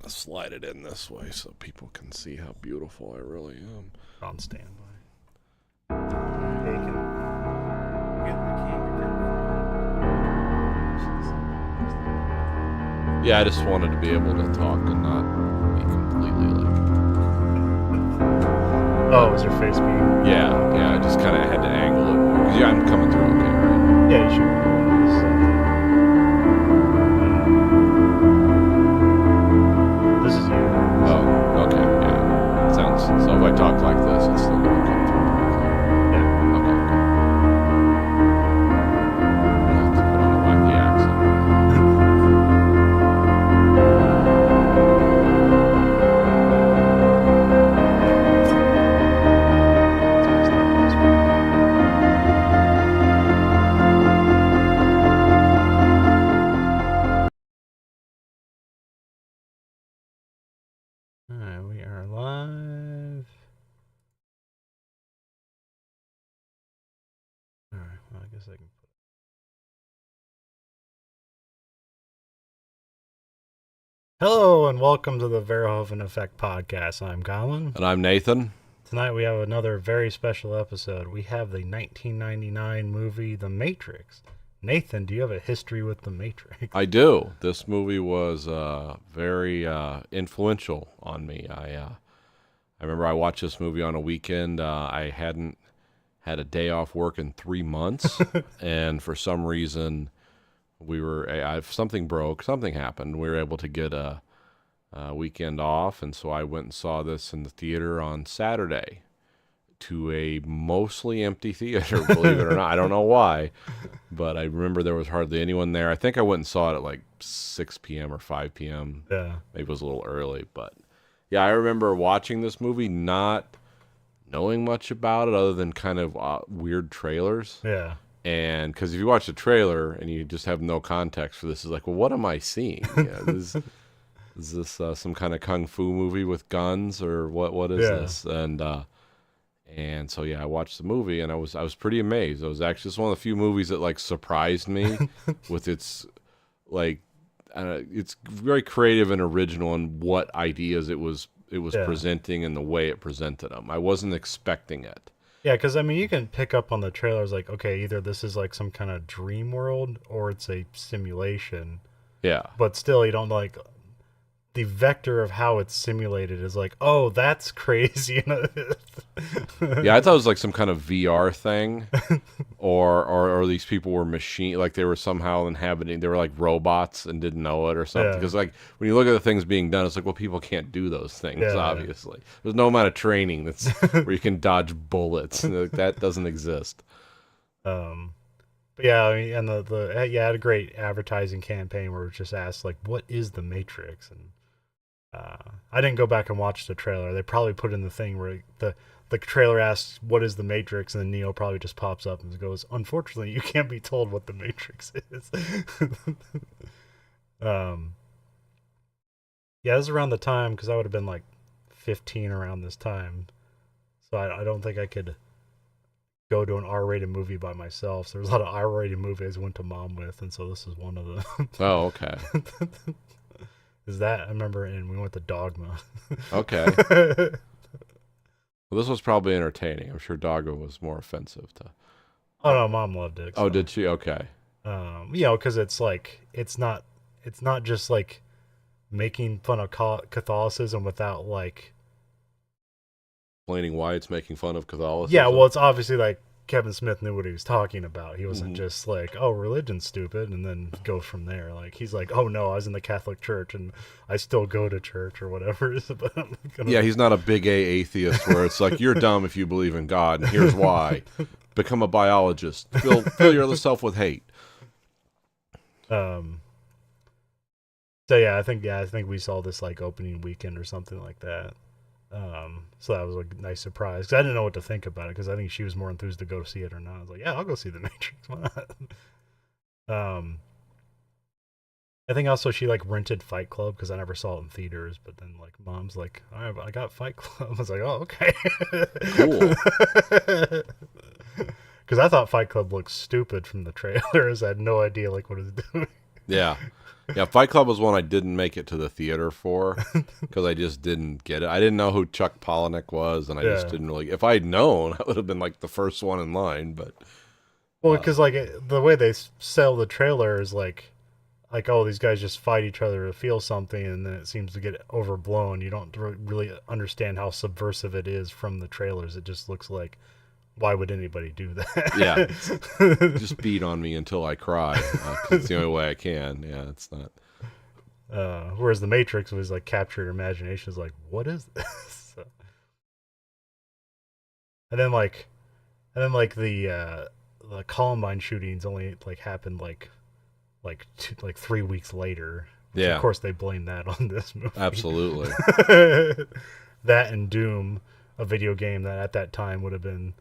want to slide it in this way so people can see how beautiful I really am. On standby. Yeah, I just wanted to be able to talk and not be completely like... Oh, is your face being... Yeah, I just kind of had to angle it more. Because I'm coming through okay, right? Yeah, you should. This is you. Oh, okay, yeah. Sounds... So if I talk like this, it's still going to come through pretty clear. Yeah. Okay, good. I have to put on a wacky accent. Alright, we are live. Alright, well, I guess I can put it. Hello, and welcome to the Verhoeven Effect podcast. I'm Colin. And I'm Nathan. Tonight we have another very special episode. We have the 1999 movie The Matrix. Nathan, do you have a history with The Matrix? I do. This movie was very influential on me. I remember I watched this movie on a weekend. I hadn't had a day off work in 3 months, and for some reason, something broke, something happened. We were able to get a weekend off, and so I went and saw this in the theater on Saturday to a mostly empty theater, believe it or not. I don't know why, but I remember there was hardly anyone there. I think I went and saw it at like 6 p.m. or 5 p.m. Yeah. Maybe it was a little early, but yeah, I remember watching this movie, not knowing much about it other than kind of weird trailers. Yeah. And because if you watch the trailer and you just have no context for this, it's like, well, what am I seeing? Yeah, is this some kind of kung fu movie with guns, or what is this? And so yeah, I watched the movie and I was pretty amazed. It was actually just one of the few movies that like surprised me with its like it's very creative and original in what ideas it was presenting and the way it presented them. I wasn't expecting it. Yeah, because, I mean, you can pick up on the trailers, like, okay, either this is, like, some kind of dream world, or it's a simulation. Yeah. But still, you don't, like, the vector of how it's simulated is like, oh, that's crazy. Yeah, I thought it was, like, some kind of VR thing, or these people were like, they were somehow inhabiting, they were, like, robots and didn't know it or something. Because, like, when you look at the things being done, it's like, well, people can't do those things, obviously. There's no amount of training that's where you can dodge bullets. That doesn't exist. But yeah, I mean, and the had a great advertising campaign where it just asked, like, what is the Matrix? And I didn't go back and watch the trailer. They probably put in the thing where the trailer asks, what is the Matrix? And then Neo probably just pops up and goes, unfortunately, you can't be told what the Matrix is. Yeah, this is around the time, because I would have been like 15 around this time. So I don't think I could go to an R-rated movie by myself. So there's a lot of R-rated movies I went to mom with, and so this is one of them. Oh, okay. Is that, I remember, and we went to Dogma. Okay. Well, this was probably entertaining. I'm sure Dogma was more offensive to... Oh, no, mom loved it. So. Oh, did she? Okay. You know, because it's like, it's not just like making fun of Catholicism without like... Explaining why it's making fun of Catholicism. Yeah, well, it's obviously like Kevin Smith knew what he was talking about. He wasn't just like, oh, religion's stupid, and then go from there. Like, he's like, oh, no, I was in the Catholic Church, and I still go to church or whatever. But yeah, he's not a big A atheist where it's like, you're dumb if you believe in God, and here's why. Become a biologist. Fill yourself with hate. So yeah, I think we saw this like opening weekend or something like that. So that was a nice surprise, because I didn't know what to think about it, because I think she was more enthused to go see it or not. I was like, yeah, I'll go see The Matrix. Why not? I think also she like rented Fight Club, because I never saw it in theaters, but then like mom's like, all right, but I got Fight Club. I was like, oh, okay. Cool. Because I thought Fight Club looked stupid from the trailers. I had no idea like what it was doing. Yeah. Yeah, Fight Club was one I didn't make it to the theater for because I just didn't get it. I didn't know who Chuck Palahniuk was, and I just Yeah. didn't really. If I had known, I would have been like the first one in line. But Well, uh, because like the way they sell the trailer is like oh these guys just fight each other to feel something, and then it seems to get overblown. You don't really understand how subversive it is from the trailers. It just looks like why would anybody do yeah, that? just beat on me until I cry because it's the only way I can. Yeah, it's not. Whereas the Matrix was like capture your imagination. Is like what is this? So, and then like the Columbine shootings only like happened like 3 weeks later. Which of Yeah, course they blame that on this movie. absolutely. That and Doom, a video game that at that time would have been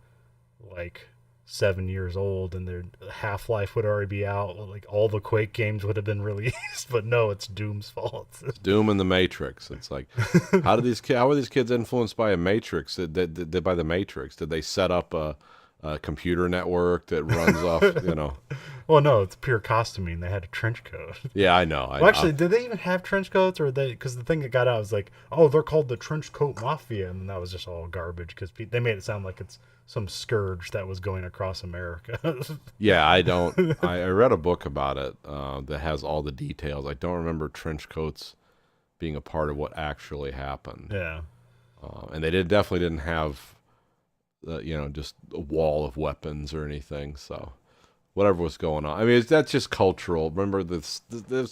like 7 years old, and their Half Life would already be out. Like all the Quake games would have been released, but no, it's Doom's fault. Doom and the Matrix. It's like, how were these kids influenced by a Matrix? By the Matrix? Did they set up a computer network that runs off? Well, no, it's pure costuming. They had a trench coat. Yeah, I know. Well, actually, did they even have trench coats, or they? Because the thing that got out was like, oh, they're called the Trench Coat Mafia, and that was just all garbage. Because they made it sound like it's some scourge that was going across America. Yeah, I don't. I read a book about it that has all the details. I don't remember trench coats being a part of what actually happened. Yeah. And they definitely didn't have, just a wall of weapons or anything. So whatever was going on. I mean, that's just cultural. Remember, that's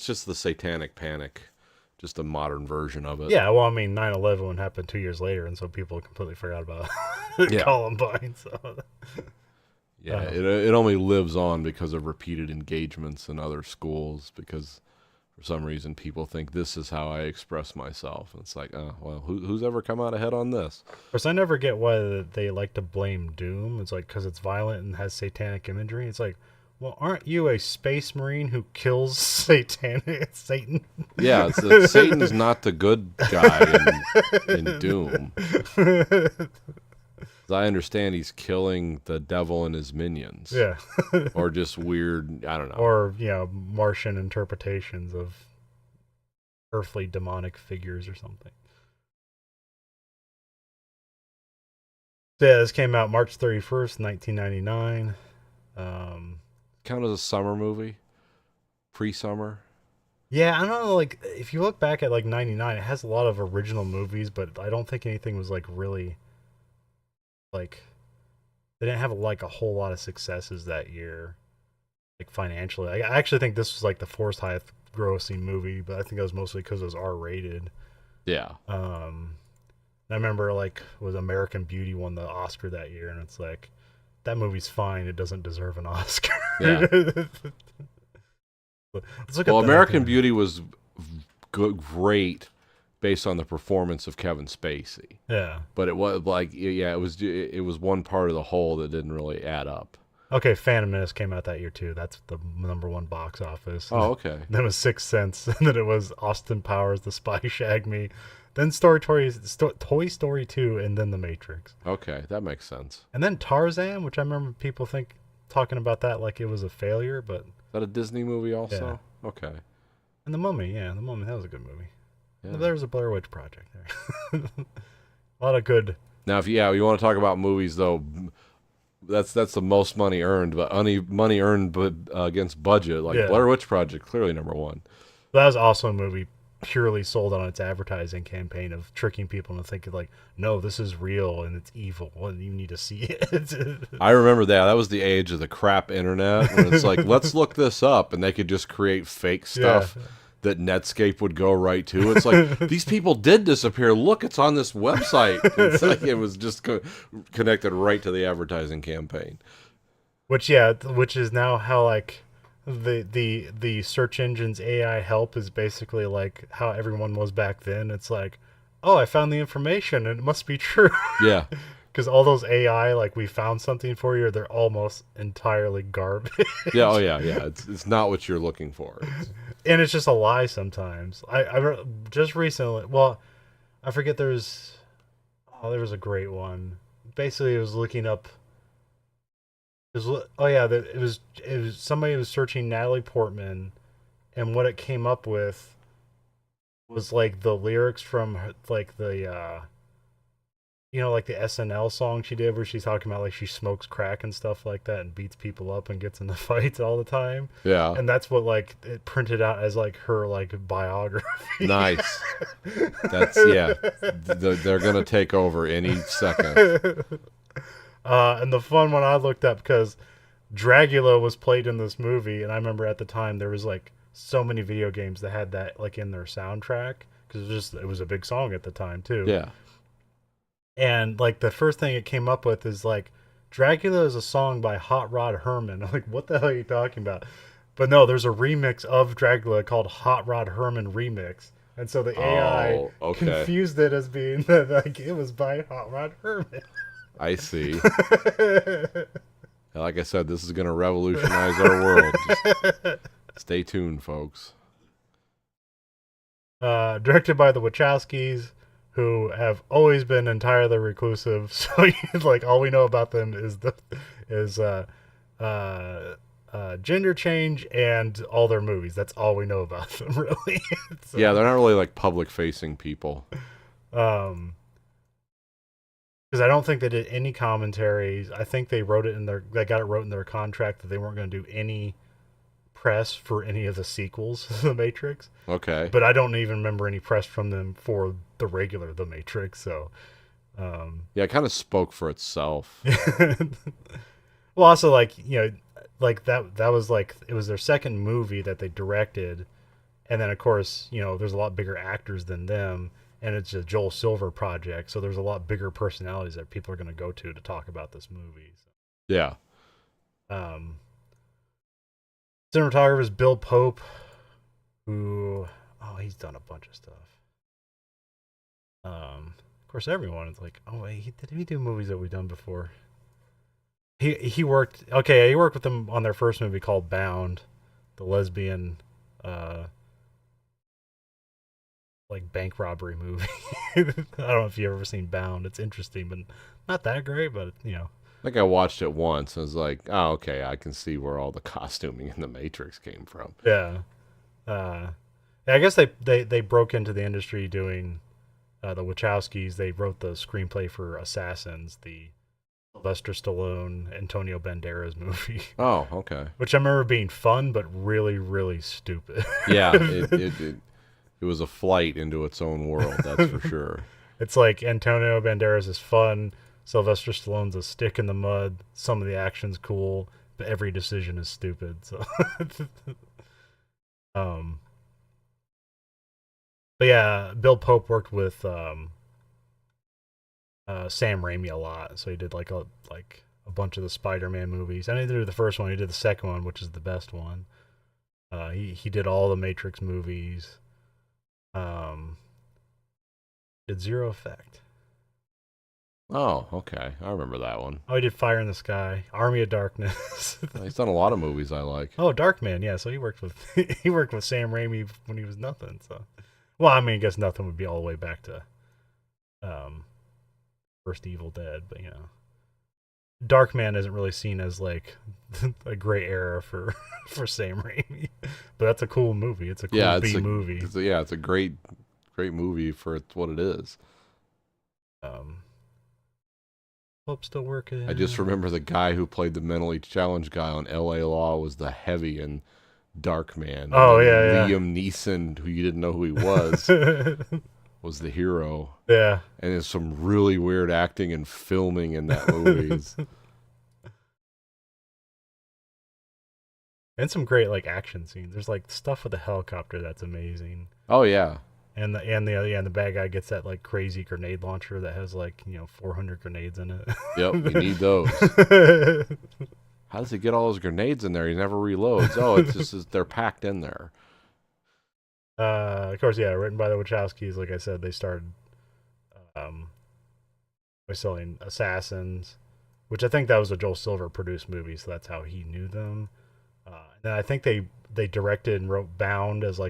just the Satanic Panic, just a modern version of it. Yeah, well, I mean, 9/11 happened 2 years later, and so people completely forgot about Yeah. Columbine. So, Yeah, it only lives on because of repeated engagements in other schools because for some reason people think this is how I express myself. And it's like, well, who's ever come out ahead on this? of course, I never get why they like to blame Doom. It's like because it's violent and has satanic imagery. It's like, well, aren't you a space marine who kills Satan? Yeah, Satan's not the good guy in Doom. As I understand, he's killing the devil and his minions. Yeah. Or just weird, I don't know. Or, Martian interpretations of earthly demonic figures or something. So, yeah, this came out March 31st, 1999. Count as a summer movie? Pre-summer? Yeah, I don't know, like, if you look back at, like, 99, it has a lot of original movies, but I don't think anything was, like, really, like, they didn't have, like, a whole lot of successes that year, like, financially. I actually think this was, like, the fourth highest grossing movie, but I think that was mostly because it was R-rated. Yeah. I remember, like, was American Beauty won the Oscar that year, and it's like, that movie's fine, it doesn't deserve an Oscar. Yeah. Let's look Well, at American Beauty was great based on the performance of Kevin Spacey. Yeah. But it was like, yeah, it was one part of the whole that didn't really add up. Okay, Phantom Menace came out that year too. That's the #1 box office. Oh, okay. Then it was Sixth Sense, and then it was Austin Powers, The Spy Shagged Me, then Toy Story 2, and then The Matrix. Okay, that makes sense. And then Tarzan, which I remember people talking about that like it was a failure, but Is that a Disney movie also? Yeah. Okay. And The Mummy, that was a good movie. Yeah. There was a Blair Witch Project there. A lot of good. Now, if you want to talk about movies though, that's the most money earned, but money earned but against budget. Like Blair Witch Project, clearly #1. That was also a movie purely sold on its advertising campaign of tricking people into thinking like, no, this is real and it's evil and you need to see it. I remember that. That was the age of the crap internet where it's like, let's look this up, and they could just create fake stuff that Netscape would go right to. It's like, these people did disappear. Look, it's on this website. It's like it was just connected right to the advertising campaign. Which is now how like the search engine's AI help is basically like how everyone was back then. It's like, oh, I found the information and it must be true. Yeah. Because all those AI, like, we found something for you, they're almost entirely garbage. Yeah, oh yeah. It's not what you're looking for. And it's just a lie sometimes. I just recently, well, I forget there was a great one. Basically, it was looking up. It was somebody was searching Natalie Portman and what it came up with was like the lyrics from like the like the SNL song she did where she's talking about like she smokes crack and stuff like that and beats people up and gets into fights all the time. Yeah. And that's what like it printed out as like her like biography. Nice. That's yeah. They're gonna take over any second. And the fun one I looked up because Dracula was played in this movie, and I remember at the time there was like so many video games that had that like in their soundtrack because it was a big song at the time too. Yeah. And like the first thing it came up with is like Dracula is a song by Hot Rod Herman. I'm like, what the hell are you talking about? But no, there's a remix of Dracula called Hot Rod Herman Remix. And so the AI Okay. confused it as being like it was by Hot Rod Herman. I see. Like I said, this is gonna revolutionize our world. Just stay tuned, folks. Directed by the Wachowskis, who have always been entirely reclusive. So like all we know about them is gender change and all their movies. That's all we know about them, really. So, Yeah, they're not really like public facing people. Because I don't think they did any commentaries. I think they got it wrote in their contract that they weren't going to do any press for any of the sequels to The Matrix. Okay. But I don't even remember any press from them for the regular The Matrix. So, Yeah, it kind of spoke for itself. well, also like like that was like it was their second movie that they directed, and then of course there's a lot bigger actors than them, and it's a Joel Silver project, so there's a lot bigger personalities that people are going to go to talk about this movie. So, Yeah. Cinematographer is Bill Pope, who he's done a bunch of stuff. Of course, everyone is like, oh wait, did he do movies that we've done before? He worked with them on their first movie called Bound, the lesbian like bank robbery movie. I don't know if you've ever seen Bound. It's interesting, but not that great. But I think I watched it once and was like, oh, okay, I can see where all the costuming in the Matrix came from. yeah. I guess they broke into the industry doing the Wachowskis. They wrote the screenplay for Assassins, the Sylvester Stallone, Antonio Banderas movie. Oh, okay. Which I remember being fun, but really, really stupid. Yeah, it was a flight into its own world, that's for sure. It's like Antonio Banderas is fun, Sylvester Stallone's a stick in the mud, some of the action's cool, but every decision is stupid. So but yeah, Bill Pope worked with Sam Raimi a lot, so he did like a bunch of the Spider-Man movies. And he did the first one, he did the second one, which is the best one. He did all the Matrix movies. Did Zero Effect. Oh, okay. I remember that one. Oh, he did Fire in the Sky, Army of Darkness. He's done a lot of movies I like. Oh, Darkman, yeah. So he worked with Sam Raimi when he was nothing. So, well, I mean, I guess nothing would be all the way back to first Evil Dead, but Darkman isn't really seen as like a great era for Sam Raimi, but that's a cool movie. It's a cool B movie. It's a great movie for what it is. Hope still working. I just remember the guy who played the mentally challenged guy on L.A. Law was the heavy in Darkman. Oh yeah. Liam Neeson, who you didn't know who he was, was the hero. Yeah. And there's some really weird acting and filming in that movie. And some great like action scenes. There's like stuff with the helicopter that's amazing. Oh yeah. And the bad guy gets that like crazy grenade launcher that has like 400 grenades in it. Yep, we need those. How does he get all those grenades in there? He never reloads. Oh, it's just they're packed in there. Of course, yeah. Written by the Wachowskis. Like I said, they started by selling Assassins, which I think that was a Joel Silver produced movie, so that's how he knew them. And then I think they directed and wrote Bound as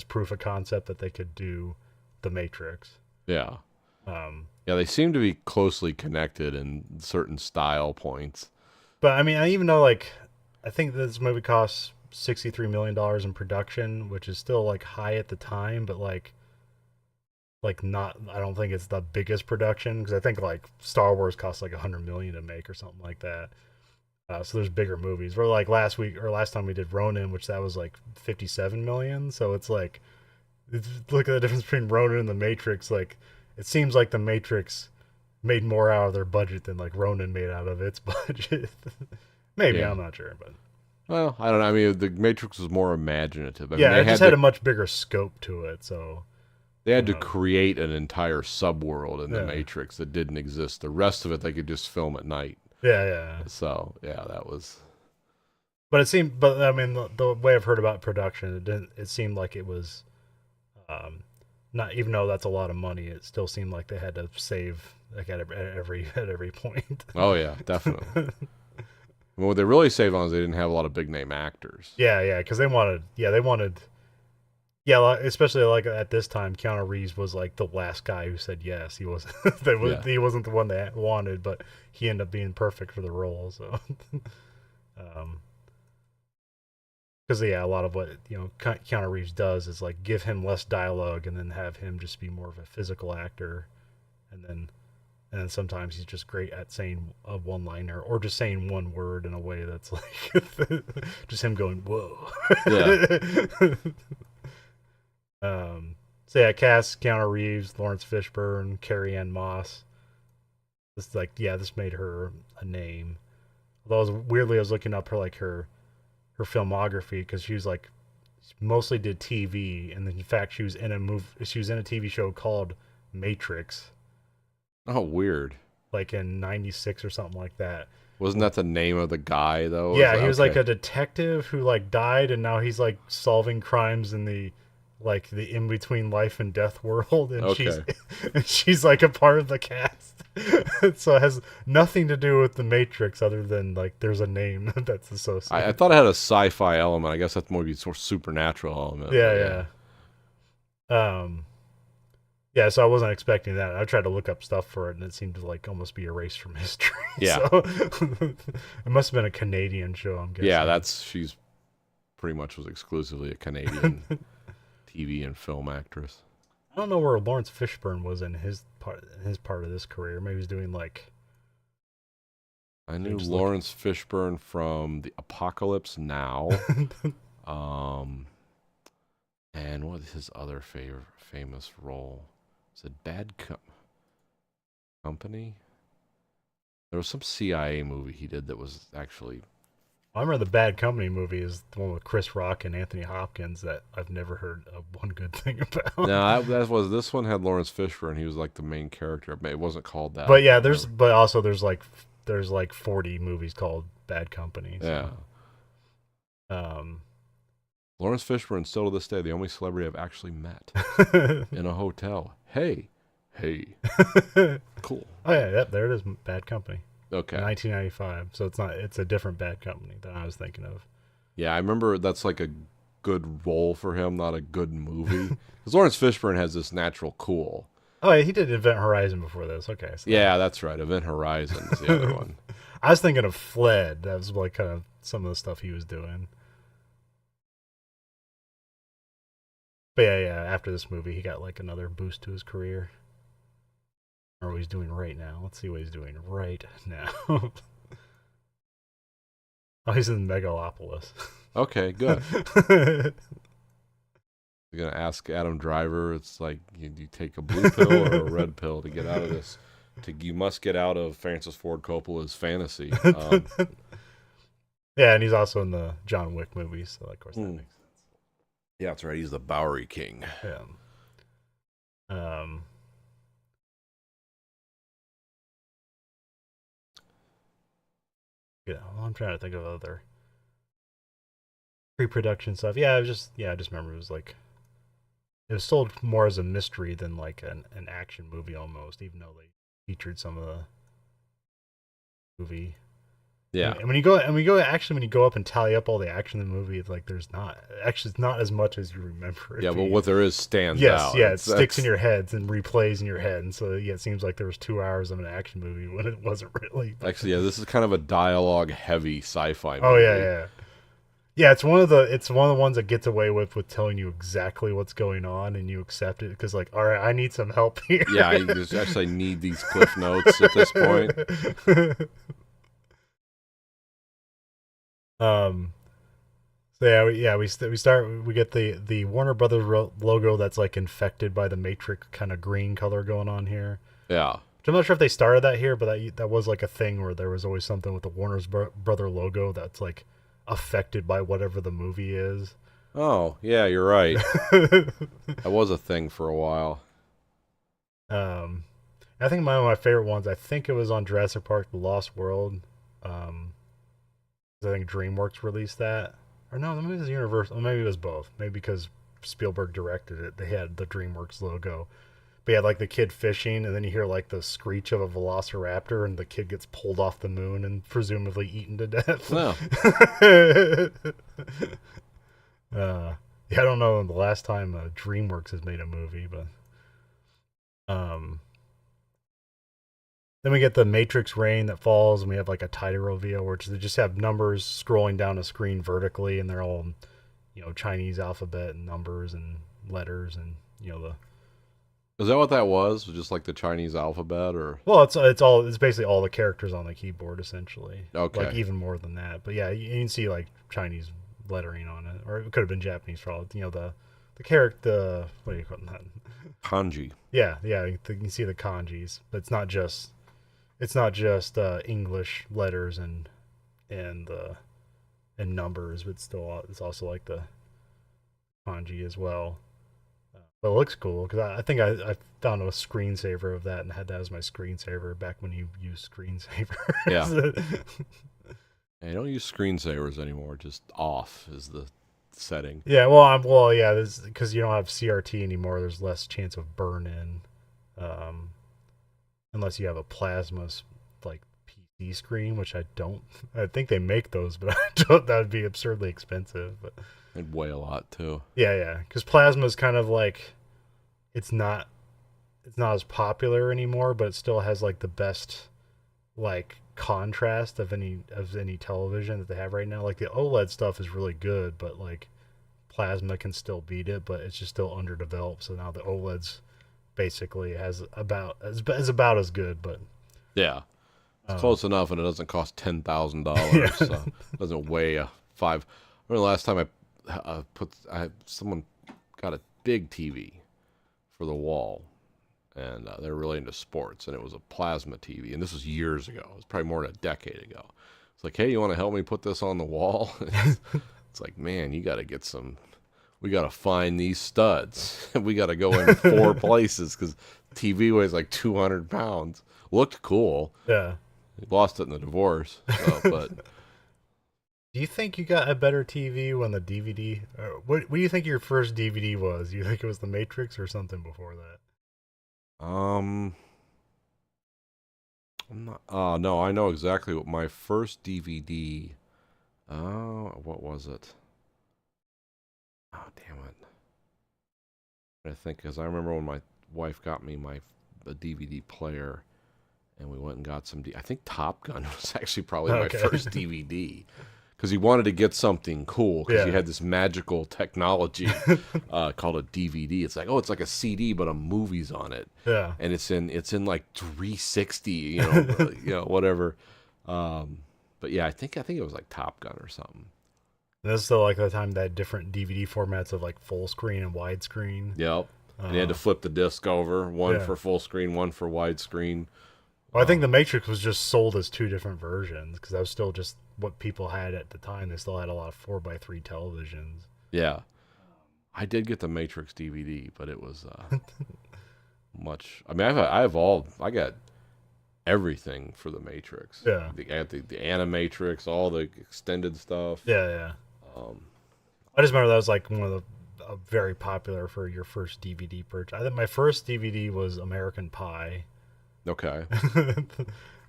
proof of concept that they could do The Matrix. Yeah. Yeah, they seem to be closely connected in certain style points. But I mean, I even know I think this movie costs $63 million in production, which is still like high at the time, but like not. I don't think it's the biggest production because I think like Star Wars cost like 100 million to make or something like that. So there's bigger movies. Or like last time we did Ronin, which that was like 57 million. So it's like, look at the difference between Ronin and The Matrix. Like, it seems like The Matrix made more out of their budget than like Ronin made out of its budget. Maybe, Yeah. I'm not sure, but Well, I don't know. I mean, the Matrix was more imaginative. I mean, yeah, they it just had had to, a much bigger scope to it. So they had to create an entire subworld in the Yeah. Matrix that didn't exist. The rest of it, they could just film at night. yeah. So yeah, that was. But it seemed, but I mean, the way I've heard about production, it didn't. It seemed like it was, not even though that's a lot of money, it still seemed like they had to save like at every point. Oh yeah, definitely. Well, what they really saved on is they didn't have a lot of big name actors. Yeah, because they wanted, especially like at this time, Keanu Reeves was like the last guy who said yes. He wasn't, Yeah. he wasn't the one they wanted, but he ended up being perfect for the role. So, because yeah, a lot of what Keanu Reeves does is like give him less dialogue and then have him just be more of a physical actor, and then sometimes he's just great at saying a one-liner or just saying one word in a way that's like just him going whoa. Yeah. So yeah, cast Keanu Reeves, Lawrence Fishburne, Carrie Ann Moss. This made her a name. Although I was looking up her filmography because she mostly did TV, and then in fact she was in a TV show called Matrix, Oh, weird. like in '96 or something like that. Wasn't that the name of the guy though? Yeah, he was like a detective who like died, and now he's like solving crimes in the in between life and death world, and Okay. she's like a part of the cast. So it has nothing to do with the Matrix other than like there's a name that's associated. I thought it had a sci-fi element. I guess that's more sort of supernatural element. Yeah. Yeah, so I wasn't expecting that. I tried to look up stuff for it, and it seemed to like almost be erased from history. Yeah. So it must have been a Canadian show, I'm guessing. Yeah, she's pretty much was exclusively a Canadian TV and film actress. I don't know where Lawrence Fishburne was in his part of this career. Maybe he's doing like I knew just Lawrence Fishburne from The Apocalypse Now. And what is his other famous role? Is it Company? There was some CIA movie he did that was actually. I remember the Bad Company movie is the one with Chris Rock and Anthony Hopkins that I've never heard of one good thing about. No, this one had Lawrence Fishburne. He was like the main character. It wasn't called that. But yeah, there's like 40 movies called Bad Company. So. Yeah. Lawrence Fishburne, still to this day, the only celebrity I've actually met in a hotel. Hey. Cool. Oh yeah, yep, there it is. Bad Company. Okay. 1995. So it's a different Bad Company than I was thinking of. Yeah, I remember that's like a good role for him, not a good movie. Because Lawrence Fishburne has this natural cool. Oh yeah, he did Event Horizon before this. Okay. So Yeah, that's right. Event Horizon is the other one. I was thinking of Fled. That was like kind of some of the stuff he was doing. But yeah, after this movie, he got like another boost to his career. Or what he's doing right now. Let's see what he's doing right now. Oh, he's in Megalopolis. Okay, good. You're going to ask Adam Driver, it's like you take a blue pill or a red pill to get out of this. You must get out of Francis Ford Coppola's fantasy. Yeah, and he's also in the John Wick movies, so of course that makes sense. Yeah, that's right. He's the Bowery King. Yeah. Yeah, I'm trying to think of other pre-production stuff. Yeah, I just remember it was sold more as a mystery than like an action movie almost, even though they featured some of the movie. Yeah. And when you go up and tally up all the action in the movie, it's like it's not as much as you remember it. Yeah, but what there is stands yes, out. Yeah, it sticks in your heads and replays in your head, and so yeah, it seems like there was 2 hours of an action movie when it wasn't really. Actually, yeah, this is kind of a dialogue-heavy sci-fi movie. Oh yeah. Yeah, it's one of the ones that gets away with telling you exactly what's going on and you accept it because like, all right, I need some help here. Yeah, I just actually need these cliff notes at this point. um. So yeah, we start. We get the Warner Brothers logo that's like infected by the Matrix kind of green color going on here. Yeah. Which I'm not sure if they started that here, but that was like a thing where there was always something with the Warner's brother logo that's like affected by whatever the movie is. Oh, yeah, you're right. That was a thing for a while. um, I think one of my favorite ones. I think it was on Jurassic Park: The Lost World. Um, I think DreamWorks released that, or no, maybe it was Universal. Maybe it was both. Maybe because Spielberg directed it, they had the DreamWorks logo. But you had like the kid fishing, and then you hear like the screech of a velociraptor, and the kid gets pulled off the moon and presumably eaten to death. No. Yeah, I don't know the last time DreamWorks has made a movie, but um, then we get the Matrix rain that falls, and we have like a title reveal, which they just have numbers scrolling down a screen vertically, and they're all, Chinese alphabet and numbers and letters, and the Is that what that was? Just like the Chinese alphabet, or? well, it's basically all the characters on the keyboard essentially, like Okay. even more than that. But yeah, you can see like Chinese lettering on it, or it could have been Japanese for all. The character, what do you call that? Kanji. Yeah, you can see the kanjis, but it's not just English letters and and numbers, but still it's also like the kanji as well. But it looks cool because I think I found a screensaver of that and had that as my screensaver back when you used Yeah. screensavers. I don't use screensavers anymore. Just off is the setting. Yeah, well, because you don't have CRT anymore. There's less chance of burn in, um, unless you have a plasma like PC screen, which I don't. I think they make those, but I don't. That would be absurdly expensive. But It'd weigh a lot too. yeah, because plasma is kind of like it's not as popular anymore, but it still has like the best like contrast of any television that they have right now. Like the OLED stuff is really good, but like plasma can still beat it, but it's just still underdeveloped. So now the OLED's basically has about as good, but Yeah. It's um, close enough, and it doesn't cost yeah, $10,000, so it doesn't weigh a five. I remember the last time someone got a big TV for the wall, and they're really into sports, and it was a plasma TV, and this was years ago. It was probably more than a decade ago. It's like, hey, you want to help me put this on the wall? It's like, man, you got to get some. We got to find these studs. We got to go in four places because TV weighs like 200 pounds. Looked cool. yeah. Lost it in the divorce. So, but Do you think you got a better TV when the DVD? What do you think your first DVD was? You think it was The Matrix or something before that? um, I'm not. No, I know exactly what my first DVD. What was it? Oh, damn it! I think because I remember when my wife got me a DVD player, and we went and got some. I think Top Gun was actually probably my Okay. first DVD. Because he wanted to get something cool because he Yeah. had this magical technology called a DVD. It's like, oh, it's like a CD, but a movie's on it, Yeah. and it's in like 360, whatever. But yeah, I think it was like Top Gun or something. And this is still like the time that different DVD formats of like full screen and widescreen. Yep. And you had to flip the disc over, one Yeah. for full screen, one for widescreen. Well, I think The Matrix was just sold as two different versions because that was still just what people had at the time. They still had a lot of 4x3 televisions. Yeah, I did get the Matrix DVD, but it was much. I mean, I got everything for the Matrix. Yeah. I got the Animatrix, all the extended stuff. Yeah. Um, I just remember that was like one of the very popular for your first DVD purchase. I think my first DVD was American Pie. okay.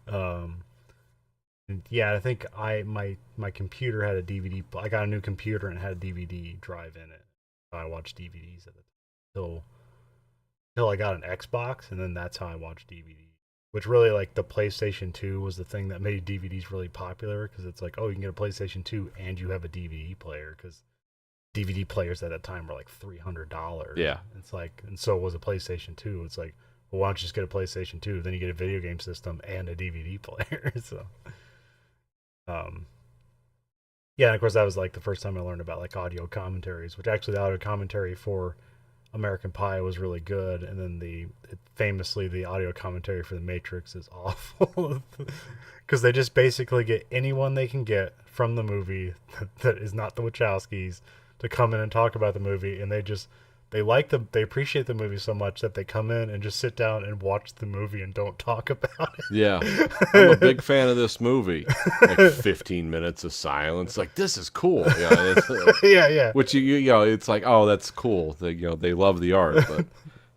um, yeah, I think my computer had a DVD. I got a new computer and it had a DVD drive in it. I watched DVDs at the time until I got an Xbox, and then that's how I watched DVDs. which really like the PlayStation 2 was the thing that made DVDs really popular because it's like, oh, you can get a PlayStation 2 and you have a DVD player because DVD players at that time were like $300. Yeah. It's like, and so was a PlayStation 2. It's like, well, why don't you just get a PlayStation 2? Then you get a video game system and a DVD player. So, um, yeah, and of course that was like the first time I learned about like audio commentaries, which actually the audio commentary for American Pie was really good, and then famously the audio commentary for The Matrix is awful because they just basically get anyone they can get from the movie that is not the Wachowskis to come in and talk about the movie, and they appreciate the movie so much that they come in and just sit down and watch the movie and don't talk about it. Yeah. I'm a big fan of this movie. Like 15 minutes of silence. Like, this is cool. Yeah, Yeah. Which you know, it's like, oh, that's cool. They love the art, but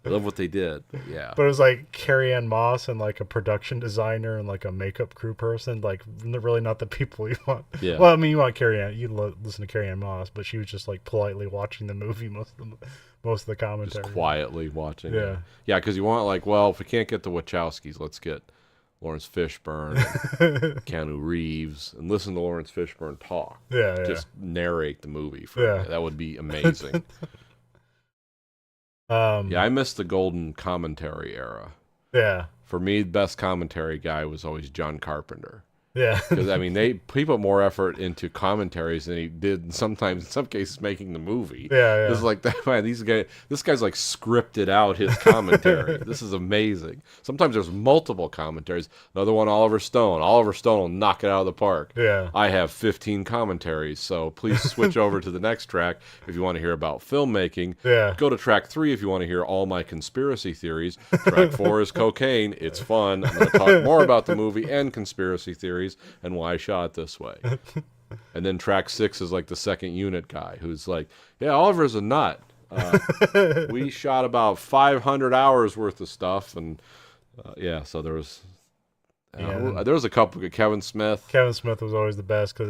they love what they did. But yeah. But it was like Carrie Ann Moss and like a production designer and like a makeup crew person. Like, really not the people you want. Yeah. Well, I mean, you want Carrie Ann. You listen to Carrie Ann Moss, but she was just like politely watching the movie most of the commentary. Just quietly watching. Yeah. Yeah, because you want, like, well, if we can't get the Wachowskis, let's get Lawrence Fishburne, and Keanu Reeves, and listen to Lawrence Fishburne talk. Yeah. Just narrate the movie for me. That would be amazing. Yeah, I miss the golden commentary era. Yeah. For me, the best commentary guy was always John Carpenter. Yeah. Because, I mean, he put more effort into commentaries than he did sometimes, in some cases, making the movie. Yeah. It's like, man, this guy's like scripted out his commentary. This is amazing. Sometimes there's multiple commentaries. Another one, Oliver Stone. Oliver Stone will knock it out of the park. Yeah. I have 15 commentaries, so please switch over to the next track if you want to hear about filmmaking. Yeah. Go to track 3 if you want to hear all my conspiracy theories. Track 4 is cocaine. It's fun. I'm going to talk more about the movie and conspiracy theories and why I shot it this way. And then track 6 is like the second unit guy who's like, yeah, Oliver's a nut. We shot about 500 hours worth of stuff, and so there was a couple. Kevin Smith. Kevin Smith was always the best because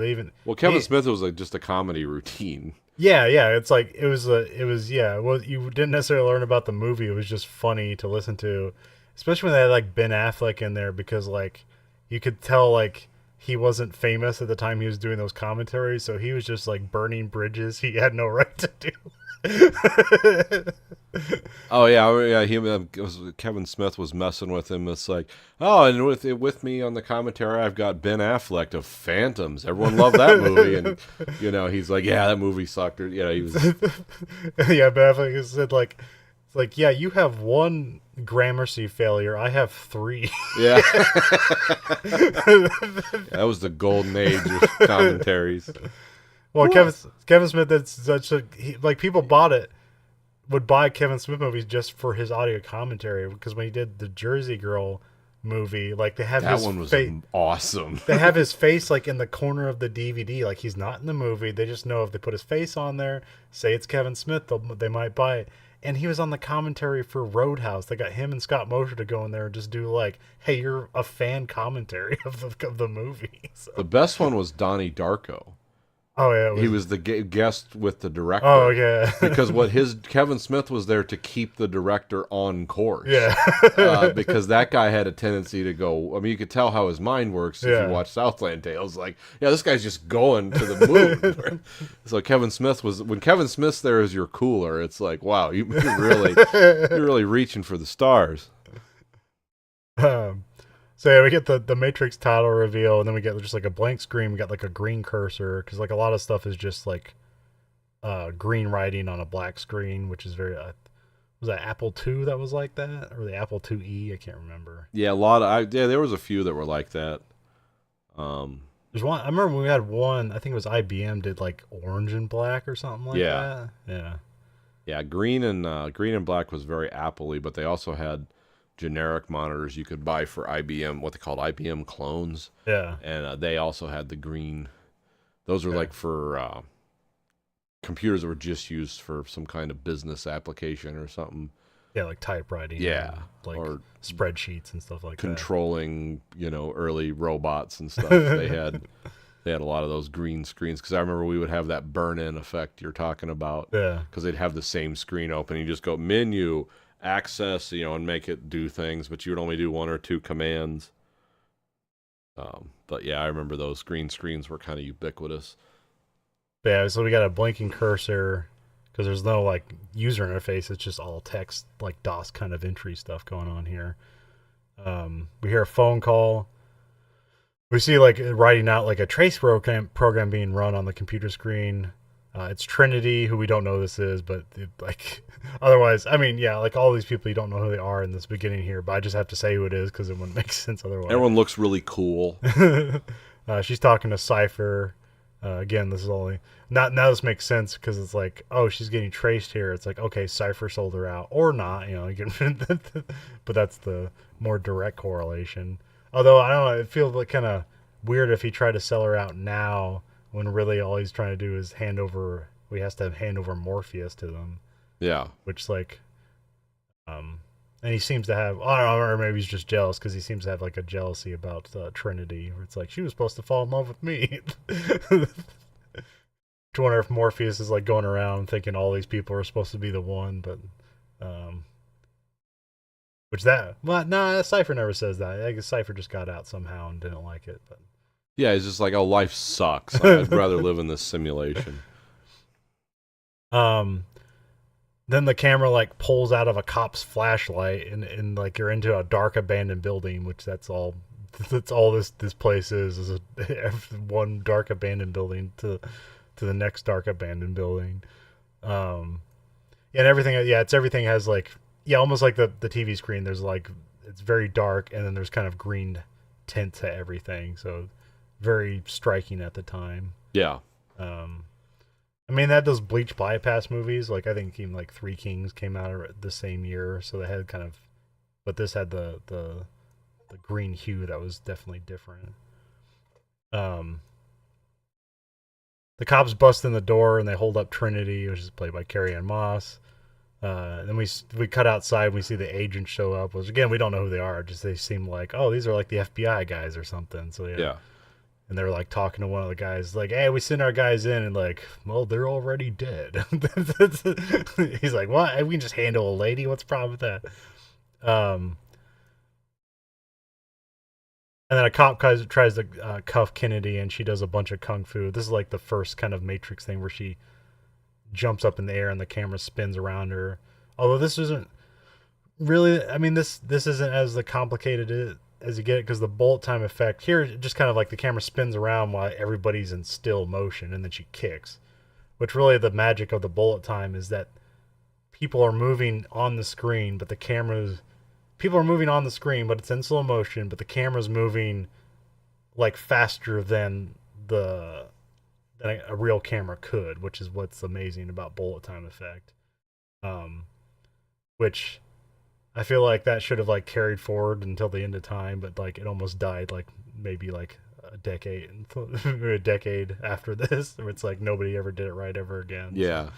Kevin Smith was like just a comedy routine. Yeah. It's like it was well, you didn't necessarily learn about the movie. It was just funny to listen to, especially when they had like Ben Affleck in there because like you could tell like he wasn't famous at the time he was doing those commentaries, so he was just like burning bridges he had no right to do. Oh yeah. Kevin Smith was messing with him. It's like, oh, and with me on the commentary, I've got Ben Affleck of Phantoms. Everyone loved that movie, and he's like, yeah, that movie sucked. Or, he was. Yeah, Ben Affleck said like, it's like, yeah, you have one Gramercy failure. I have 3. Yeah. That was the golden age of commentaries. Well, Kevin Smith, that's such people would buy Kevin Smith movies just for his audio commentary because when he did the Jersey Girl movie, like they have that one was awesome. They have his face like in the corner of the DVD, like he's not in the movie. They just know if they put his face on there, say it's Kevin Smith, they might buy it. And he was on the commentary for Roadhouse. They got him and Scott Mosher to go in there and just do like, hey, you're a fan commentary of the movie. So. The best one was Donnie Darko. Oh yeah, he was the guest with the director. Oh yeah, because Kevin Smith was there to keep the director on course. Yeah, because that guy had a tendency to go. I mean, you could tell how his mind works if you watch Southland Tales. Like, yeah, this guy's just going to the moon. So Kevin Smith when Kevin Smith's there as your cooler, it's like, wow, you're really reaching for the stars. So yeah, we get the Matrix title reveal, and then we get just like a blank screen. We got like a green cursor because like a lot of stuff is just like green writing on a black screen, which is very was that Apple II that was like that, or the Apple IIe? I can't remember. Yeah, there was a few that were like that. There's one. I remember we had one. I think it was IBM did like orange and black or something like that. Yeah. Green and black was very Apple-y, but they also had generic monitors you could buy for IBM, what they called IBM clones. Yeah. And they also had the green. Those were like for computers that were just used for some kind of business application or something. Yeah, like typewriting. Yeah. Like or spreadsheets and stuff like controlling, early robots and stuff. They had a lot of those green screens because I remember we would have that burn-in effect you're talking about. Yeah. Because they'd have the same screen open. You just go menu, access, and make it do things, but you would only do one or two commands. But yeah, I remember those green screens were kind of ubiquitous. Yeah, so we got a blinking cursor because there's no like user interface. It's just all text, like DOS kind of entry stuff going on here. We hear a phone call. We see like writing out like a trace program being run on the computer screen. It's Trinity, who we don't know who this is, but like otherwise, I mean, yeah, like all these people you don't know who they are in this beginning here, but I just have to say who it is because it wouldn't make sense otherwise. Everyone looks really cool. She's talking to Cypher. Again, this is only not now. This makes sense because it's like, oh, she's getting traced here. It's like, okay, Cypher sold her out or not, but that's the more direct correlation. Although I don't know, it feels like kind of weird if he tried to sell her out now when really all he's trying to do is hand over. We has to hand over Morpheus to them. Yeah, which like, and he seems to have, I don't know, or maybe he's just jealous because he seems to have like a jealousy about Trinity, where it's like she was supposed to fall in love with me. To wonder if Morpheus is like going around thinking all these people are supposed to be the one, but Cypher never says that. I guess Cypher just got out somehow and didn't like it. But yeah, he's just like, oh, life sucks. I'd rather live in this simulation. Then the camera like pulls out of a cop's flashlight and like you're into a dark abandoned building, which that's all this place is one dark abandoned building to the next dark abandoned building. And everything, everything has like, almost like the TV screen. There's like, it's very dark and then there's kind of green tint to everything. So very striking at the time. Yeah. I mean, that those Bleach Bypass movies, like I think even like Three Kings came out the same year, so they had kind of, but this had the green hue that was definitely different. The cops bust in the door and they hold up Trinity, which is played by Carrie Ann Moss. Then we cut outside and we see the agents show up, which again we don't know who they are, just they seem like, oh, these are like the FBI guys or something. So yeah. And they're like talking to one of the guys, like, "Hey, we sent our guys in," and like, "Well, they're already dead." He's like, "What? We can just handle a lady? What's the problem with that?" And then a cop tries to cuff Kennedy, and she does a bunch of kung fu. This is like the first kind of Matrix thing where she jumps up in the air and the camera spins around her. Although this isn't really, I mean, this isn't as complicated as you get it, because the bullet time effect here, just kind of like the camera spins around while everybody's in still motion and then she kicks, which really the magic of the bullet time is that people are moving on the screen, but people are moving on the screen, but it's in slow motion, but the camera's moving like faster than a real camera could, which is what's amazing about bullet time effect. Which I feel like that should have like carried forward until the end of time, but like it almost died like maybe like a decade after this, where it's like nobody ever did it right ever again. Yeah.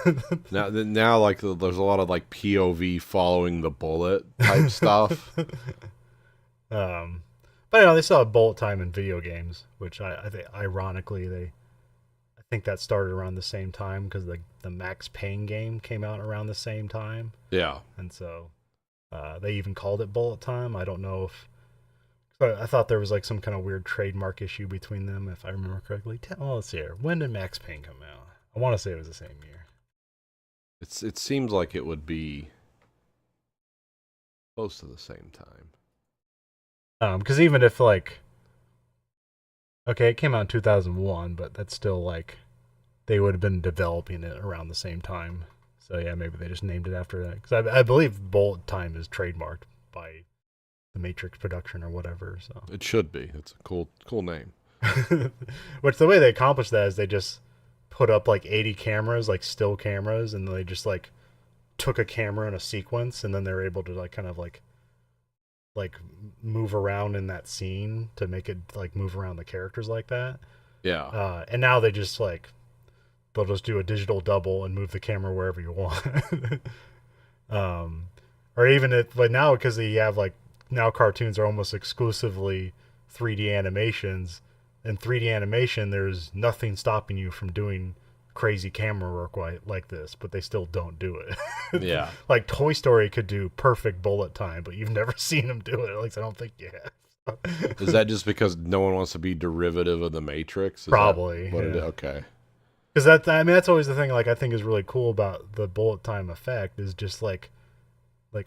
So. now like there's a lot of like POV following the bullet type stuff. But they still have bullet time in video games, which I think ironically I think that started around the same time because the Max Payne game came out around the same time. Yeah. And so they even called it bullet time. I don't know if, but I thought there was like some kind of weird trademark issue between them, if I remember correctly. Let's see here. When did Max Payne come out? I want to say it was the same year. It seems like it would be close to the same time. Because even if like, okay, it came out in 2001, but that's still like, they would have been developing it around the same time. So yeah, maybe they just named it after that. Because I believe bullet time is trademarked by the Matrix production or whatever. So it should be. It's a cool name. Which the way they accomplished that is they just put up like 80 cameras, like still cameras, and they just like took a camera in a sequence, and then they're able to like kind of like move around in that scene to make it like move around the characters like that. Yeah. And now they just like, they'll just do a digital double and move the camera wherever you want. Or even but now, because you have like, now cartoons are almost exclusively 3D animations. In 3D animation, there's nothing stopping you from doing crazy camera work like this, but they still don't do it. Yeah. Like Toy Story could do perfect bullet time, but you've never seen them do it. At least I don't think you Is have. that just because no one wants to be derivative of the Matrix? Is that Probably, what it is? yeah. Okay. Because I mean, that's always the thing. Like, I think is really cool about the bullet time effect is just like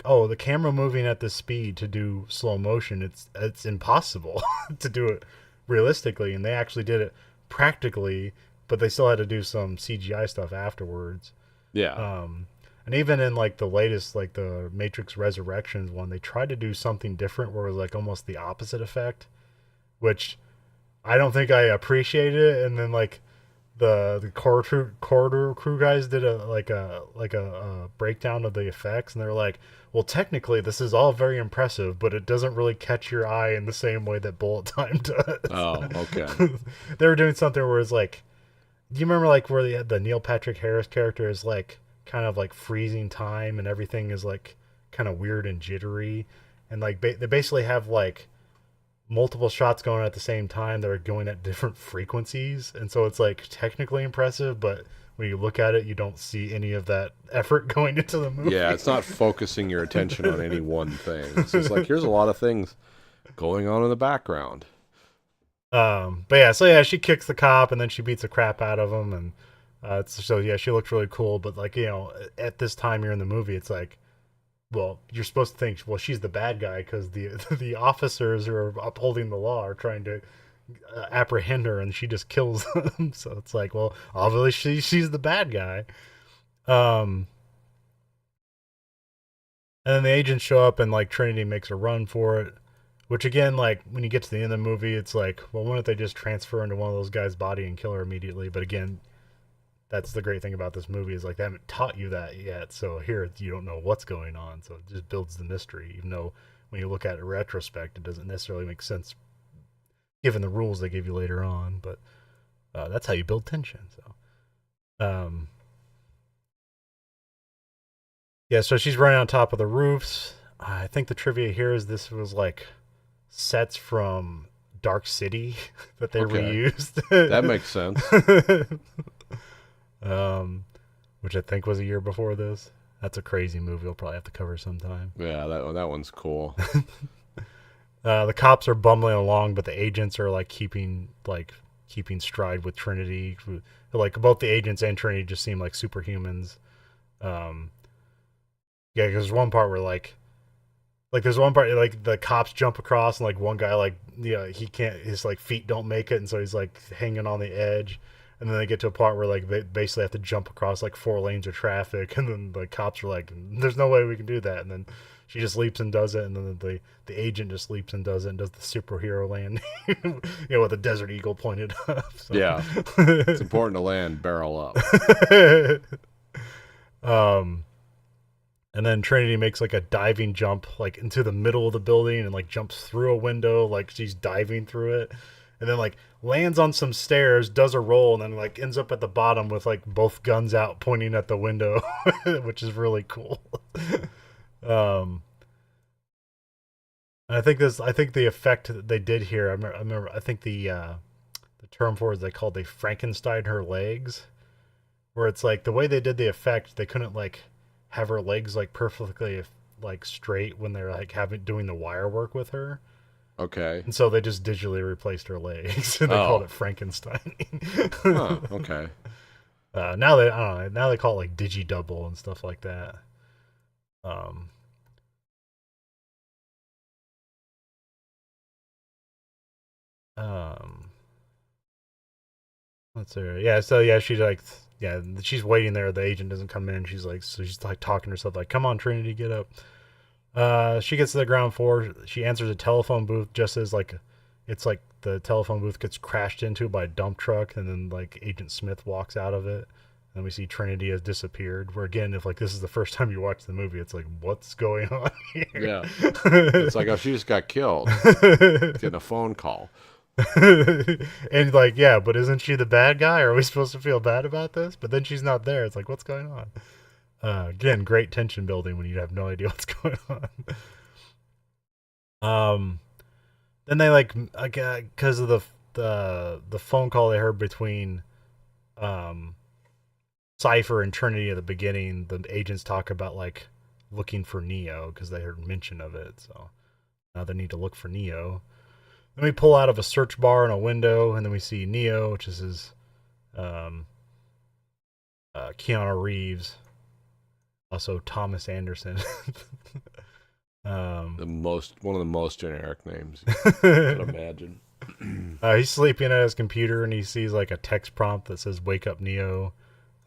oh, the camera moving at this speed to do slow motion. It's impossible to do it realistically, and they actually did it practically, but they still had to do some CGI stuff afterwards. Yeah. Um, and even in like the latest, like the Matrix Resurrections one, they tried to do something different where it was like almost the opposite effect, which I don't think I appreciated it. And then like the corridor crew guys did a breakdown of the effects, and they're like, well, technically this is all very impressive, but it doesn't really catch your eye in the same way that bullet time does. Oh, okay. They were doing something where it's like, do you remember like where the Neil Patrick Harris character is like kind of like freezing time and everything is like kind of weird and jittery, and like they basically have like multiple shots going at the same time that are going at different frequencies, and so it's like technically impressive, but when you look at it you don't see any of that effort going into the movie. Yeah, it's not focusing your attention on any one thing. It's just like, here's a lot of things going on in the background. But yeah, so yeah, she kicks the cop and then she beats the crap out of him, and so yeah, she looks really cool. But like, you know, at this time you're in the movie, it's like, well, you're supposed to think, well, she's the bad guy because the the officers who are upholding the law are trying to apprehend her, and she just kills them. So it's like, well, obviously she's the bad guy. Um, and then the agents show up, and like Trinity makes a run for it. Which again, like when you get to the end of the movie, it's like, well, why don't they just transfer into one of those guys' body and kill her immediately? But again, that's the great thing about this movie is like they haven't taught you that yet. So here you don't know what's going on. So it just builds the mystery, even though when you look at it in retrospect, it doesn't necessarily make sense given the rules they give you later on. But that's how you build tension. So yeah, so she's running on top of the roofs. I think the trivia here is this was like sets from Dark City that they Okay. reused. That makes sense. Which I think was a year before this. That's a crazy movie. We'll probably have to cover sometime. Yeah, that one's cool. The cops are bumbling along, but the agents are like keeping stride with Trinity. Like both the agents and Trinity just seem like superhumans. Yeah, because there's one part where like there's one part like the cops jump across and like one guy like he can't, his like feet don't make it, and so he's like hanging on the edge, and then they get to a part where like they basically have to jump across like 4 lanes of traffic, and then the cops are like, there's no way we can do that, and then she just leaps and does it, and then the agent just leaps and does it and does the superhero landing with a Desert Eagle pointed up. So. Yeah. It's important to land barrel up. And then Trinity makes like a diving jump like into the middle of the building and like jumps through a window like she's diving through it, and then like lands on some stairs, does a roll, and then like ends up at the bottom with like both guns out pointing at the window, which is really cool. um and I think the effect that they did here, I think the term for it is they called they Frankenstein her legs, where it's like the way they did the effect, they couldn't like have her legs like perfectly like straight when they're like doing the wire work with her, Okay. and so they just digitally replaced her legs and they called it Frankenstein. Huh, okay. Now they, I don't know, now they call it like digi double and stuff like that. um um let's see. Yeah, so yeah, she's like, yeah, she's waiting there. The agent doesn't come in. She's like, so she's like talking to herself, like, "Come on, Trinity, get up." She gets to the ground floor. She enters a telephone booth just as like, it's like the telephone booth gets crashed into by a dump truck, and then like Agent Smith walks out of it, and we see Trinity has disappeared. Where again, if like this is the first time you watch the movie, it's like, what's going on here? Yeah. It's like, oh, she just got killed. Getting a phone call. And like, yeah, but isn't she the bad guy? Are we supposed to feel bad about this? But then she's not there. It's like, what's going on? Again, great tension building when you have no idea what's going on. Then they like, because of the phone call they heard between Cypher and Trinity at the beginning, the agents talk about like looking for Neo because they heard mention of it. So now they need to look for Neo. Then we pull out of a search bar in a window, and then we see Neo, which is his um, Keanu Reeves, also Thomas Anderson. One of the most generic names you could imagine. He's sleeping at his computer, and he sees like a text prompt that says "Wake up, Neo."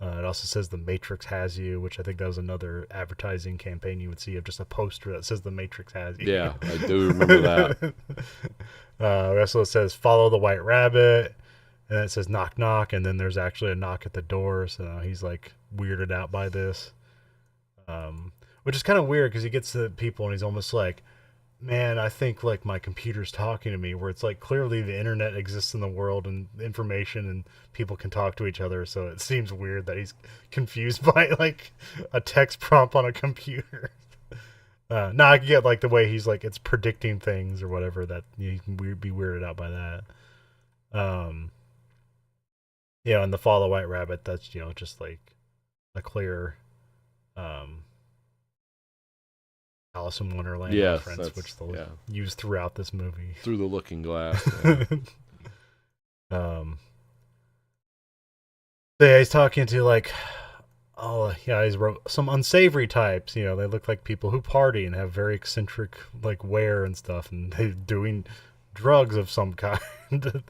It also says "The Matrix has you," which I think that was another advertising campaign you would see of just a poster that says "The Matrix has you." Yeah, I do remember that. Also, it says "Follow the White Rabbit," and it says "Knock, knock," and then there's actually a knock at the door. So he's like weirded out by this, which is kind of weird because he gets to people and he's almost like, man, I think like my computer's talking to me, where it's like clearly the internet exists in the world and information and people can talk to each other. So it seems weird that he's confused by like a text prompt on a computer. No, I get like the way he's like, it's predicting things or whatever, that you can be weirded out by that. And the Follow White Rabbit, that's, just like a clear, Alice in Wonderland reference, which they'll use throughout this movie. Through the Looking Glass. Yeah. He's talking to like, he's some unsavory types. They look like people who party and have very eccentric like wear and stuff, and they're doing drugs of some kind.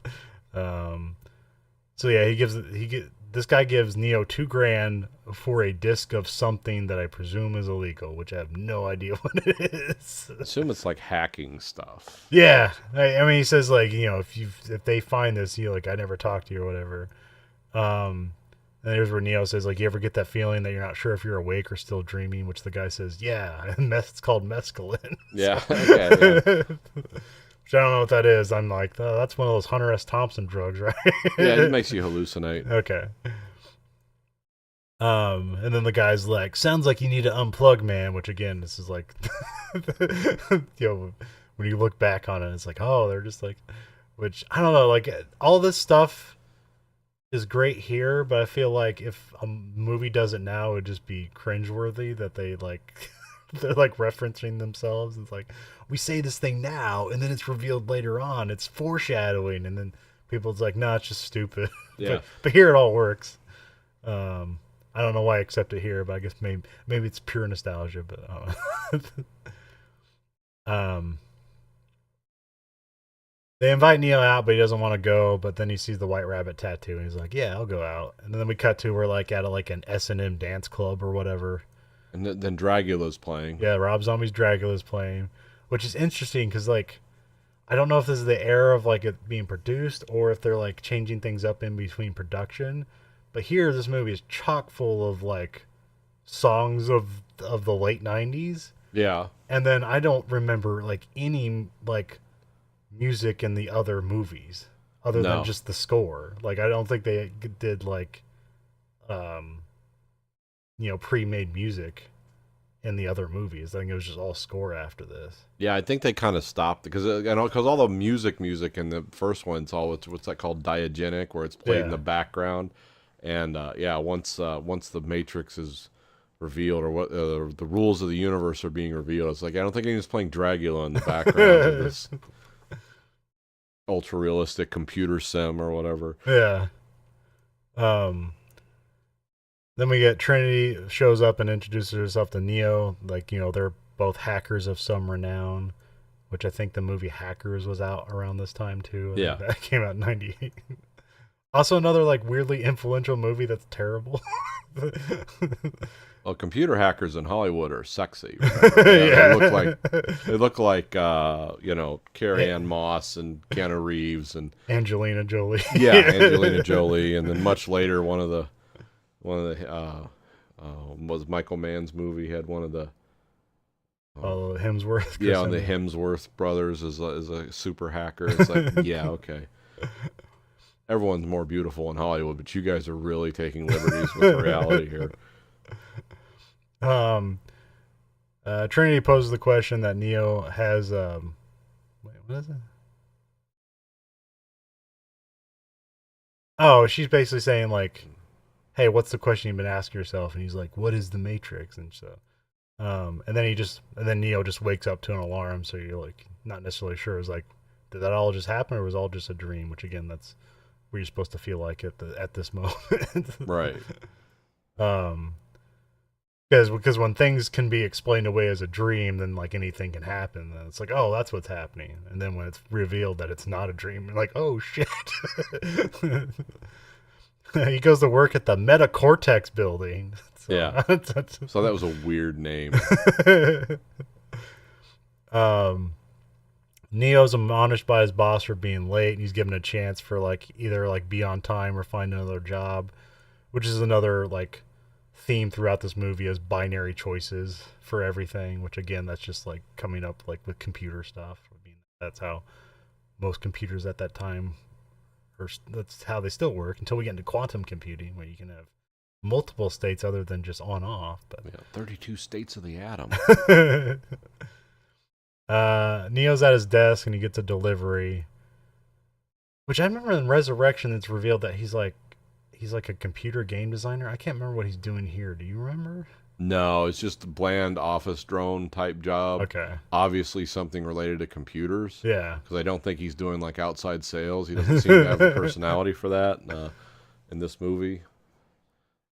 This guy gives Neo $2,000 for a disc of something that I presume is illegal, which I have no idea what it is. I assume it's like hacking stuff. Yeah, I mean, he says like, if they find this, like, I never talked to you or whatever. And here's where Neo says like, you ever get that feeling that you're not sure if you're awake or still dreaming? Which the guy says, yeah, and it's called mescaline. Yeah. Okay, yeah. Which I don't know what that is. I'm like, oh, that's one of those Hunter S. Thompson drugs, right? Yeah, it makes you hallucinate. Okay. And then the guy's like, sounds like you need to unplug, man. Which again, this is like, when you look back on it, it's like, oh, they're just like, which I don't know, like all this stuff is great here, but I feel like if a movie does it now, it would just be cringeworthy that they like. They're like referencing themselves. It's like, we say this thing now and then it's revealed later on. It's foreshadowing, and then people's like, nah, it's just stupid. Yeah. but here it all works. I don't know why I accept it here, but I guess maybe it's pure nostalgia. But they invite Neo out, but he doesn't want to go. But then he sees the White Rabbit tattoo, and he's like, yeah, I'll go out. And then we cut to, we're like at an S&M dance club or whatever. And then Dragula's playing. Yeah, Rob Zombie's Dragula's playing, which is interesting because, like, I don't know if this is the era of, like, it being produced or if they're, like, changing things up in between production. But here, this movie is chock full of, like, songs of the late 90s. Yeah. And then I don't remember, like, any, like, music in the other movies other than just the score. Like, I don't think they did, like, pre-made music in the other movies. I think it was just all score after this. Yeah, I think they kind of stopped because all the music in the first one, it's all what's that called, diegetic, where it's played in the background. And once the Matrix is revealed, or what the rules of the universe are being revealed, it's like I don't think anyone's playing Dragula in the background of this ultra realistic computer sim or whatever. Yeah. Then we get Trinity shows up and introduces herself to Neo. Like, they're both hackers of some renown, which I think the movie Hackers was out around this time too. Yeah. That came out in 98. Also another like weirdly influential movie that's terrible. Well, computer hackers in Hollywood are sexy. They look like Carrie Ann Moss and Keanu Reeves and Angelina Jolie. Yeah, Angelina Jolie, and then much later one of the was Michael Mann's movie had one of the Hemsworth. Yeah, and the Hemsworth brothers is a super hacker. It's like, yeah, okay. Everyone's more beautiful in Hollywood, but you guys are really taking liberties with reality here. Trinity poses the question that Neo has. Wait, what is it? Oh, she's basically saying like, hey, what's the question you've been asking yourself? And he's like, what is the Matrix? And so, and then Neo just wakes up to an alarm. So you're like, not necessarily sure. It's like, did that all just happen, or was it all just a dream? Which again, that's what you're supposed to feel like at this moment. Right. um, because when things can be explained away as a dream, then like anything can happen. Then it's like, oh, that's what's happening. And then when it's revealed that it's not a dream, you're like, oh shit. He goes to work at the Metacortex building. So, Yeah. So that was a weird name. Neo's admonished by his boss for being late, and he's given a chance for like either like be on time or find another job, which is another like theme throughout this movie is binary choices for everything. Which again, that's just like coming up like with computer stuff. I mean, that's how most computers at that time, or that's how they still work until we get into quantum computing, where you can have multiple states other than just on off. But Yeah, 32 states of the atom. Neo's at his desk and he gets a delivery. Which I remember in Resurrection, it's revealed that he's like a computer game designer. I can't remember what he's doing here. Do you remember? No, it's just a bland office drone type job. Okay. Obviously something related to computers. Yeah. Because I don't think he's doing like outside sales. He doesn't seem to have the personality for that in this movie.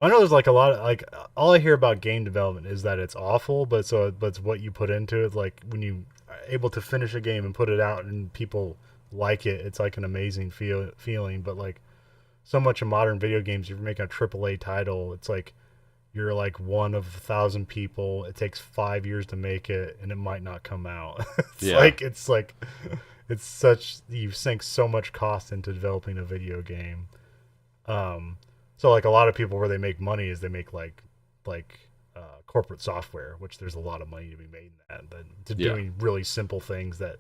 I know there's like a lot of like all I hear about game development is that it's awful, but it's what you put into it. Like when you are able to finish a game and put it out and people like it, it's like an amazing feeling. But like so much of modern video games, you're making a AAA title. It's like you're like one of 1,000 people. It takes 5 years to make it, and it might not come out. It's such you sink so much cost into developing a video game. So like a lot of people where they make money is they make like corporate software, which there's a lot of money to be made in that. But to doing really simple things that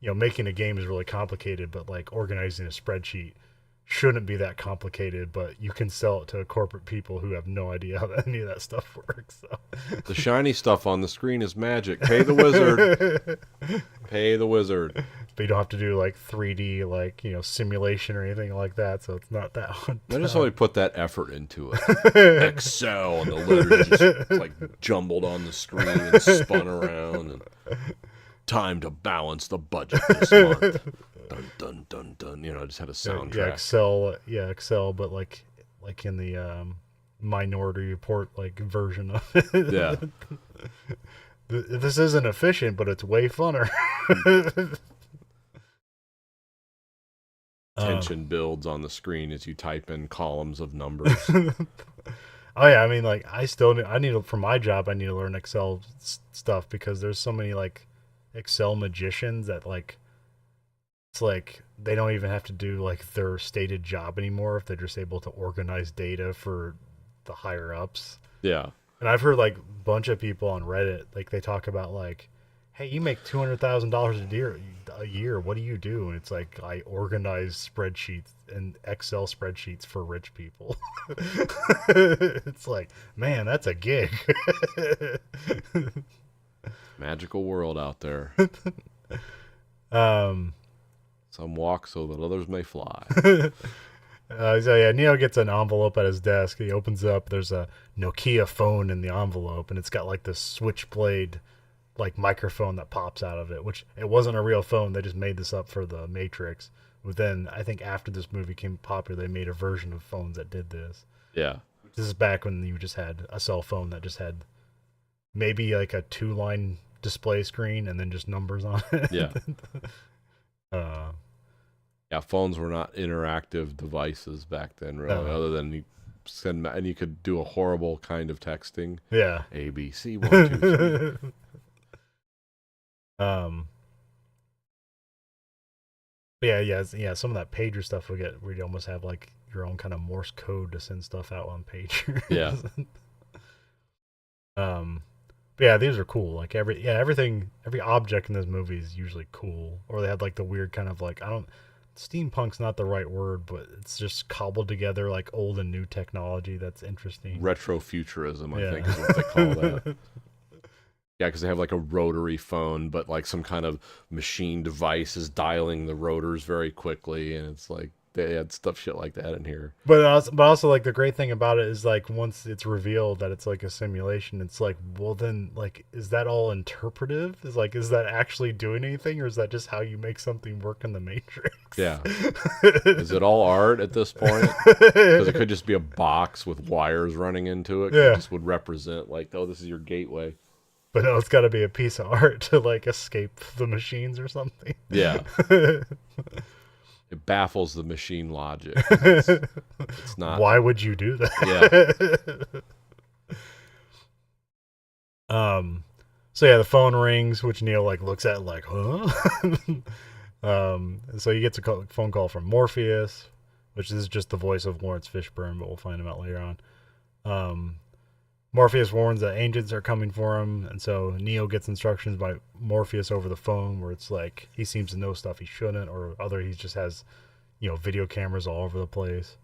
making a game is really complicated, but like organizing a spreadsheet shouldn't be that complicated, but you can sell it to corporate people who have no idea how any of that stuff works. So. The shiny stuff on the screen is magic. Pay the wizard. Pay the wizard. But you don't have to do like 3D like simulation or anything like that, so it's not that hard. I just only put that effort into it. Excel and the letters just like jumbled on the screen and spun around. And time to balance the budget this month. Dun dun dun dun. I just had a soundtrack. Excel, but like in the Minority Report like version of it. Yeah. This isn't efficient, but it's way funner. Tension builds on the screen as you type in columns of numbers. Oh yeah, I mean, like I need for my job, I need to learn Excel stuff because there's so many like Excel magicians that like it's like they don't even have to do like their stated job anymore if they're just able to organize data for the higher ups. Yeah. And I've heard like a bunch of people on Reddit like they talk about like, hey, you make $200,000 a year. What do you do? And it's like I organize spreadsheets and Excel spreadsheets for rich people. It's like, man, that's a gig. Magical world out there. Some walk so that others may fly. So yeah, Neo gets an envelope at his desk. He opens it up. There's a Nokia phone in the envelope, and it's got like this switchblade like microphone that pops out of it, which it wasn't a real phone. They just made this up for the Matrix. But then I think after this movie became popular, they made a version of phones that did this. Yeah. This is back when you just had a cell phone that just had maybe like a 2-line display screen and then just numbers on it. Yeah. Yeah, phones were not interactive devices back then, really, other than you send and you could do a horrible kind of texting. Yeah. A, B, C, 1, 2, 3. Yeah. Some of that pager stuff where you almost have like your own kind of Morse code to send stuff out on pager. Yeah. But yeah, these are cool. Like every object in this movie is usually cool, or they have like the weird kind of like steampunk's not the right word, but it's just cobbled together like old and new technology that's interesting. Retrofuturism, I think, is what they call that. Yeah, because they have like a rotary phone, but like some kind of machine device is dialing the rotors very quickly, and it's like they had shit like that in here. But also, like the great thing about it is like once it's revealed that it's like a simulation, it's like, well then like is that all interpretive? Is that actually doing anything, or is that just how you make something work in the Matrix? Yeah. Is it all art at this point? Because it could just be a box with wires running into it. It Yeah, just would represent like, oh, this is your gateway. but no, it's got to be a piece of art to like escape the machines or something. Yeah. It baffles the machine logic. 'Cause it's not. Why would you do Yeah. that? So yeah, the phone rings, which Neil like looks at like, huh? So he gets a phone call from Morpheus, which is just the voice of Lawrence Fishburne, but we'll find him out later on. Morpheus warns that agents are coming for him, and so Neo gets instructions by Morpheus over the phone, where it's like he seems to know stuff he shouldn't, or other he just has, video cameras all over the place.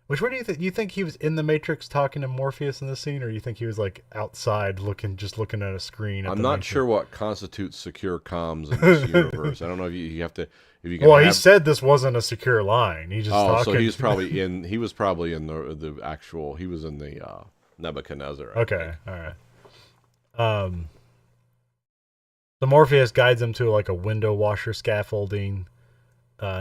Which way do you think? You think he was in the Matrix talking to Morpheus in this scene, or you think he was like outside looking at a screen? I'm not sure what constitutes secure comms in this universe. I don't know if you have to if you can. Well, he said this wasn't a secure line. He just talking. So he was probably in. He was probably in the actual. He was in the Nebuchadnezzar. Okay, all right. The Morpheus guides him to like a window washer scaffolding.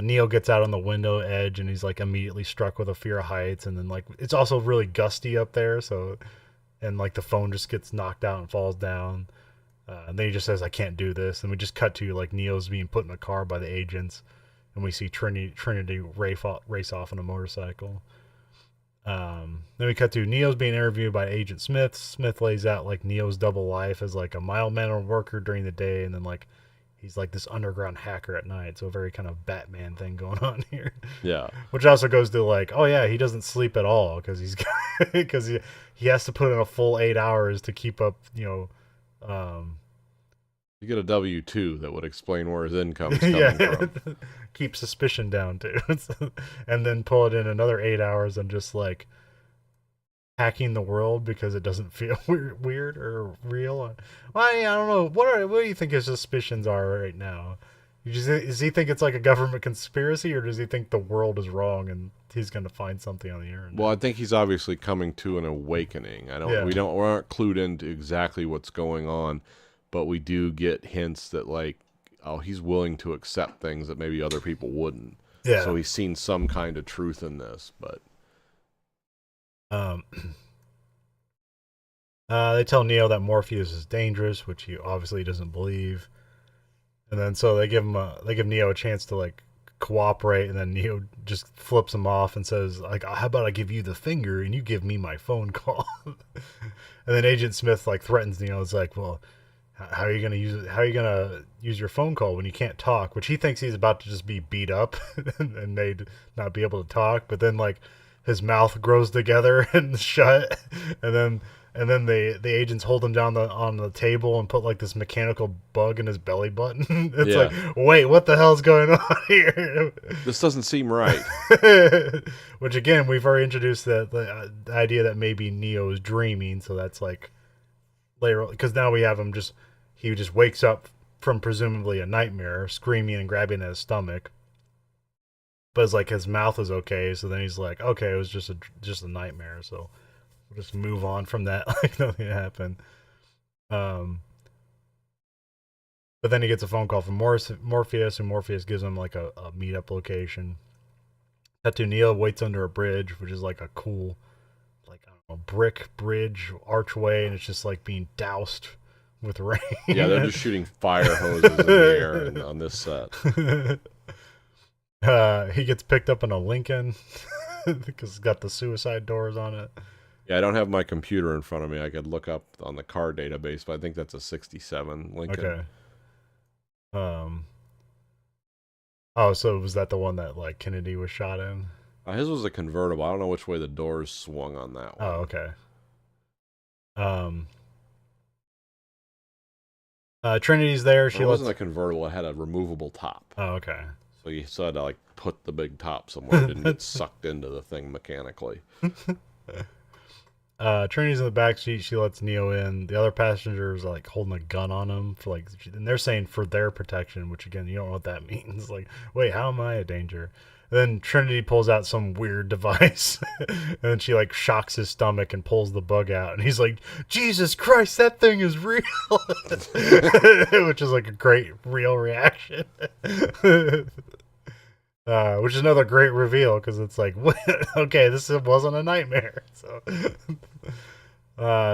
Neo gets out on the window edge and he's like immediately struck with a fear of heights, and then like it's also really gusty up there, so and like the phone just gets knocked out and falls down. And then he just says, "I can't do this," and we just cut to like Neo's being put in a car by the agents, and we see Trinity race off on a motorcycle. Then we cut to Neo's being interviewed by Agent Smith. Smith lays out like Neo's double life as like a mild-mannered worker during the day, and then like he's like this underground hacker at night. So a very kind of Batman thing going on here. Yeah. Which also goes to like, oh yeah, he doesn't sleep at all because he has to put in a full 8 hours to keep up, You get a W-2 that would explain where his income is coming from. Keep suspicion down too. And then pull it in another 8 hours and just like hacking the world because it doesn't feel weird or real. Well, I don't know. What do you think his suspicions are right now? Does he think it's like a government conspiracy, or does he think the world is wrong and he's going to find something on the internet? Well, I think he's obviously coming to an awakening. We aren't clued into exactly what's going on, but we do get hints that like, oh, he's willing to accept things that maybe other people wouldn't. Yeah. So he's seen some kind of truth in this, but they tell Neo that Morpheus is dangerous, which he obviously doesn't believe. And then so they give Neo a chance to like cooperate, and then Neo just flips him off and says like, how about I give you the finger and you give me my phone call? And then Agent Smith like threatens Neo. It's like, well, how are you gonna use it? How are you gonna use your phone call when you can't talk? Which he thinks he's about to just be beat up and they'd not be able to talk. But then like his mouth grows together and shut, and then the agents hold him down on the table and put like this mechanical bug in his belly button. It's like, wait, what the hell's going on here? This doesn't seem right. Which again, we've already introduced the idea that maybe Neo is dreaming, so that's like later, because now we have he just wakes up from presumably a nightmare, screaming and grabbing at his stomach. But it's like his mouth is okay, so then he's like, okay, it was just a nightmare, so we'll just move on from that like nothing happened. But then he gets a phone call from Morpheus, and Morpheus gives him like a meetup location. Tattoo Neo waits under a bridge, which is like a cool, like, I don't know, brick bridge archway, and it's just like being doused with rain. Yeah, they're just shooting fire hoses in the air on this set. He gets picked up in a Lincoln because it's got the suicide doors on it. Yeah, I don't have my computer in front of me. I could look up on the car database, but I think that's a 67 Lincoln. Okay. Oh, so was that the one that like Kennedy was shot in? His was a convertible. I don't know which way the doors swung on that one. Oh, okay. Trinity's there. It wasn't a convertible. It had a removable top. Oh, okay. So you still had to like put the big top somewhere. It didn't get sucked into the thing mechanically. Trinity's in the back seat. She lets Neo in. The other passengers are like holding a gun on him for like, and they're saying for their protection, which again, you don't know what that means. Like, wait, how am I a danger? And then Trinity pulls out some weird device, and then she like shocks his stomach and pulls the bug out, and he's like, "Jesus Christ, that thing is real," which is like a great real reaction. Which is another great reveal because it's like, okay, this wasn't a nightmare. So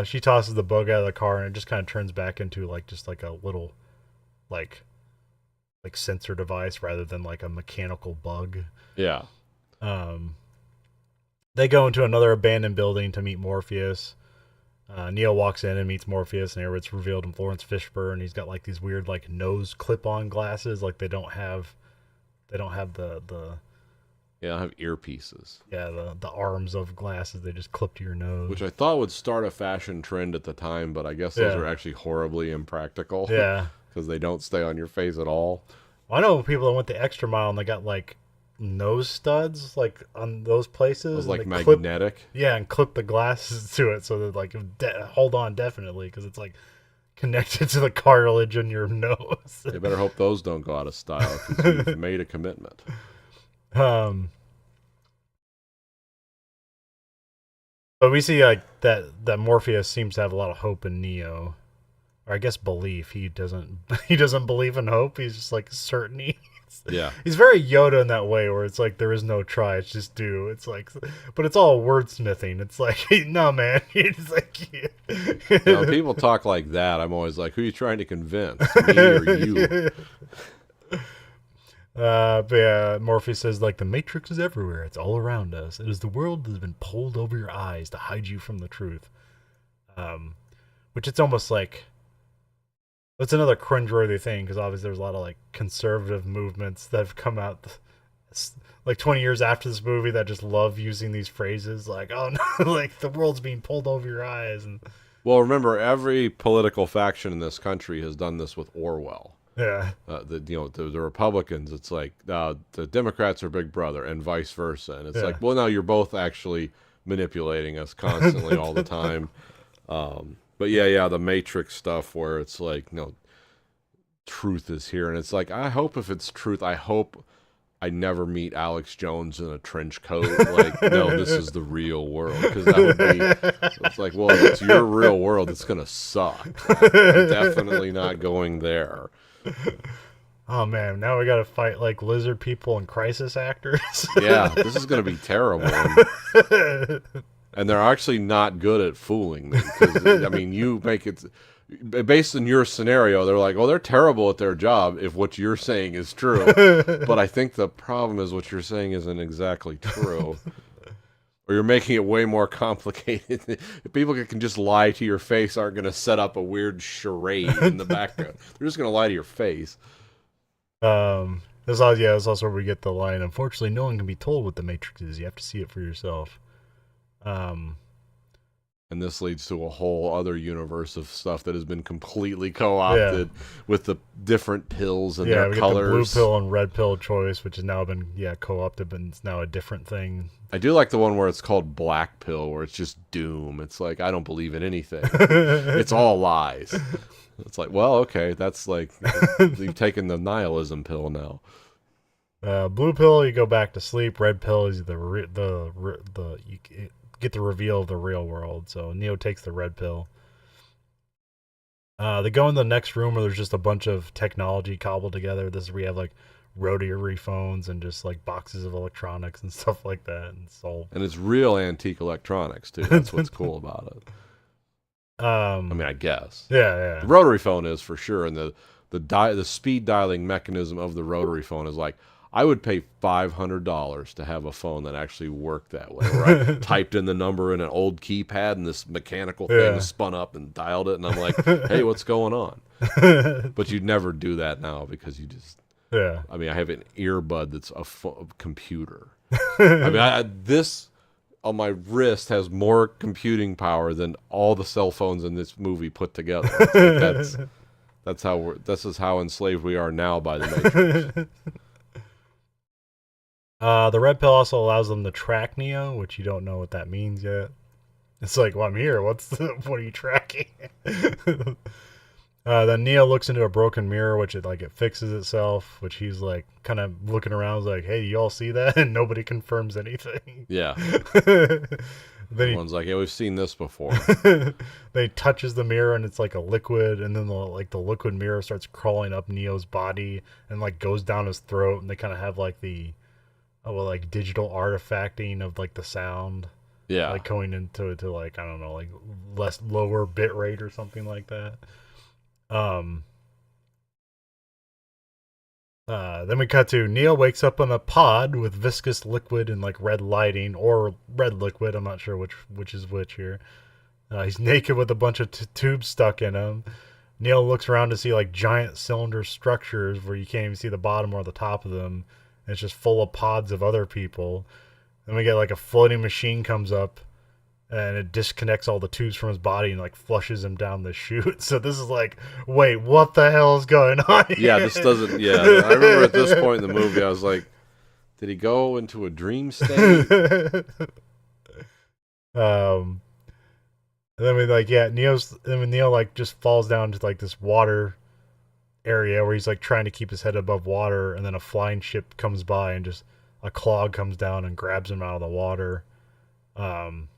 she tosses the bug out of the car and it just kind of turns back into like just like a little like sensor device rather than like a mechanical bug. Yeah. They go into another abandoned building to meet Morpheus. Neo walks in and meets Morpheus, and it's revealed in Lawrence Fishburne. He's got like these weird like nose clip-on glasses, like they don't have the Yeah, I have earpieces. yeah, the arms of glasses. They just clip to your nose. Which I thought would start a fashion trend at the time, but I guess those are actually horribly impractical. Yeah. Because they don't stay on your face at all. I know people that went the extra mile and they got like nose studs like on those places. It was like Clip, magnetic. and clip the glasses to it so that like hold on definitely because it's like connected to the cartilage in your nose. You better hope those don't go out of style because you've made a commitment. But we see like that Morpheus seems to have a lot of hope in Neo, or I guess belief. He doesn't believe in hope. He's just like certainty. Yeah, he's very Yoda in that way, where it's like there is no try, it's just do. It's like, but it's all wordsmithing. It's like, no man, it's like. When people talk like that, I'm always like, who are you trying to convince, me or you? But yeah, Morpheus says like the Matrix is everywhere. It's all around us. It is the world that has been pulled over your eyes to hide you from the truth. Which it's almost like. It's another cringeworthy thing because obviously there's a lot of like conservative movements that have come out like 20 years after this movie that just love using these phrases like, oh no, like the world's being pulled over your eyes. And well, remember, every political faction in this country has done this with Orwell. Yeah. The Republicans, it's like the Democrats are Big Brother and vice versa. And it's like, well, no, you're both actually manipulating us constantly all the time. But yeah, the Matrix stuff where it's like, truth is here. And it's like, I hope if it's truth, I hope I never meet Alex Jones in a trench coat. Like, no, this is the real world. Because that would be, it's like, well, if it's your real world, it's going to suck. I'm definitely not going there. Oh man, now we got to fight like lizard people and crisis actors. Yeah, this is going to be terrible. And they're actually not good at fooling me. Because, I mean, you make it, based on your scenario, they're like, oh, they're terrible at their job if what you're saying is true. But I think the problem is what you're saying isn't exactly true. Or you're making it way more complicated. People that can just lie to your face aren't going to set up a weird charade in the background. They're just going to lie to your face. That's also where we get the line, unfortunately, no one can be told what the Matrix is. You have to see it for yourself. And this leads to a whole other universe of stuff that has been completely co-opted with the different pills and their we colors. Get the blue pill and red pill choice, which has now been co-opted, but it's now a different thing. I do like the one where it's called black pill, where it's just doom. It's like, I don't believe in anything. It's all lies. It's like, well, okay, that's like, you've taken the nihilism pill now. Blue pill, you go back to sleep. Red pill is you get the reveal of the real world. So Neo takes the red pill. They go in the next room where there's just a bunch of technology cobbled together. This is where we have like rotary phones and just like boxes of electronics and stuff like that. And it's real antique electronics too. That's what's cool about it. I mean, I guess. Yeah. The rotary phone is for sure, and the speed dialing mechanism of the rotary phone is like, I would pay $500 to have a phone that actually worked that way, where I typed in the number in an old keypad and this mechanical thing spun up and dialed it, and I'm like, hey, what's going on? But you'd never do that now because you just... Yeah. I mean, I have an earbud that's a computer. I mean, this on my wrist has more computing power than all the cell phones in this movie put together. This is how enslaved we are now by the Matrix. The red pill also allows them to track Neo, which you don't know what that means yet. It's like, well, I'm here. What are you tracking? Then Neo looks into a broken mirror, which it fixes itself. Which he's like kind of looking around, like, "Hey, you all see that?" And nobody confirms anything. Yeah. Then Everyone's like, yeah, we've seen this before. then he touches the mirror, and it's like a liquid, and then the liquid mirror starts crawling up Neo's body and like goes down his throat, and they kind of have like the like digital artifacting of like the sound, Yeah. like going into to like I don't know, like less lower bit rate or something like that. Um, then we cut to Neo wakes up in a pod with viscous liquid and like red lighting or red liquid. I'm not sure which is which here. He's naked with a bunch of tubes stuck in him. Neo looks around to see like giant cylinder structures where you can't even see the bottom or the top of them. And it's just full of pods of other people. Then we get like a floating machine comes up and it disconnects all the tubes from his body and like flushes him down the chute. So this is like, wait, what the hell is going on here? Yeah, this doesn't. Yeah, I remember at this point in the movie, I was like, did he go into a dream state? um, and then we like, yeah, Neo like just falls down to like this water area where he's like trying to keep his head above water, and then a flying ship comes by and just a clog comes down and grabs him out of the water. Um,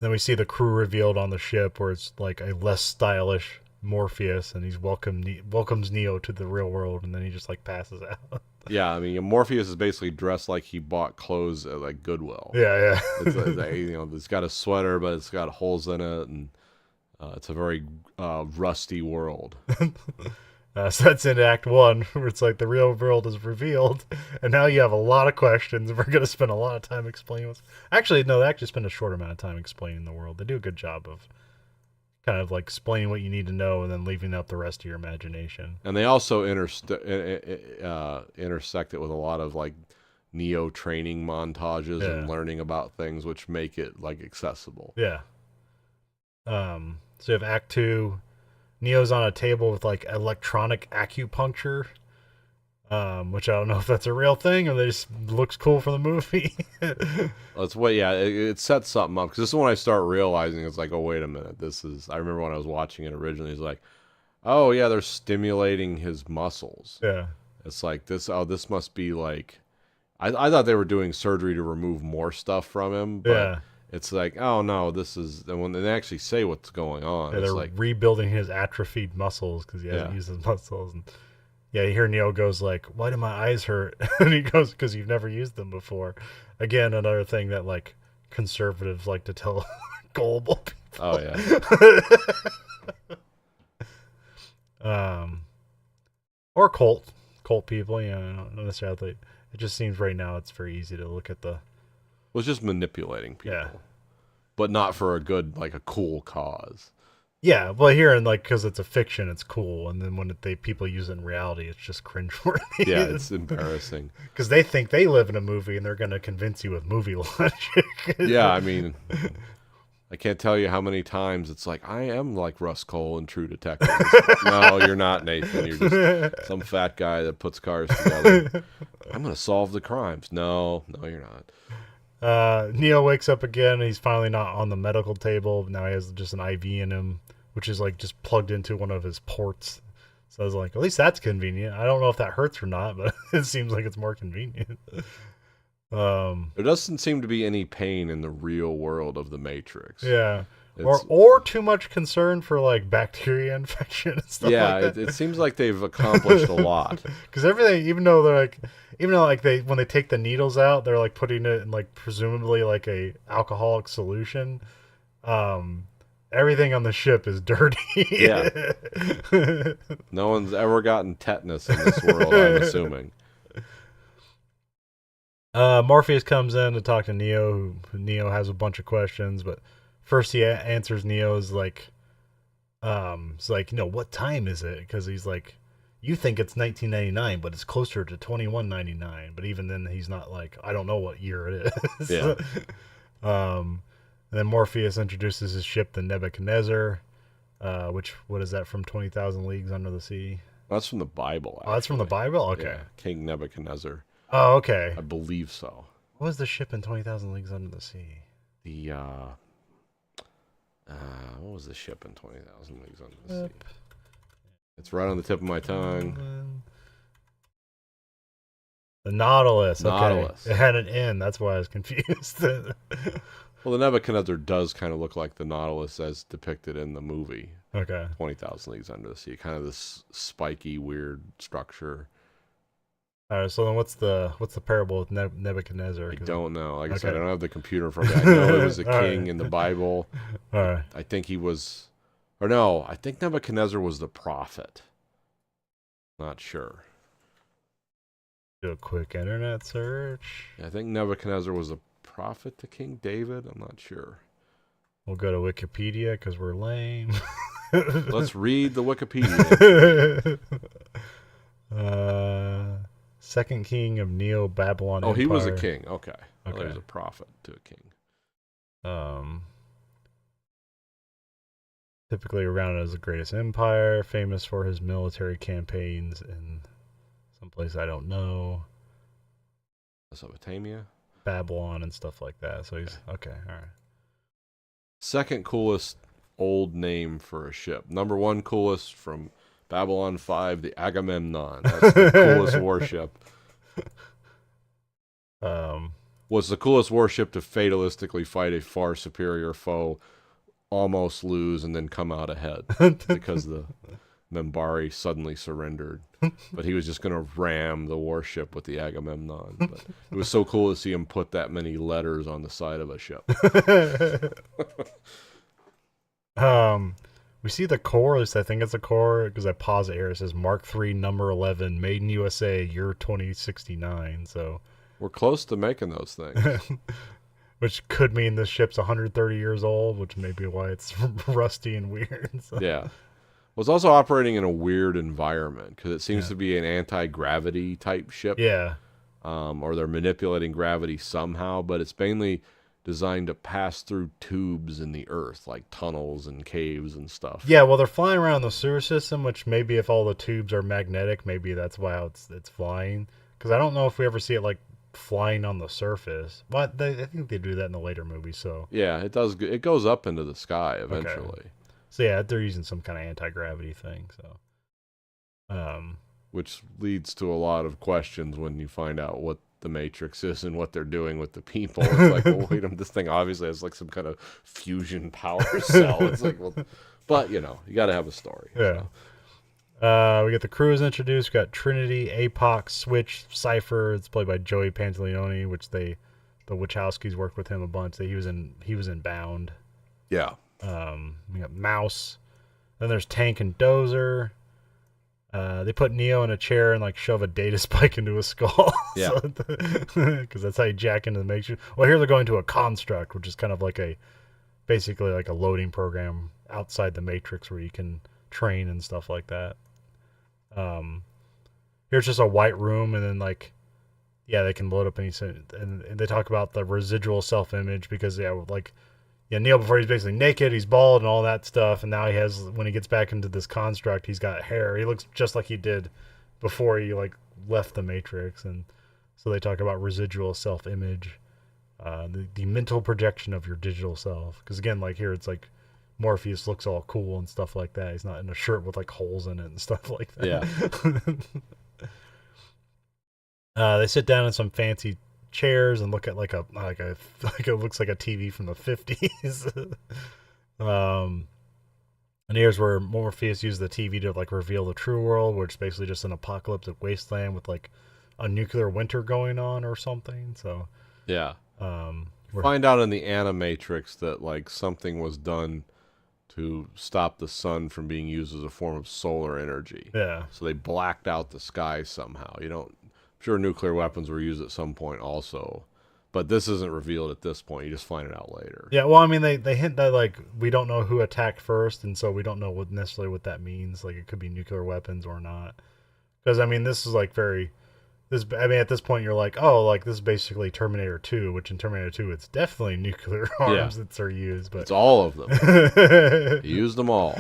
Then we see the crew revealed on the ship, where it's like a less stylish Morpheus, and he's welcomes Neo to the real world, and then he just like passes out. Yeah, I mean, Morpheus is basically dressed like he bought clothes at like Goodwill. Yeah, It's it's got a sweater, but it's got holes in it, and it's a very rusty world. So that's in Act 1, where it's like the real world is revealed, and now you have a lot of questions, and we're going to spend a lot of time explaining what's... Actually, no, they actually spend a short amount of time explaining the world. They do a good job of kind of like explaining what you need to know and then leaving up the rest of your imagination. And they also intersect it with a lot of like Neo training montages and learning about things, which make it like accessible. Yeah. So you have Act 2. Neo's on a table with like electronic acupuncture, which I don't know if that's a real thing or they just looks cool for the movie. It sets something up, because this is when I start realizing it's like, oh, wait a minute, I remember when I was watching it originally, it's like, oh yeah, they're stimulating his muscles. Yeah. It's like this must be like, I thought they were doing surgery to remove more stuff from him, but it's like, oh no, and when they actually say what's going on, yeah, it's they're like rebuilding his atrophied muscles because he hasn't used his muscles. And yeah, you hear Neo goes like, why do my eyes hurt? And he goes, because you've never used them before. Again, another thing that like conservatives like to tell gullible people. Oh yeah. Or cult people, not necessarily. It just seems right now it's very easy to look at the... Well, it's just manipulating people, but not for a cool cause. Yeah, well, here and like because it's a fiction, it's cool, and then when people use it in reality, it's just cringeworthy. Yeah, it's embarrassing because they think they live in a movie and they're going to convince you with movie logic. Yeah, I mean, I can't tell you how many times it's like, I am like Russ Cole in True Detective. No, you're not, Nathan. You're just some fat guy that puts cars together. I'm going to solve the crimes. No, you're not. Neo wakes up again. He's finally not on the medical table. Now he has just an IV in him, which is like just plugged into one of his ports. So I was like, at least that's convenient. I don't know if that hurts or not, but it seems like it's more convenient. There doesn't seem to be any pain in the real world of the Matrix. Yeah. Or too much concern for like bacteria infection and stuff like that. It seems like they've accomplished a lot. Because everything, even though when they take the needles out, they're like putting it in like presumably like a alcoholic solution. Everything on the ship is dirty. Yeah. No one's ever gotten tetanus in this world, I'm assuming. Morpheus comes in to talk to Neo. Neo has a bunch of questions, but first he answers Neo's like, it's like, what time is it? Because he's like, you think it's 1999, but it's closer to 2199. But even then, he's not like, I don't know what year it is. Yeah. And then Morpheus introduces his ship, the Nebuchadnezzar, what is that, from 20,000 Leagues Under the Sea? That's from the Bible, actually. Oh, that's from the Bible? Okay. Yeah, King Nebuchadnezzar. Oh, okay. I believe so. What was the ship in 20,000 Leagues Under the Sea? the what was the ship in 20,000 Leagues Under the Sea? It's right on the tip of my tongue. The Nautilus. Nautilus. Okay. It had an N. That's why I was confused. Well, the Nebuchadnezzar does kind of look like the Nautilus as depicted in the movie. Okay. 20,000 Leagues Under the Sea. Kind of this spiky, weird structure. All right. So then, what's the parable with Nebuchadnezzar? I don't know. Like I said, I Okay. don't have the computer in front of me. I know it was a All king right. in the Bible. All right. I think he was, or no, I think Nebuchadnezzar was the prophet. Not sure. Do a quick internet search. I think Nebuchadnezzar was a prophet to King David. I'm not sure. We'll go to Wikipedia because we're lame. Let's read the Wikipedia. Second king of Neo-Babylon Oh, Empire. he was a king. Okay. I thought he Okay. was a prophet to a king. Typically around as the greatest empire, famous for his military campaigns in someplace I don't know, Mesopotamia. Babylon and stuff like that. So he's okay. All right. Second coolest old name for a ship. Number one coolest from Babylon 5, the Agamemnon. That's the coolest warship. Was the coolest warship to fatalistically fight a far superior foe, almost lose, and then come out ahead because the Membari suddenly surrendered. But he was just going to ram the warship with the Agamemnon. But it was so cool to see him put that many letters on the side of a ship. We see the core. At least I think it's a core because I pause it here. It says Mark III, number 11, made in USA, year 2069. So we're close to making those things. Which could mean this ship's 130 years old, which may be why it's rusty and weird. So. Yeah. Well, it's also operating in a weird environment because it seems to be an anti-gravity type ship. Yeah. Or they're manipulating gravity somehow, but it's mainly designed to pass through tubes in the earth, like tunnels and caves and stuff. Yeah, well, they're flying around the sewer system, which maybe if all the tubes are magnetic, maybe that's why it's flying. Because I don't know if we ever see it like flying on the surface. But I think they do that in the later movies. So yeah, it does. It goes up into the sky eventually. Okay. So yeah, they're using some kind of anti-gravity thing. So, which leads to a lot of questions when you find out what the Matrix is and what they're doing with the people. It's like, well, wait a minute, this thing obviously has like some kind of fusion power cell. It's like, well, but you know, you got to have a story. Yeah. So. We got the crew is introduced. We got Trinity, Apoc, Switch, Cypher. It's played by Joey Pantoliano, which the Wachowskis worked with him a bunch. He was in Bound. Yeah. We got Mouse. Then there's Tank and Dozer. They put Neo in a chair and like shove a data spike into his skull. Yeah. Because that's how you jack into the Matrix. Well, here they're going to a construct, which is kind of like basically like a loading program outside the Matrix where you can train and stuff like that. Here's just a white room, and then like, yeah, they can load up and they talk about the residual self-image because Neil before he's basically naked, he's bald and all that stuff, and now when he gets back into this construct, he's got hair. He looks just like he did before he like left the Matrix, and so they talk about residual self-image, the mental projection of your digital self. Because again, like here, it's like Morpheus looks all cool and stuff like that. He's not in a shirt with like holes in it and stuff like that. Yeah. They sit down in some fancy chairs and look at like it looks like a TV from the 50s. And here's where Morpheus used the TV to like reveal the true world, which is basically just an apocalyptic wasteland with like a nuclear winter going on or something. So yeah, find out in the Animatrix that like something was done to stop the sun from being used as a form of solar energy. Yeah. So they blacked out the sky somehow. I'm sure nuclear weapons were used at some point also, but this isn't revealed at this point. You just find it out later. Yeah, well, I mean, they hint that like we don't know who attacked first, and so we don't know necessarily what that means. Like it could be nuclear weapons or not. Because I mean, this is like at this point you're like, oh, like this is basically Terminator 2, which in Terminator 2 it's definitely nuclear arms that are used, but it's all of them. He used them all.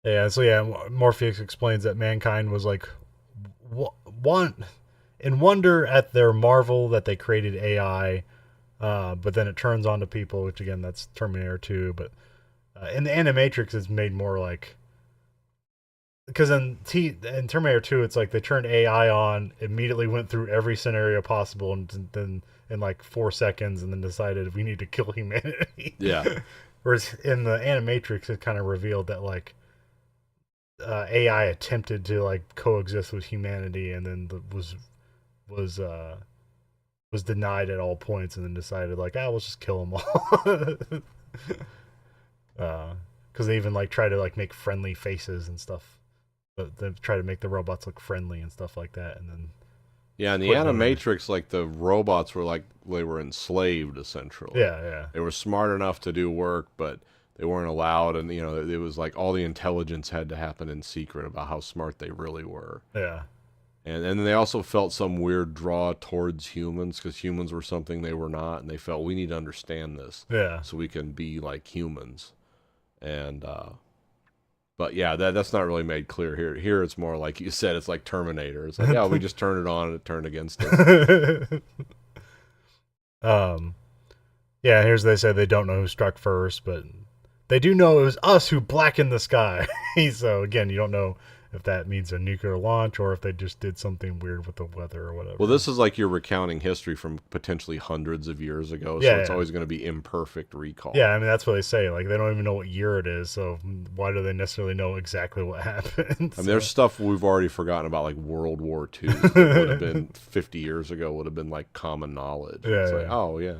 Yeah, so yeah, Morpheus explains that mankind was like in wonder at their marvel that they created AI, but then it turns on to people, which again, that's Terminator 2. But in the Animatrix, it's made more like, because in Terminator 2, it's like they turned AI on, immediately went through every scenario possible, and then in like 4 seconds, and then decided we need to kill humanity. Yeah. Whereas in the Animatrix, it kind of revealed that like AI attempted to like coexist with humanity, and then was uh, was denied at all points, and then decided like, let's just kill them all. Because they even like try to like make friendly faces and stuff, but they try to make the robots look friendly and stuff like that, and then Yeah, in the quit doing it. Animatrix, like the robots were like they were enslaved essentially. Yeah, They were smart enough to do work, but they weren't allowed, and it was like all the intelligence had to happen in secret about how smart they really were. yeah, And then they also felt some weird draw towards humans because humans were something they were not, and they felt we need to understand this yeah, so we can be like humans. And but yeah, that's not really made clear here. Here it's more like you said, it's like Terminator. It's like, yeah, we just turned it on and it turned against us. um, yeah. Here's they say they don't know who struck first, but they do know it was us who blackened the sky. So again, you don't know if that means a nuclear launch or if they just did something weird with the weather or whatever. Well, this is like you're recounting history from potentially hundreds of years ago, so Yeah, it's yeah. always going to be imperfect recall. Yeah, I mean that's what they say. Like they don't even know what year it is, so why do they necessarily know exactly what happened? I mean, there's stuff we've already forgotten about, like World War II, that would have been 50 years ago, would have been like common knowledge. Yeah, It's like, yeah. oh yeah,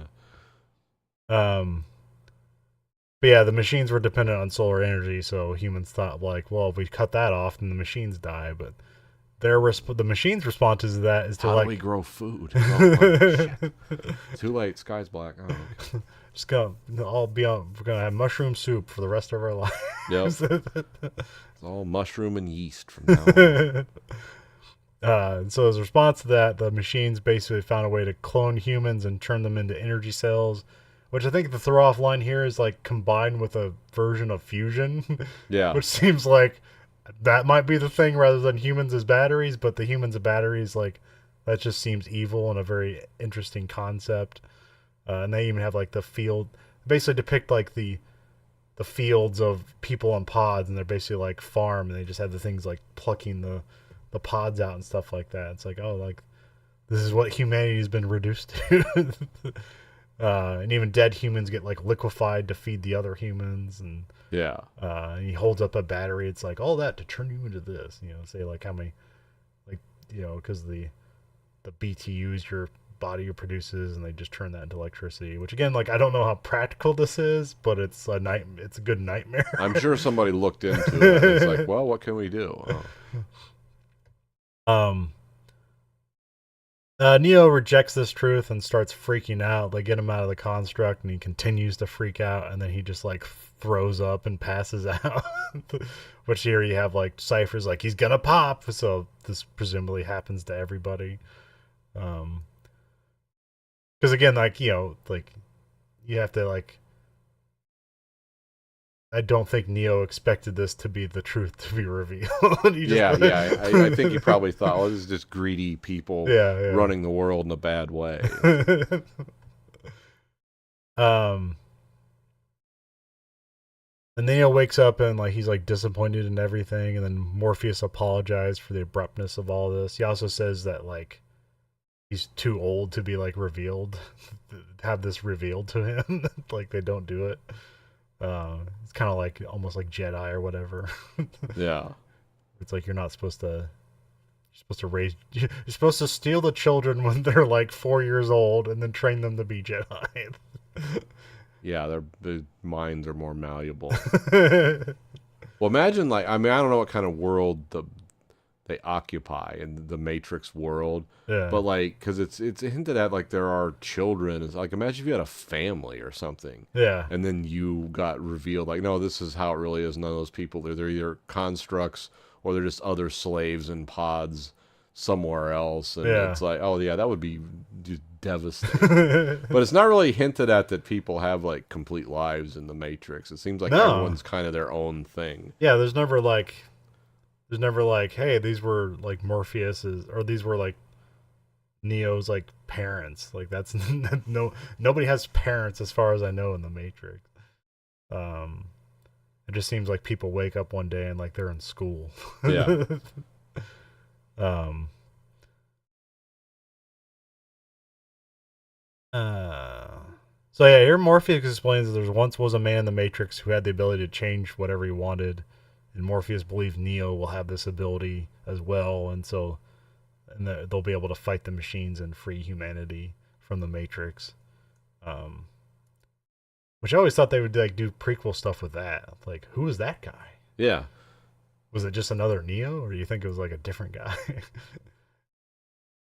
But yeah, the machines were dependent on solar energy, so humans thought like, well, if we cut that off, then the machines die. But the machines' response to that is to how like, do we grow food? Oh, shit. Too late. Sky's black. Oh, okay. just go, all be on. We're gonna have mushroom soup for the rest of our lives. Yep. It's all mushroom and yeast from now on. And so as a response to that, the machines basically found a way to clone humans and turn them into energy cells, which I think the throw off line here is like combined with a version of fusion, Yeah. which seems like that might be the thing rather than humans as batteries, but the humans as batteries, like, that just seems evil and a very interesting concept. And they even have like the field, basically depict like the fields of people on pods, and they're basically like farm, and they just have the things like plucking the pods out and stuff like that. It's like, oh, like this is what humanity's been reduced to. And even dead humans get like liquefied to feed the other humans, and Yeah. he holds up a battery. It's like all that to turn you into this. Say like how many, like because the BTUs your body produces, and they just turn that into electricity. Which again, like I don't know how practical this is, but it's a good nightmare. I'm sure somebody looked into it. It's like, well, what can we do? Oh. Neo rejects this truth and starts freaking out. They get him out of the construct, and he continues to freak out, and then he just like throws up and passes out. Which here you have like Cypher's like he's gonna pop, so this presumably happens to everybody. Because again, like like you have to like. I don't think Neo expected this to be the truth to be revealed. I think he probably thought, well, this is just greedy people Yeah. running the world in a bad way. And Neo wakes up and like he's like disappointed in everything, and then Morpheus apologized for the abruptness of all this. He also says that like he's too old to be like revealed, have this revealed to him. Like they don't do it. It's kind of like almost like Jedi or whatever. Yeah. It's like you're supposed to steal the children when they're like 4 years old and then train them to be Jedi. Yeah, their minds are more malleable. Well, imagine like, I mean, I don't know what kind of world they occupy in the Matrix world, Yeah. but like, because it's hinted at like there are children. It's like, imagine if you had a family or something, Yeah. and then you got revealed like, no, this is how it really is. None of those people, they're either constructs or they're just other slaves in pods somewhere else, and Yeah. it's like, oh yeah, that would be just devastating. But it's not really hinted at that people have like complete lives in the Matrix. It seems like No. everyone's kind of their own thing. Yeah, there's never like, hey, these were like Morpheus's, or these were like Neo's like parents. Like that's no nobody has parents as far as I know in the Matrix. Um, it just seems like people wake up one day and like they're in school. Yeah. um, uh, so yeah, here Morpheus explains that there once was a man in the Matrix who had the ability to change whatever he wanted, and Morpheus believes Neo will have this ability as well, and so they'll be able to fight the machines and free humanity from the Matrix. Um, which I always thought they would like do prequel stuff with that. Like, who was that guy? Yeah. Was it just another Neo, or do you think it was like a different guy?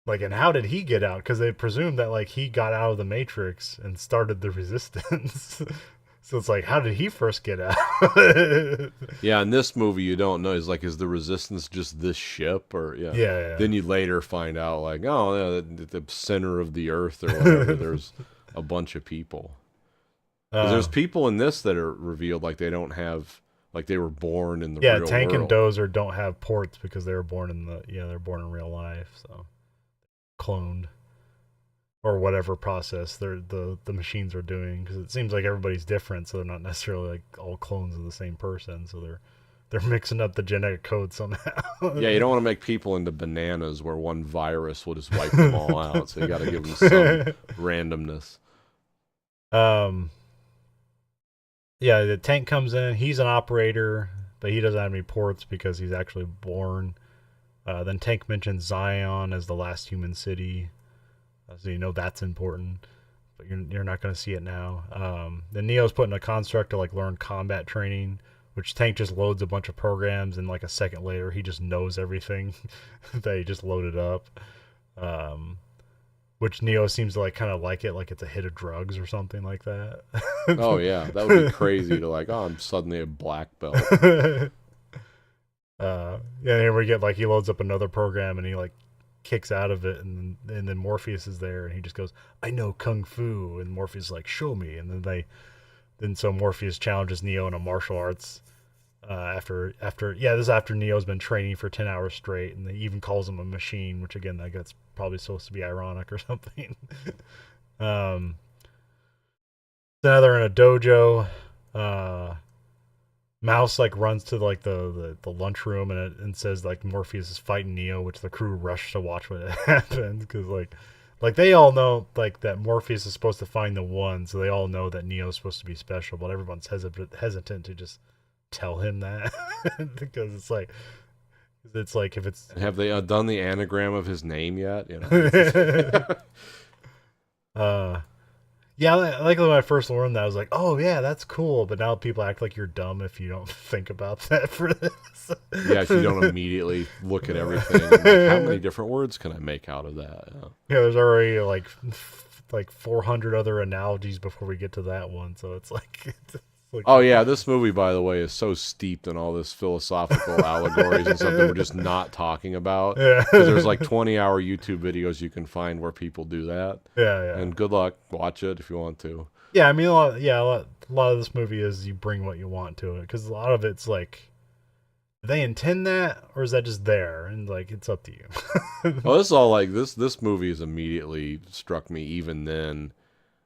Like, and how did he get out? Because they presumed that like he got out of the Matrix and started the Resistance. So it's like, how did he first get out? Yeah, in this movie you don't know. Is like, is the Resistance just this ship, or yeah? Yeah. Then you later find out, like, oh, yeah, the center of the Earth or whatever. There's a bunch of people. 'Cause there's people in this that are revealed like they don't have, like they were born in the real Tank world. and Dozer don't have ports because they were born in they're born in real life, so cloned or whatever process the machines are doing, because it seems like everybody's different, so they're not necessarily like all clones of the same person, so they're mixing up the genetic code somehow. Yeah, you don't want to make people into bananas where one virus will just wipe them all out. So you got to give them some randomness. Yeah, the Tank comes in. He's an operator, but he doesn't have any ports because he's actually born. Then Tank mentions Zion as the last human city, so you know that's important. But you're not going to see it now. Then Neo's put in a construct to like learn combat training, which Tank just loads a bunch of programs, and like a second later he just knows everything that he just loaded up. Which Neo seems to like kind of like it, like it's a hit of drugs or something like that. Oh yeah, that would be crazy to like, oh, I'm suddenly a black belt. Yeah, here we get like he loads up another program and he like kicks out of it, and then Morpheus is there and he just goes, "I know kung fu," and Morpheus is like, "Show me," and then so Morpheus challenges Neo in a martial arts. After this is after Neo's been training for 10 hours straight, and he even calls him a machine, which again I guess probably supposed to be ironic or something. Now they're in a dojo. Mouse like runs to like the lunchroom and says like Morpheus is fighting Neo, which the crew rush to watch what happens, because like they all know like that Morpheus is supposed to find the one, so they all know that Neo's supposed to be special, but everyone's hesitant to just tell him that because it's like if it's Have they done the anagram of his name yet? You know. Yeah, like when I first learned that, I was like, oh yeah, that's cool. But now people act like you're dumb if you don't think about that for this. Yeah, if you don't immediately look at everything, and like, how many different words can I make out of that? Yeah, there's already like 400 other analogies before we get to that one. So it's like oh yeah, this movie, by the way, is so steeped in all this philosophical allegories and stuff that we're just not talking about. Yeah. Because there's like 20-hour YouTube videos you can find where people do that. Yeah. And good luck, watch it if you want to. Yeah, I mean, a lot of this movie is you bring what you want to it, because a lot of it's like, do they intend that, or is that just there? And like, it's up to you. Well, this is all like this movie has immediately struck me. Even then,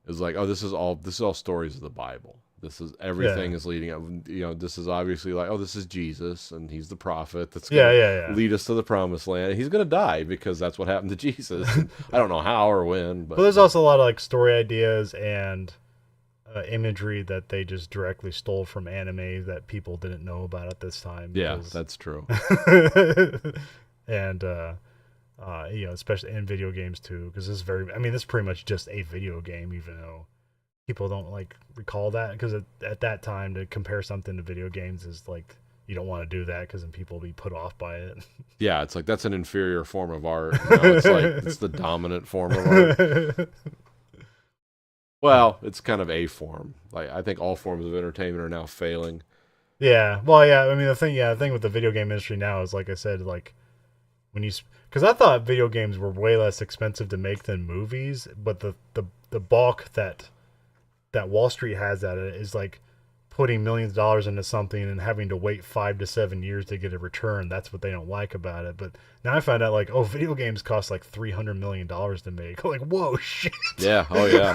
is like, oh, this is all stories of the Bible. This is everything is leading up. You know, this is obviously like, oh, this is Jesus, and he's the prophet that's going to lead us to the promised land. He's going to die because that's what happened to Jesus. I don't know how or when, but there's also a lot of like story ideas and imagery that they just directly stole from anime that people didn't know about at this time. Yeah, that's true. And you know, especially in video games too, because this is pretty much just a video game, even though people don't like recall that, because at that time to compare something to video games is like, you don't want to do that because then people will be put off by it. Yeah, it's like that's an inferior form of art. You know, it's like it's the dominant form of art. Well, it's kind of a form. Like I think all forms of entertainment are now failing. Yeah, well, yeah. I mean, the thing with the video game industry now is, like I said, like when you, because I thought video games were way less expensive to make than movies, but the bulk that Wall Street has at it is like putting millions of dollars into something and having to wait 5 to 7 years to get a return. That's what they don't like about it. But now I find out like, oh, video games cost like $300 million to make. Like, whoa, shit. Yeah. Oh yeah.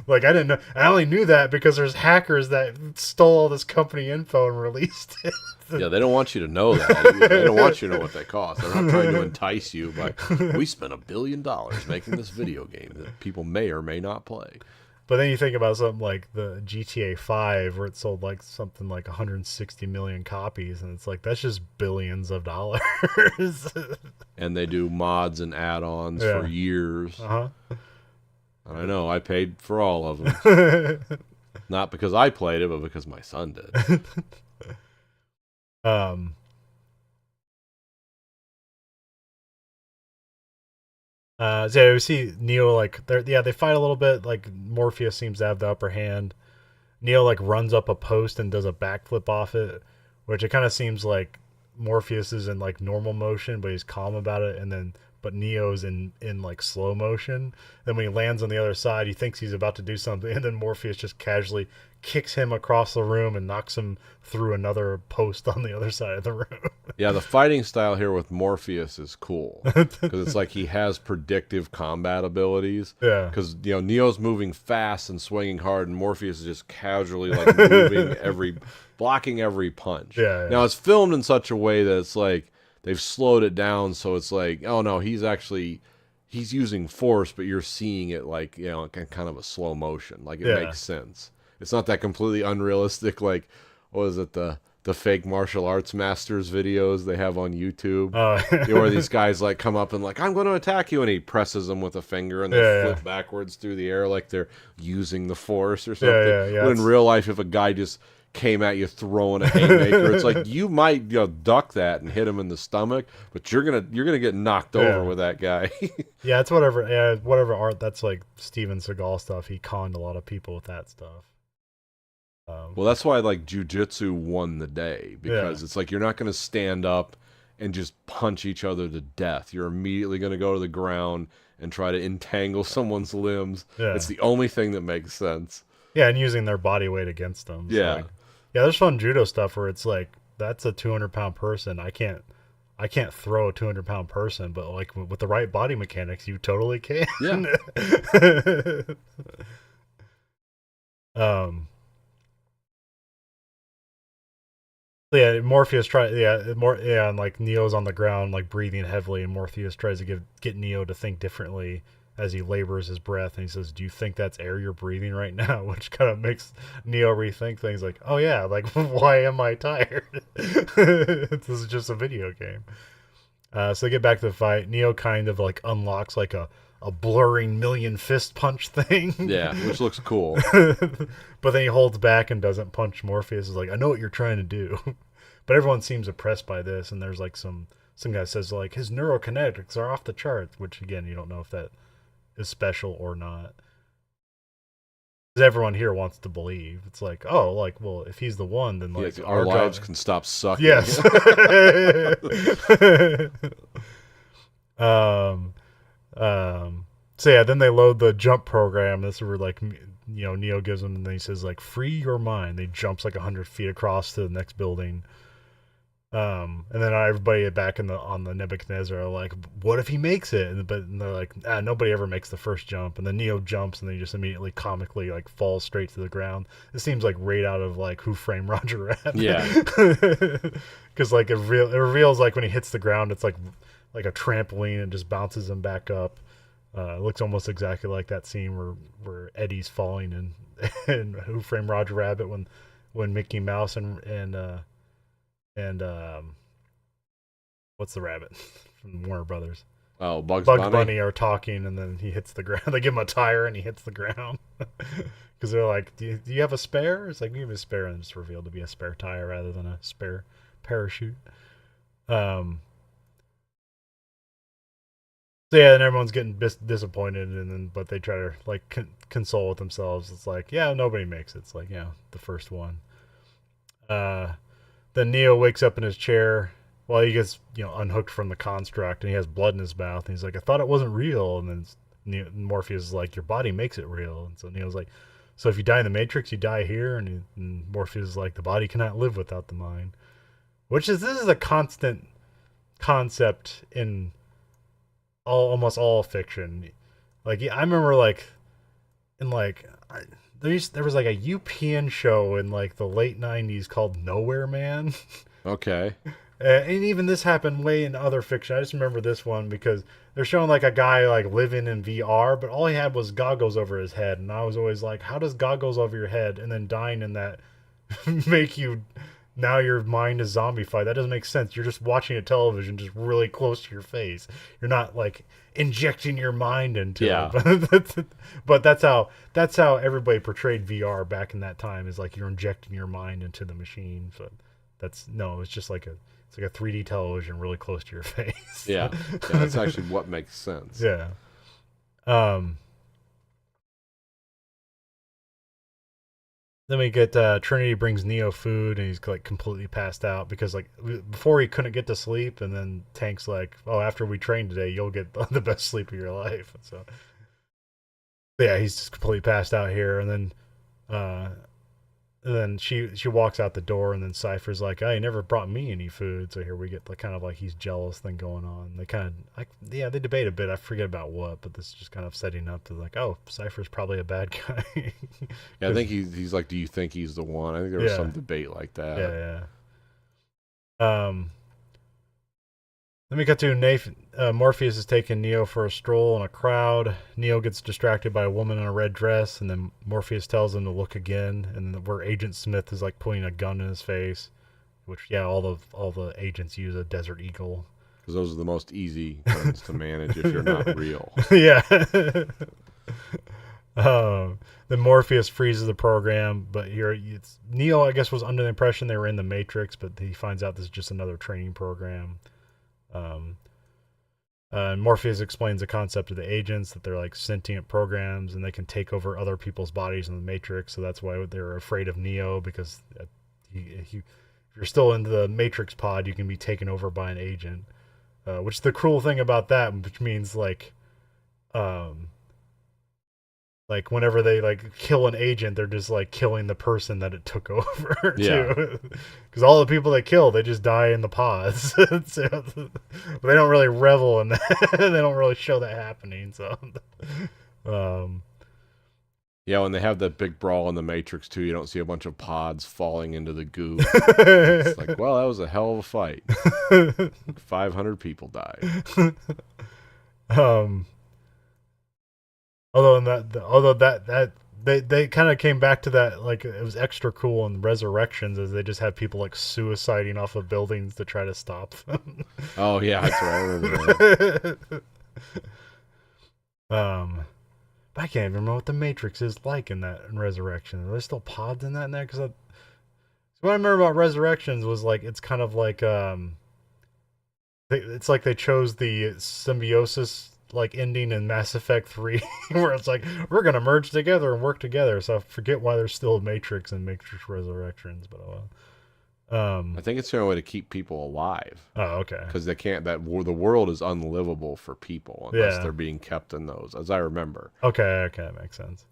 Like I didn't know. I only knew that because there's hackers that stole all this company info and released it. Yeah, they don't want you to know that. They don't want you to know what they cost. They're not trying to entice you by, we spent $1 billion making this video game that people may or may not play. But then you think about something like the GTA 5 where it sold like something like 160 million copies, and it's like that's just billions of dollars. And they do mods and add-ons for years. Uh-huh. I know, I paid for all of them. Not because I played it, but because my son did. So we see Neo like they fight a little bit. Like Morpheus seems to have the upper hand. Neo like runs up a post and does a backflip off it, which it kind of seems like Morpheus is in like normal motion, but he's calm about it, and then but Neo's in like slow motion. Then when he lands on the other side, he thinks he's about to do something, and then Morpheus just casually kicks him across the room and knocks him through another post on the other side of the room. Yeah, the fighting style here with Morpheus is cool because it's like he has predictive combat abilities. Yeah. Because Neo's moving fast and swinging hard, and Morpheus is just casually like moving blocking every punch. Yeah. Now it's filmed in such a way that it's like they've slowed it down, so it's like, oh no, he's using force, but you're seeing it like kind of a slow motion. Like it makes sense. It's not that completely unrealistic. Like, what is it, the fake martial arts masters videos they have on YouTube? Where these guys like come up and like, I'm going to attack you, and he presses them with a finger and they flip backwards through the air like they're using the force or something. But in real life, if a guy just came at you throwing a haymaker, it's like you might duck that and hit him in the stomach, but you're gonna get knocked over with that guy. Yeah, it's whatever art. That's like Steven Seagal stuff. He conned a lot of people with that stuff. Well, that's why like jiu-jitsu won the day, because it's like you're not going to stand up and just punch each other to death. You're immediately going to go to the ground and try to entangle someone's limbs. It's the only thing that makes sense. Yeah, and using their body weight against them. Yeah. Like, there's fun judo stuff where it's like, that's a 200-pound person. I can't throw a 200-pound person, but like with the right body mechanics, you totally can. Yeah. Morpheus and like Neo's on the ground, like breathing heavily, and Morpheus tries to get Neo to think differently as he labors his breath, and he says, "Do you think that's air you're breathing right now?" Which kind of makes Neo rethink things, like, "Oh yeah, like why am I tired? This is just a video game." So they get back to the fight. Neo kind of like unlocks like a blurring million fist punch thing. Yeah, which looks cool. But then he holds back and doesn't punch Morpheus. Is like, I know what you're trying to do. But everyone seems oppressed by this, and there's like some guy says like his neurokinetics are off the charts, which again you don't know if that is special or not. Because everyone here wants to believe. It's like, oh, like, well, if he's the one, then like our lives can stop sucking. Yes. So yeah, then they load the jump program. This is where like Neo gives them, and then he says like, "Free your mind." They jumps like 100 feet across to the next building. And then everybody back on the Nebuchadnezzar are like, "What if he makes it?" And they're like, "Nobody ever makes the first jump." And then Neo jumps, and then he just immediately comically like falls straight to the ground. It seems like right out of like Who Framed Roger Rabbit. Yeah. Because like it reveals like when he hits the ground, it's like a trampoline and just bounces him back up. It looks almost exactly like that scene where Eddie's falling in Who Framed Roger Rabbit when Mickey Mouse and what's the rabbit from Warner Brothers? Oh, Bugs Bunny are talking, and then he hits the ground. They give him a tire, and he hits the ground. Because they're like, do you have a spare? It's like, we have a spare, and it's revealed to be a spare tire rather than a spare parachute. So yeah, and everyone's getting disappointed, but they try to like console with themselves. It's like, yeah, nobody makes it. It's like, yeah, the first one. Then Neo wakes up in his chair. Well, he gets unhooked from the construct, and he has blood in his mouth. And he's like, I thought it wasn't real. And then Morpheus is like, your body makes it real. And so Neo's like, So if you die in the Matrix, you die here, and Morpheus is like, the body cannot live without the mind, this is a constant concept in almost all fiction. Like I remember like in like there was like a UPN show in like the late '90s called Nowhere Man. Okay. And even this happened way in other fiction. I just remember this one because they're showing like a guy like living in VR, but all he had was goggles over his head, and I was always like, how does goggles over your head and then dying in that make you now your mind is zombified? That doesn't make sense. You're just watching a television just really close to your face. You're not like injecting your mind into Yeah. it. But that's how everybody portrayed VR back in that time, is like you're injecting your mind into the machine. So that's no, it's just like a 3D television really close to your face. Yeah. Yeah. That's actually what makes sense. Yeah. Um. Then we get Trinity brings Neo food, and he's like completely passed out because like before he couldn't get to sleep, and then Tank's like, "Oh, after we train today, you'll get the best sleep of your life." So yeah, he's just completely passed out here, uh, and then she walks out the door, and then Cypher's like, "Oh, you never brought me any food." So here we get the kind of like he's jealous thing going on. They kind of they debate a bit. I forget about what, but this is just kind of setting up to like, oh, Cypher's probably a bad guy. Yeah, I think he's like, do you think he's the one? I think there was some debate like that. Yeah, yeah. Then we got to Nathan. Morpheus is taking Neo for a stroll in a crowd. Neo gets distracted by a woman in a red dress, and then Morpheus tells him to look again. And where Agent Smith is like pointing a gun in his face, which all the agents use a Desert Eagle. Because those are the most easy guns to manage if you're not real. Yeah. Then Morpheus freezes the program, but here Neo, I guess, was under the impression they were in the Matrix, but he finds out this is just another training program. Morpheus explains the concept of the agents, that they're like sentient programs and they can take over other people's bodies in the Matrix. So that's why they're afraid of Neo, because if you're still into the Matrix pod, you can be taken over by an agent. Which the cruel thing about that, which means like whenever they like kill an agent, they're just like killing the person that it took over. Yeah. Too, because all the people they kill, they just die in the pods. So, they don't really revel in that. They don't really show that happening. So, yeah, when they have that big brawl in the Matrix too, you don't see a bunch of pods falling into the goo. It's like, well, that was a hell of a fight. 500 people died. Although that they kind of came back to that, like it was extra cool in Resurrections, as they just had people like suiciding off of buildings to try to stop them. Oh yeah, that's right. I remember that. But I can't even remember what the Matrix is like in Resurrection. Are there still pods in there? Because what I remember about Resurrections was like it's kind of like it's like they chose the symbiosis like ending in Mass Effect 3 where it's like we're gonna merge together and work together. So I forget why there's still a Matrix and Matrix Resurrections, but I think it's the only way to keep people alive. Oh, okay. Because they can't. The world is unlivable for people unless they're being kept in those, as I remember. Okay, that makes sense.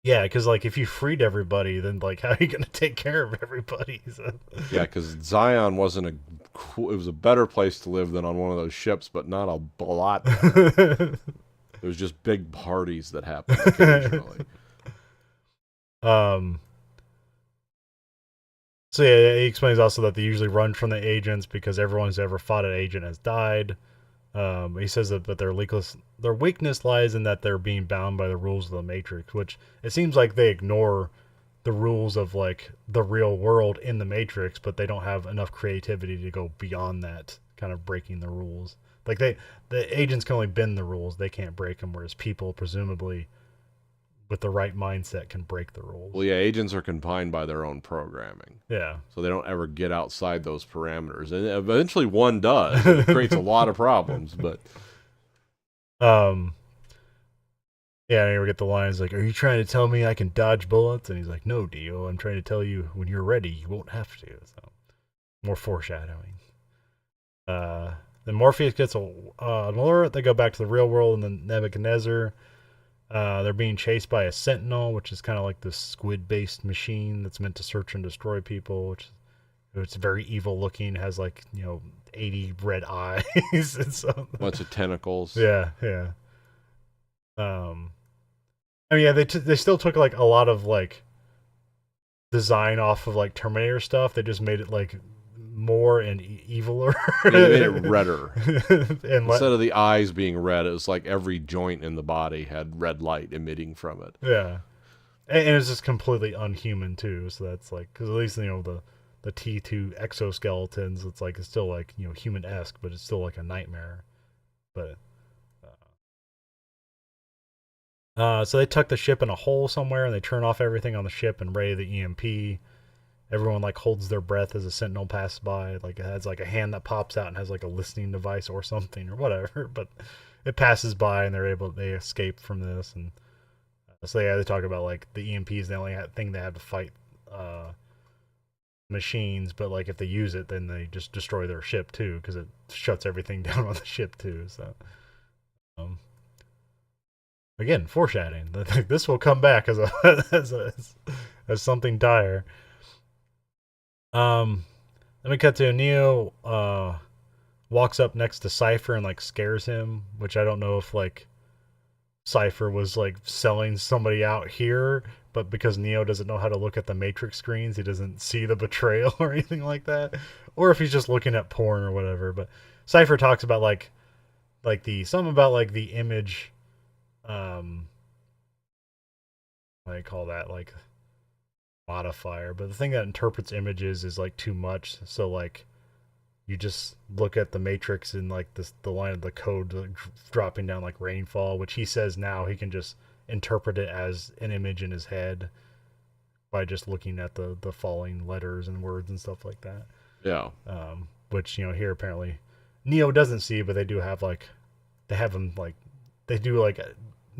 Yeah, because like if you freed everybody, then like how are you gonna take care of everybody? So. Yeah, because Zion wasn't it was a better place to live than on one of those ships, but not a lot better. It was just big parties that happened occasionally. So yeah, he explains also that they usually run from the agents because everyone who's ever fought an agent has died. He says that their weakness lies in that they're being bound by the rules of the Matrix, which it seems like they ignore the rules of like the real world in the Matrix, but they don't have enough creativity to go beyond that, kind of breaking the rules. Like the agents can only bend the rules, they can't break them, whereas people presumably with the right mindset can break the rules. Well, yeah, agents are confined by their own programming. Yeah. So they don't ever get outside those parameters. And eventually one does. And it creates a lot of problems, but yeah, and we get the lines like, "Are you trying to tell me I can dodge bullets?" And he's like, "No, Dio, I'm trying to tell you when you're ready, you won't have to." So more foreshadowing. Then Morpheus gets an alert. They go back to the real world, and then Nebuchadnezzar They're being chased by a sentinel, which is kind of like this squid-based machine that's meant to search and destroy people. Which it's very evil looking. Has like 80 red eyes and so. Bunch of tentacles. Yeah, yeah. Um, I mean, yeah, they still took like a lot of like design off of like Terminator stuff. They just made it like more and eviler. Yeah, they made it redder. and Instead of the eyes being red, it was like every joint in the body had red light emitting from it. yeah, and it's just completely unhuman too. So that's like because at least the T2 exoskeletons, it's still like human esque, but it's still like a nightmare. But so they tuck the ship in a hole somewhere and they turn off everything on the ship and ray the EMP. Everyone like holds their breath as a sentinel passes by. Like it has like a hand that pops out and has like a listening device or something or whatever. But it passes by and they escape from this. And so yeah, they talk about like the EMP is the only thing they have to fight machines. But like if they use it, then they just destroy their ship too because it shuts everything down on the ship too. So again, foreshadowing that this will come back as as something dire. Then we cut to Neo walks up next to Cypher and like scares him, which I don't know if like Cypher was like selling somebody out here, but because Neo doesn't know how to look at the Matrix screens, he doesn't see the betrayal or anything like that, or if he's just looking at porn or whatever. But Cypher talks about like something about like the image, what do you call that, like modifier, but the thing that interprets images is like too much. So like you just look at the Matrix and like the line of the code dropping down like rainfall, which he says now he can just interpret it as an image in his head by just looking at the falling letters and words and stuff like that. Yeah. Which here apparently Neo doesn't see, but they do have like they have him like they do like a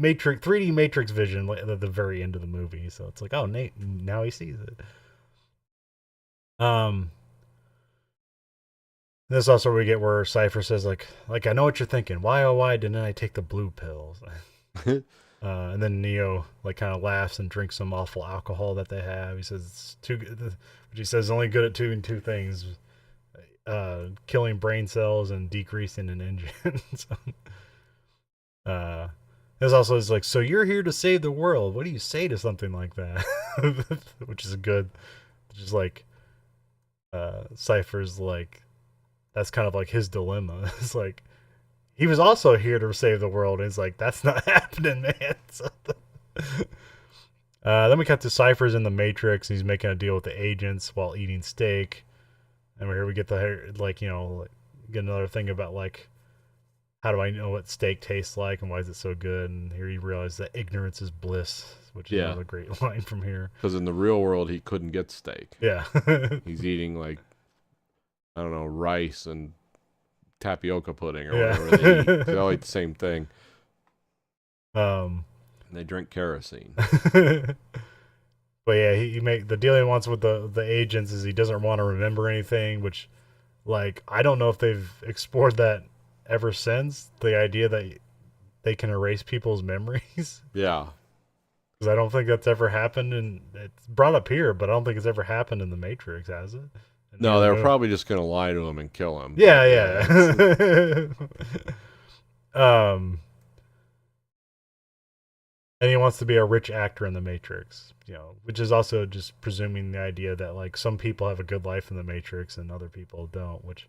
Matrix 3D Matrix vision at the very end of the movie. So it's like, oh, Nate, now he sees it. This is also where we get where Cypher says like I know what you're thinking. Why oh why didn't I take the blue pills? And then Neo like kind of laughs and drinks some awful alcohol that they have. He says it's too good, which he says only good at two things: killing brain cells and decreasing an engine. So, this also is like, so you're here to save the world. What do you say to something like that? Which is good. Which is like, Cypher's like, that's kind of like his dilemma. It's like, he was also here to save the world. And it's like, that's not happening, man. Then we cut to Cypher's in the Matrix. And he's making a deal with the agents while eating steak. And here we get the, like, get another thing about like, how do I know what steak tastes like and why is it so good? And here you realize that ignorance is bliss, which is another great line from here. Because in the real world, he couldn't get steak. Yeah. He's eating like, I don't know, rice and tapioca pudding or whatever they eat. They all eat the same thing. And they drink kerosene. But yeah, he the deal he wants with the agents is he doesn't want to remember anything, which, like, I don't know if they've explored that ever since, the idea that they can erase people's memories. Yeah. Because I don't think that's ever happened, and it's brought up here, but I don't think it's ever happened in the Matrix, has it? And no, they were probably just going to lie to him and kill him. Yeah. And he wants to be a rich actor in the Matrix, which is also just presuming the idea that like some people have a good life in the Matrix and other people don't, which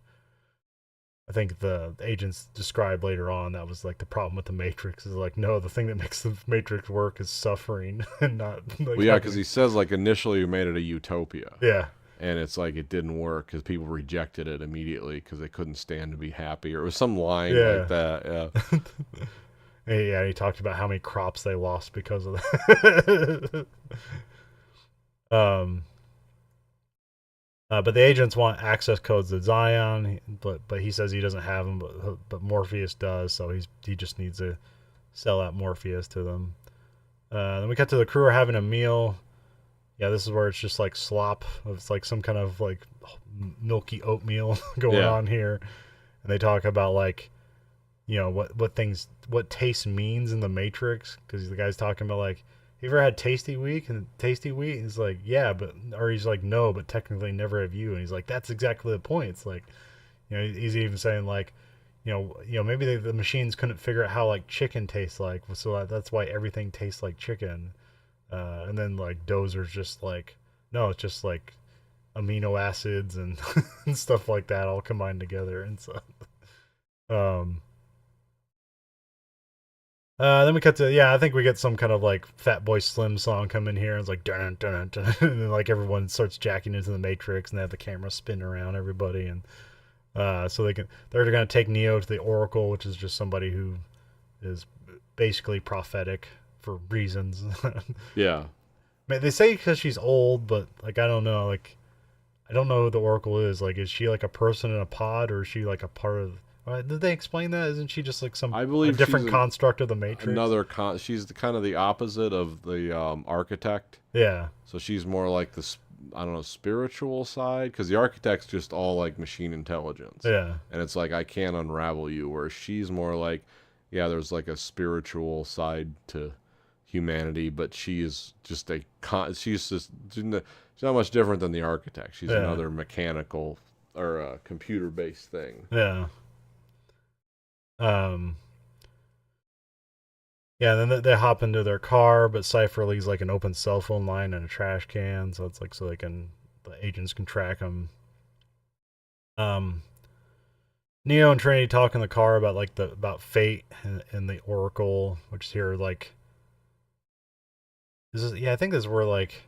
I think the agents described later on. That was like the problem with the Matrix is like, no, the thing that makes the Matrix work is suffering and not like. Well, yeah, because he says like initially we made it a utopia. Yeah. And it's like it didn't work because people rejected it immediately because they couldn't stand to be happy, or it was some line like that. Yeah. Yeah, he talked about how many crops they lost because of that. But the agents want access codes to Zion, but he says he doesn't have them, but Morpheus does, so he just needs to sell out Morpheus to them. Then we cut to the crew are having a meal. Yeah, this is where it's just like slop. It's like some kind of like milky oatmeal going on here, and they talk about like what taste means in the Matrix, because the guy's talking about like, you ever had tasty week and tasty wheat? And he's like, yeah, but, or he's like, no, but technically never have you. And he's like, that's exactly the point. It's like, he's even saying like, maybe the machines couldn't figure out how like chicken tastes like, so that's why everything tastes like chicken. And then like Dozer's just like, no, it's just like amino acids and, and stuff like that all combined together. And so, um, then we cut to, I think we get some kind of like Fat Boy Slim song come in here. And it's like dun dun dun, and then like everyone starts jacking into the Matrix, and they have the camera spin around everybody, and so they're gonna take Neo to the Oracle, which is just somebody who is basically prophetic for reasons. Yeah. They say because she's old, but like I don't know, like I don't know who the Oracle is. Like, is she like a person in a pod, or is she like a part of? Did they explain that? Isn't she just like I a believe different she's construct of the Matrix? she's kind of the opposite of the architect. Yeah. So she's more like the I don't know, spiritual side, because the architect's just all like machine intelligence. Yeah. And it's like I can't unravel you. Whereas she's more like, yeah, there's like a spiritual side to humanity, but she is just she's not much different than the architect. She's another mechanical or computer based thing. Yeah. Um. Yeah, and then they hop into their car, but Cypher leaves like an open cell phone line and a trash can, so it's like so the agents can track them. Neo and Trinity talk in the car about like about fate and the Oracle, which here like I think this is where like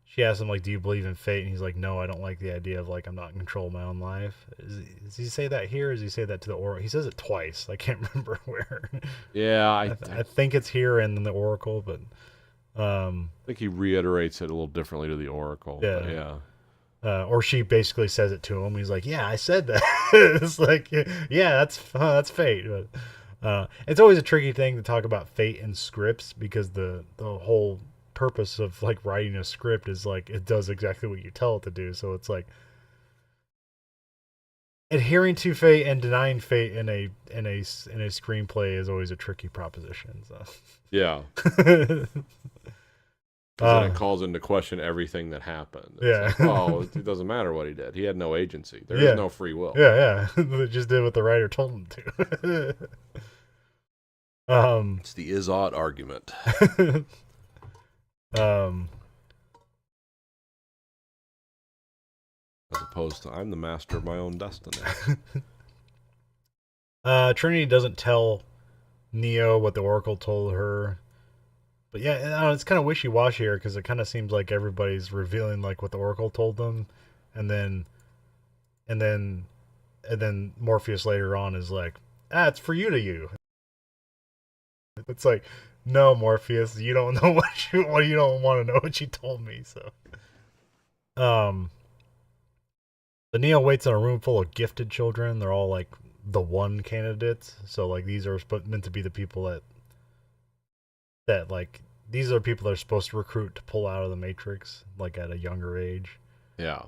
she asks him like, do you believe in fate? And he's like, no, I don't like the idea of like I'm not in control of my own life. Does he say that here? Or does he say that to the Oracle? He says it twice. I can't remember where. Yeah, I think it's here and in the Oracle, but I think he reiterates it a little differently to the Oracle. Yeah. But yeah. Or she basically says it to him. He's like, yeah, I said that. It's like, yeah, that's fate. But it's always a tricky thing to talk about fate in scripts, because the whole purpose of like writing a script is like it does exactly what you tell it to do. So it's like adhering to fate and denying fate in a screenplay is always a tricky proposition. So yeah. Because then it calls into question everything that happened. It's like, oh, it doesn't matter what he did. He had no agency. There is no free will. Yeah. They just did what the writer told him to. It's the is-ought argument. As opposed to, I'm the master of my own destiny. Trinity doesn't tell Neo what the Oracle told her. But yeah, I don't know, it's kind of wishy-washy here, because it kind of seems like everybody's revealing like what the Oracle told them, and then Morpheus later on is like, it's for you to you. It's like, no, Morpheus, you don't know what you don't want to know what she told me. So, the Neo waits in a room full of gifted children. They're all like the one candidates. So like these are meant to be the people that like these are people they're supposed to recruit to pull out of the Matrix like at a younger age. Yeah.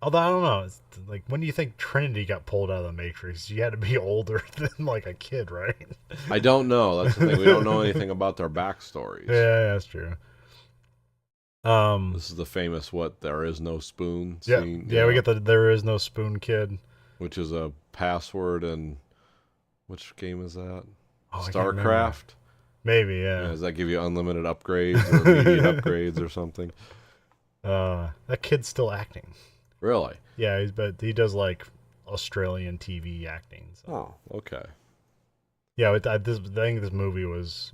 Although I don't know, it's like, when do you think Trinity got pulled out of the Matrix? You had to be older than like a kid, right? I don't know. That's the thing. We don't know anything about their backstories. Yeah, that's true. This is the famous there is no spoon scene. Yeah, we get the there is no spoon kid, which is a password in which game is that? Oh, StarCraft. Maybe, yeah. Does that give you unlimited upgrades or immediate upgrades or something? That kid's still acting. Really? Yeah, but he does like Australian TV acting. So. Oh, okay. Yeah, I think this movie was,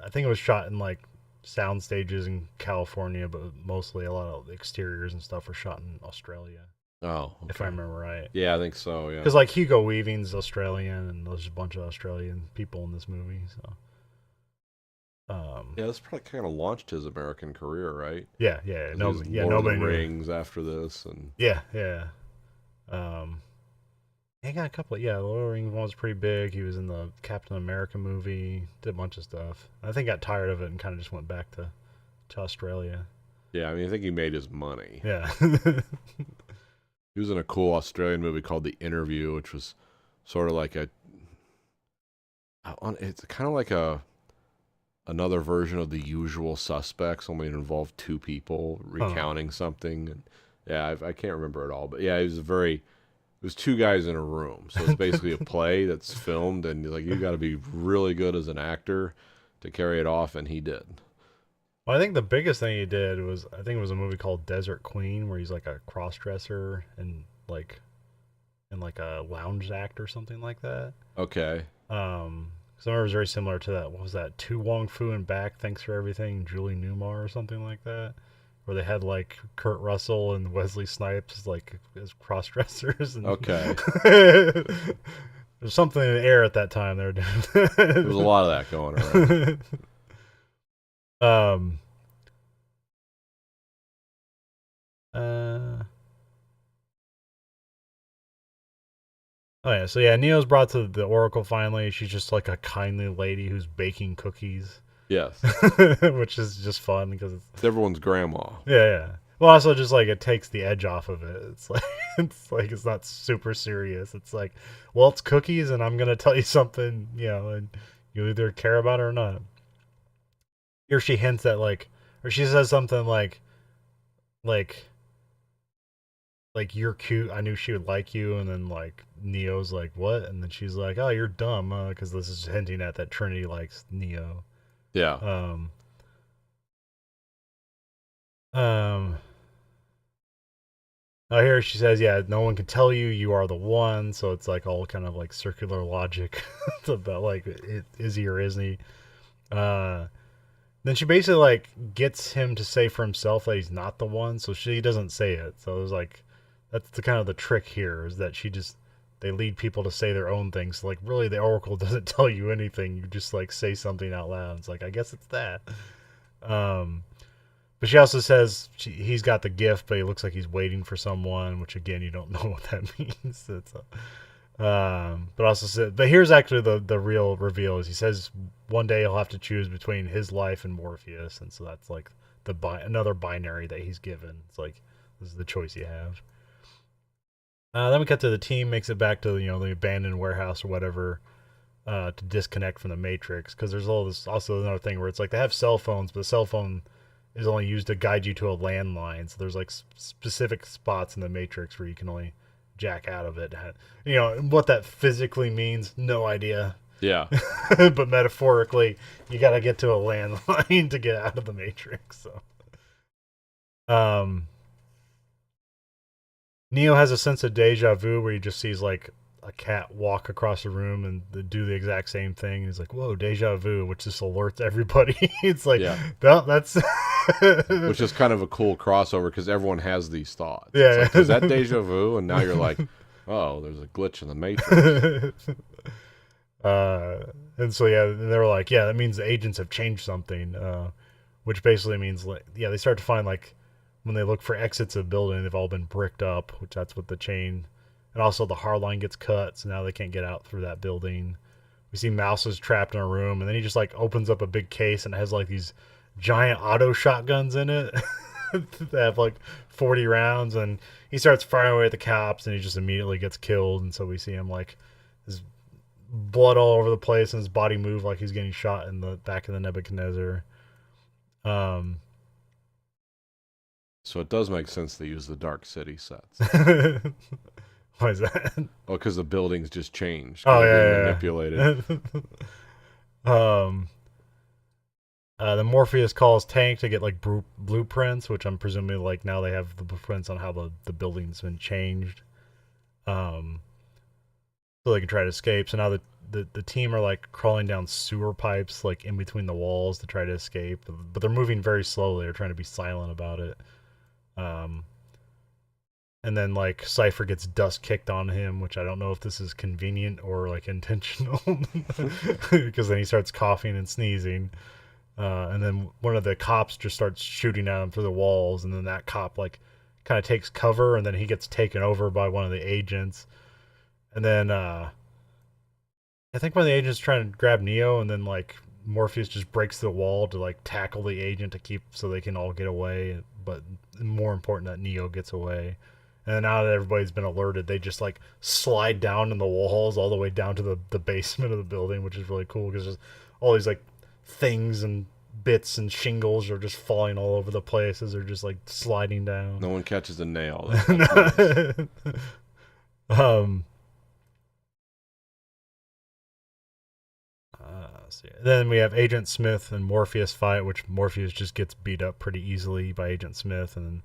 I think it was shot in like sound stages in California, but mostly a lot of exteriors and stuff were shot in Australia. Oh, okay. If I remember right. Yeah, I think so. Yeah. Because like Hugo Weaving's Australian, and there's a bunch of Australian people in this movie. So. Yeah, this probably kind of launched his American career, right? Yeah. Lord of the Rings after this, and yeah. He got a couple. The Lord of the Rings one was pretty big. He was in the Captain America movie. Did a bunch of stuff. I think got tired of it and kind of just went back to Australia. Yeah, I mean, I think he made his money. Yeah. He was in a cool Australian movie called The Interview, which was sort of like a It's kind of like a another version of The Usual Suspects, only it involved two people Huh. recounting something. And yeah, I can't remember it all, but yeah, it was two guys in a room, so it's basically a play that's filmed, and like you got to be really good as an actor to carry it off, and he did. Well, I think the biggest thing he did was I think it was a movie called Desert Queen where he's like a cross dresser and like in like a lounge act or something like that. Okay, Because I remember it was very similar to that. What was that? To Wong Fu and Back, Thanks for Everything, Julie Newmar or something like that, where they had like Kurt Russell and Wesley Snipes like as cross dressers, and okay, there's something in the air at that time. They were there was a doing. lot of that going around. um. Uh. Oh yeah. So yeah, Neo's brought to the Oracle finally. She's just like a kindly lady who's baking cookies, Yes, which is just fun because it's it's everyone's grandma. yeah, yeah. Well, also just like it takes the edge off of it. It's like it's not super serious. It's like, well, it's cookies, and I'm gonna tell you something, and you either care about it or not. Here she hints at like, or she says something like like you're cute. I knew she would like you, and then like Neo's like what, and then she's like, oh, you're dumb, because this is hinting at that Trinity likes Neo. Yeah, Um, um, Oh, here she says, yeah, no one can tell you you are the one. So it's like all kind of like circular logic about like, is he or isn't he? Uh, then she basically like gets him to say for himself that he's not the one. So she doesn't say it. So it's like, that's the kind of the trick here is that they lead people to say their own things. So like, really, the Oracle doesn't tell you anything. You just like say something out loud. It's like, I guess it's that. Um, but she also says he's got the gift, but he looks like he's waiting for someone, which again you don't know what that means. But also said, but here's actually the real reveal: is he says one day he'll have to choose between his life and Morpheus, and so that's like another binary that he's given. It's like this is the choice you have. Then we cut to the team makes it back to the abandoned warehouse or whatever, to disconnect from the Matrix because there's all this also another thing where it's like they have cell phones, but the cell phone is only used to guide you to a landline. So there's like specific spots in the Matrix where you can only jack out of it. What that physically means, no idea. yeah. But metaphorically, you got to get to a landline to get out of the Matrix. Um, Neo has a sense of deja vu where he just sees like a cat walk across the room and do the exact same thing. And he's like, "Whoa, deja vu!" Which just alerts everybody. It's like, Yeah, no, that's which is kind of a cool crossover because everyone has these thoughts. It's yeah. like, is that deja vu? And now you're like, oh, there's a glitch in the matrix. uh, and so yeah, they were like, yeah, that means the agents have changed something, which basically means like, yeah, they start to find like when they look for exits of the building, they've all been bricked up, which that's what the chain, and also the hard line gets cut, so now they can't get out through that building. We see Mouse is trapped in a room, and then he just like opens up a big case and it has like these giant auto shotguns in it that have like 40 rounds, and he starts firing away at the cops, and he just immediately gets killed. And so we see him like his blood all over the place, and his body move like he's getting shot in the back of the Nebuchadnezzar. Um, So it does make sense they use the Dark City sets. Why is that? Oh, because the buildings just changed because Oh they're being yeah, manipulated. yeah. Then Morpheus calls Tank to get like blueprints, which I'm presuming like now they have the blueprints on how the building's been changed, um, so they can try to escape. So now the team are like crawling down sewer pipes like in between the walls to try to escape, but they're moving very slowly. They're trying to be silent about it. Um, and then like Cypher gets dust kicked on him, which I don't know if this is convenient or like intentional, because then he starts coughing and sneezing. And then one of the cops just starts shooting at him through the walls, and then that cop like kind of takes cover, and then he gets taken over by one of the agents. And then I think one of the agents trying to grab Neo, and then like Morpheus just breaks the wall to like tackle the agent to keep so they can all get away. But more important that Neo gets away. And now that everybody's been alerted, they just like slide down in the walls all the way down to the basement of the building, which is really cool because there's all these like things and bits and shingles are just falling all over the place as they're just like sliding down. No one catches a nail. That's nice. um, then we have Agent Smith and Morpheus fight, which Morpheus just gets beat up pretty easily by Agent Smith, and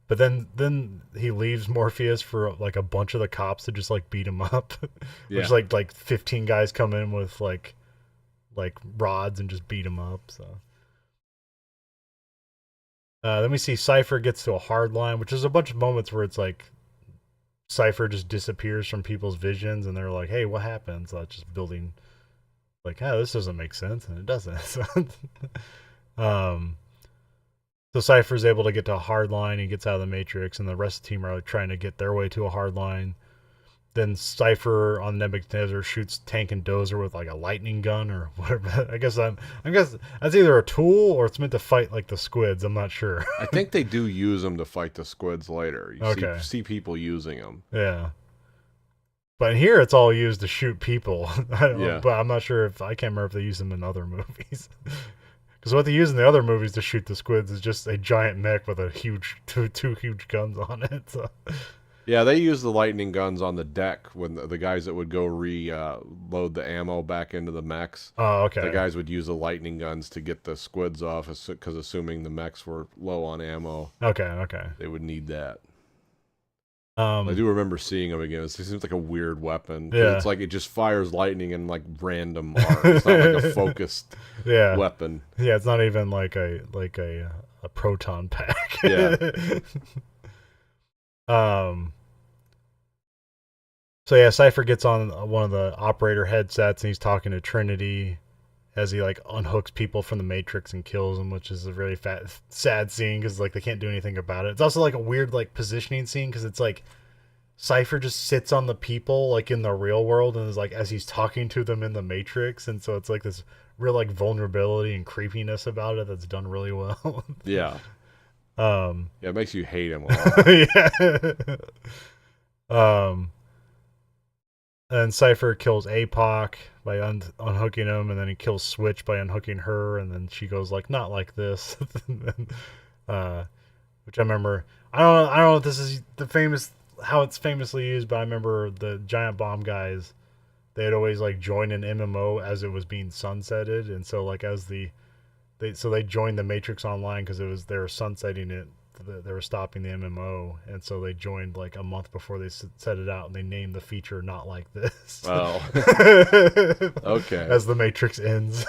but then he leaves Morpheus for like a bunch of the cops to just like beat him up. Yeah. Which like 15 guys come in with like rods and just beat him up. So then we see Cypher gets to a hard line, which is a bunch of moments where it's like Cypher just disappears from people's visions, and they're like, "Hey, what happened?" So it's just building like, "Oh, this doesn't make sense," and it doesn't. So Cypher's able to get to a hard line. He gets out of the Matrix, and the rest of the team are like trying to get their way to a hard line. Then Cypher on Nebuchadnezzar shoots Tank and Dozer with like a lightning gun or whatever. I guess that's either a tool or it's meant to fight like the squids. I'm not sure. I think they do use them to fight the squids later. You Okay. see people using them. Yeah. But here it's all used to shoot people. I don't know, Yeah. but I'm not sure if I can't remember if they use them in other movies. Because what they use in the other movies to shoot the squids is just a giant mech with a huge two huge guns on it. So. Yeah, they use the lightning guns on the deck when the guys that would go reload the ammo back into the mechs. Oh, okay. The guys would use the lightning guns to get the squids off, because assuming the mechs were low on ammo, Okay. they would need that. I do remember seeing them again. It seems like a weird weapon. Yeah. It's like it just fires lightning in like random arc. It's not like a focused weapon. Yeah, it's not even like a proton pack. Yeah. So yeah, Cypher gets on one of the operator headsets and he's talking to Trinity as he like unhooks people from the Matrix and kills them, which is a really sad scene because like they can't do anything about it. It's also like a weird like positioning scene because it's like Cypher just sits on the people like in the real world and is like as he's talking to them in the Matrix, and so it's like this real like vulnerability and creepiness about it that's done really well. Yeah. Yeah, it makes you hate him a lot. And Cypher kills APOC by unhooking him, and then he kills Switch by unhooking her, and then she goes like, "Not like this," which I remember. I don't know if this is how it's famously used, but I remember the Giant Bomb guys. They'd always like join an MMO as it was being sunsetted, and so like as they joined the Matrix Online because they were sunsetting it. They were stopping the MMO, and so they joined like a month before they set it out, and they named the feature "Not Like This." Oh, okay. As the Matrix ends,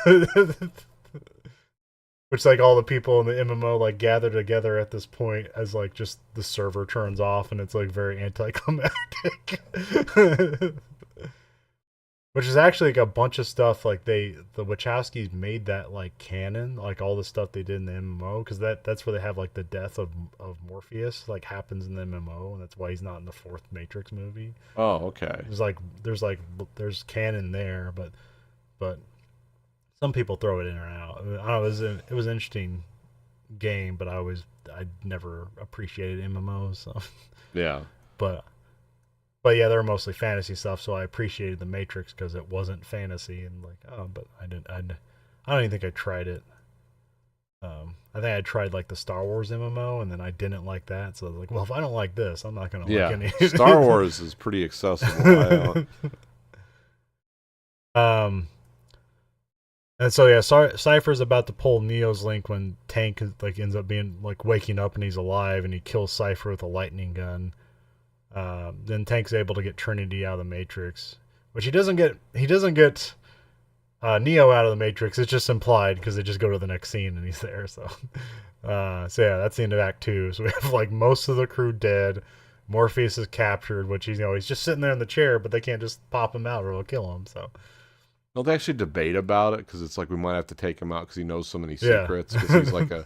which like all the people in the MMO like gather together at this point as like just the server turns off, and it's like very anticlimactic. Which is actually like a bunch of stuff like the Wachowskis made that like canon, like all the stuff they did in the MMO, because that's where they have like the death of Morpheus like happens in the MMO, and that's why he's not in the fourth Matrix movie. Oh, okay. There's canon there, but some people throw it in or out. I don't know, it was an interesting game, but I never appreciated MMOs. So. Yeah. But yeah, they're mostly fantasy stuff, so I appreciated the Matrix because it wasn't fantasy, and like, but I don't even think I tried it. I think I tried like the Star Wars MMO, and then I didn't like that, so I was like, well, if I don't like this, I'm not gonna like any. Star Wars is pretty accessible. And so yeah, Cypher's about to pull Neo's link when Tank like ends up being like waking up and he's alive, and he kills Cypher with a lightning gun. Then Tank's able to get Trinity out of the Matrix, which he doesn't get Neo out of the Matrix. It's just implied because they just go to the next scene and he's there. So yeah, that's the end of Act 2. So we have like most of the crew dead. Morpheus is captured, which he's just sitting there in the chair, but they can't just pop him out or it'll kill him. So don't they actually debate about it? Because it's like we might have to take him out because he knows so many secrets. Because he's like a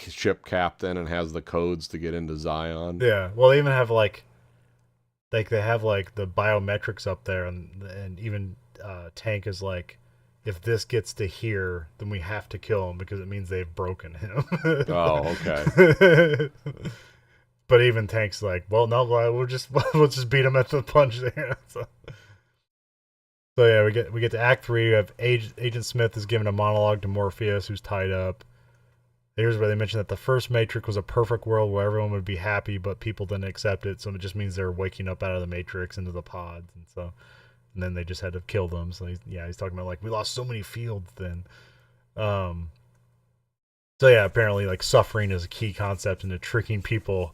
ship captain and has the codes to get into Zion. Yeah, well, they even have like they have like the biometrics up there, and even Tank is like, if this gets to here, then we have to kill him because it means they've broken him. Oh, okay. but even Tank's like, well, no, we'll just we'll just beat him at the punch there. So yeah, we get to Act 3. We have Agent Smith is giving a monologue to Morpheus, who's tied up. Here's where they mention that the first Matrix was a perfect world where everyone would be happy, but people didn't accept it. So it just means they're waking up out of the Matrix into the pods, and then they just had to kill them. So he's talking about like we lost so many fields then. Um, so yeah, apparently like suffering is a key concept into tricking people's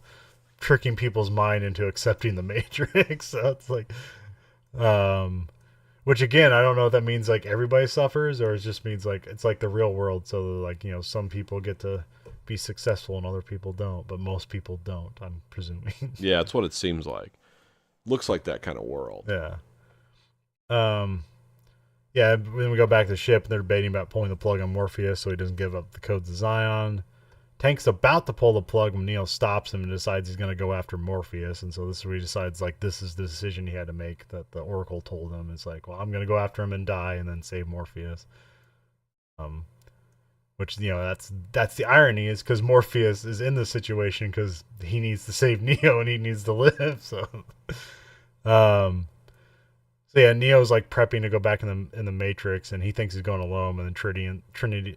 mind into accepting the Matrix. So it's like, um, which again, I don't know if that means like everybody suffers or it just means like it's like the real world. So like some people get to be successful and other people don't, but most people don't. I'm presuming. Yeah, that's what it seems like. Looks like that kind of world. Yeah. Yeah. Then we go back to the ship and they're debating about pulling the plug on Morpheus so he doesn't give up the codes to Zion. Tank's about to pull the plug when Neo stops him and decides he's going to go after Morpheus. And so this is where he decides, like, this is the decision he had to make that the Oracle told him. It's like, well, I'm going to go after him and die and then save Morpheus. Which, that's the irony is because Morpheus is in this situation because he needs to save Neo and he needs to live. So yeah, Neo's like prepping to go back in the Matrix, and he thinks he's going alone. And then Trinity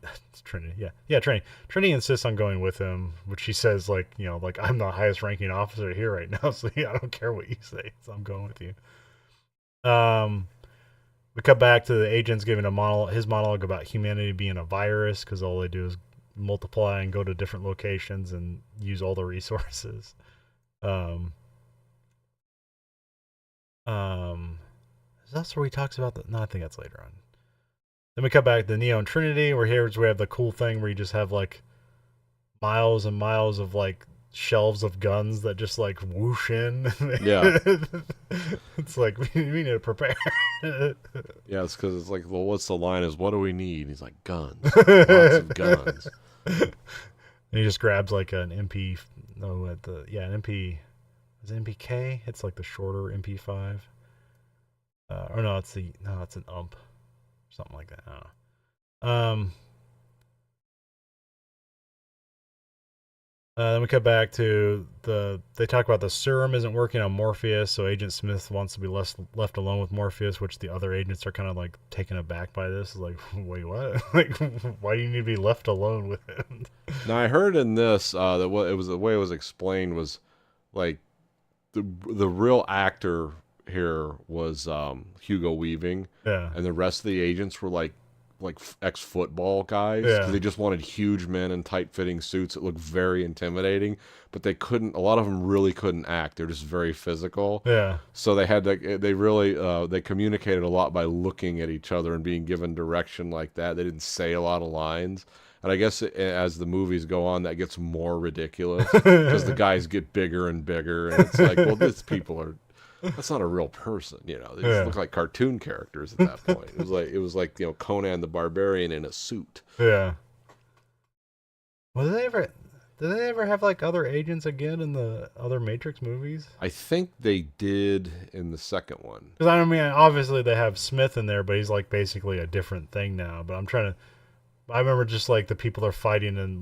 insists on going with him, which she says like I'm the highest ranking officer here right now, so yeah, I don't care what you say, so I'm going with you. We cut back to the agents giving his monologue about humanity being a virus because all they do is multiply and go to different locations and use all the resources. That's where he talks about no, I think that's later on. Then we cut back to Neo and Trinity, where we have the cool thing where you just have like miles and miles of like shelves of guns that just like whoosh in. Yeah. It's like we need to prepare. Yeah, it's because it's like, well, what's the line is, what do we need? He's like, guns. Lots of guns. And he just grabs like an MP, an MP, is it MPK? It's like the shorter MP5. It's an ump, something like that. I don't know. Then we cut back to they talk about the serum isn't working on Morpheus, so Agent Smith wants to be left alone with Morpheus, which the other agents are kind of like taken aback by this. Like, wait, what? Like, why do you need to be left alone with him? Now I heard in this that what it was the way it was explained was like the real actor here was Hugo Weaving, yeah, and the rest of the agents were like ex-football guys because they just wanted huge men in tight-fitting suits that looked very intimidating, but they couldn't. A lot of them really couldn't act. They're just very physical. Yeah. So they had they communicated a lot by looking at each other and being given direction like that. They didn't say a lot of lines. And I guess as the movies go on, that gets more ridiculous because the guys get bigger and bigger, and it's like, well, that's not a real person, They just look like cartoon characters at that point. It was like Conan the Barbarian in a suit. Yeah. Well, did they ever have like other agents again in the other Matrix movies? I think they did in the second one. Because I mean, obviously they have Smith in there, but he's like basically a different thing now. But I remember just like the people they're fighting in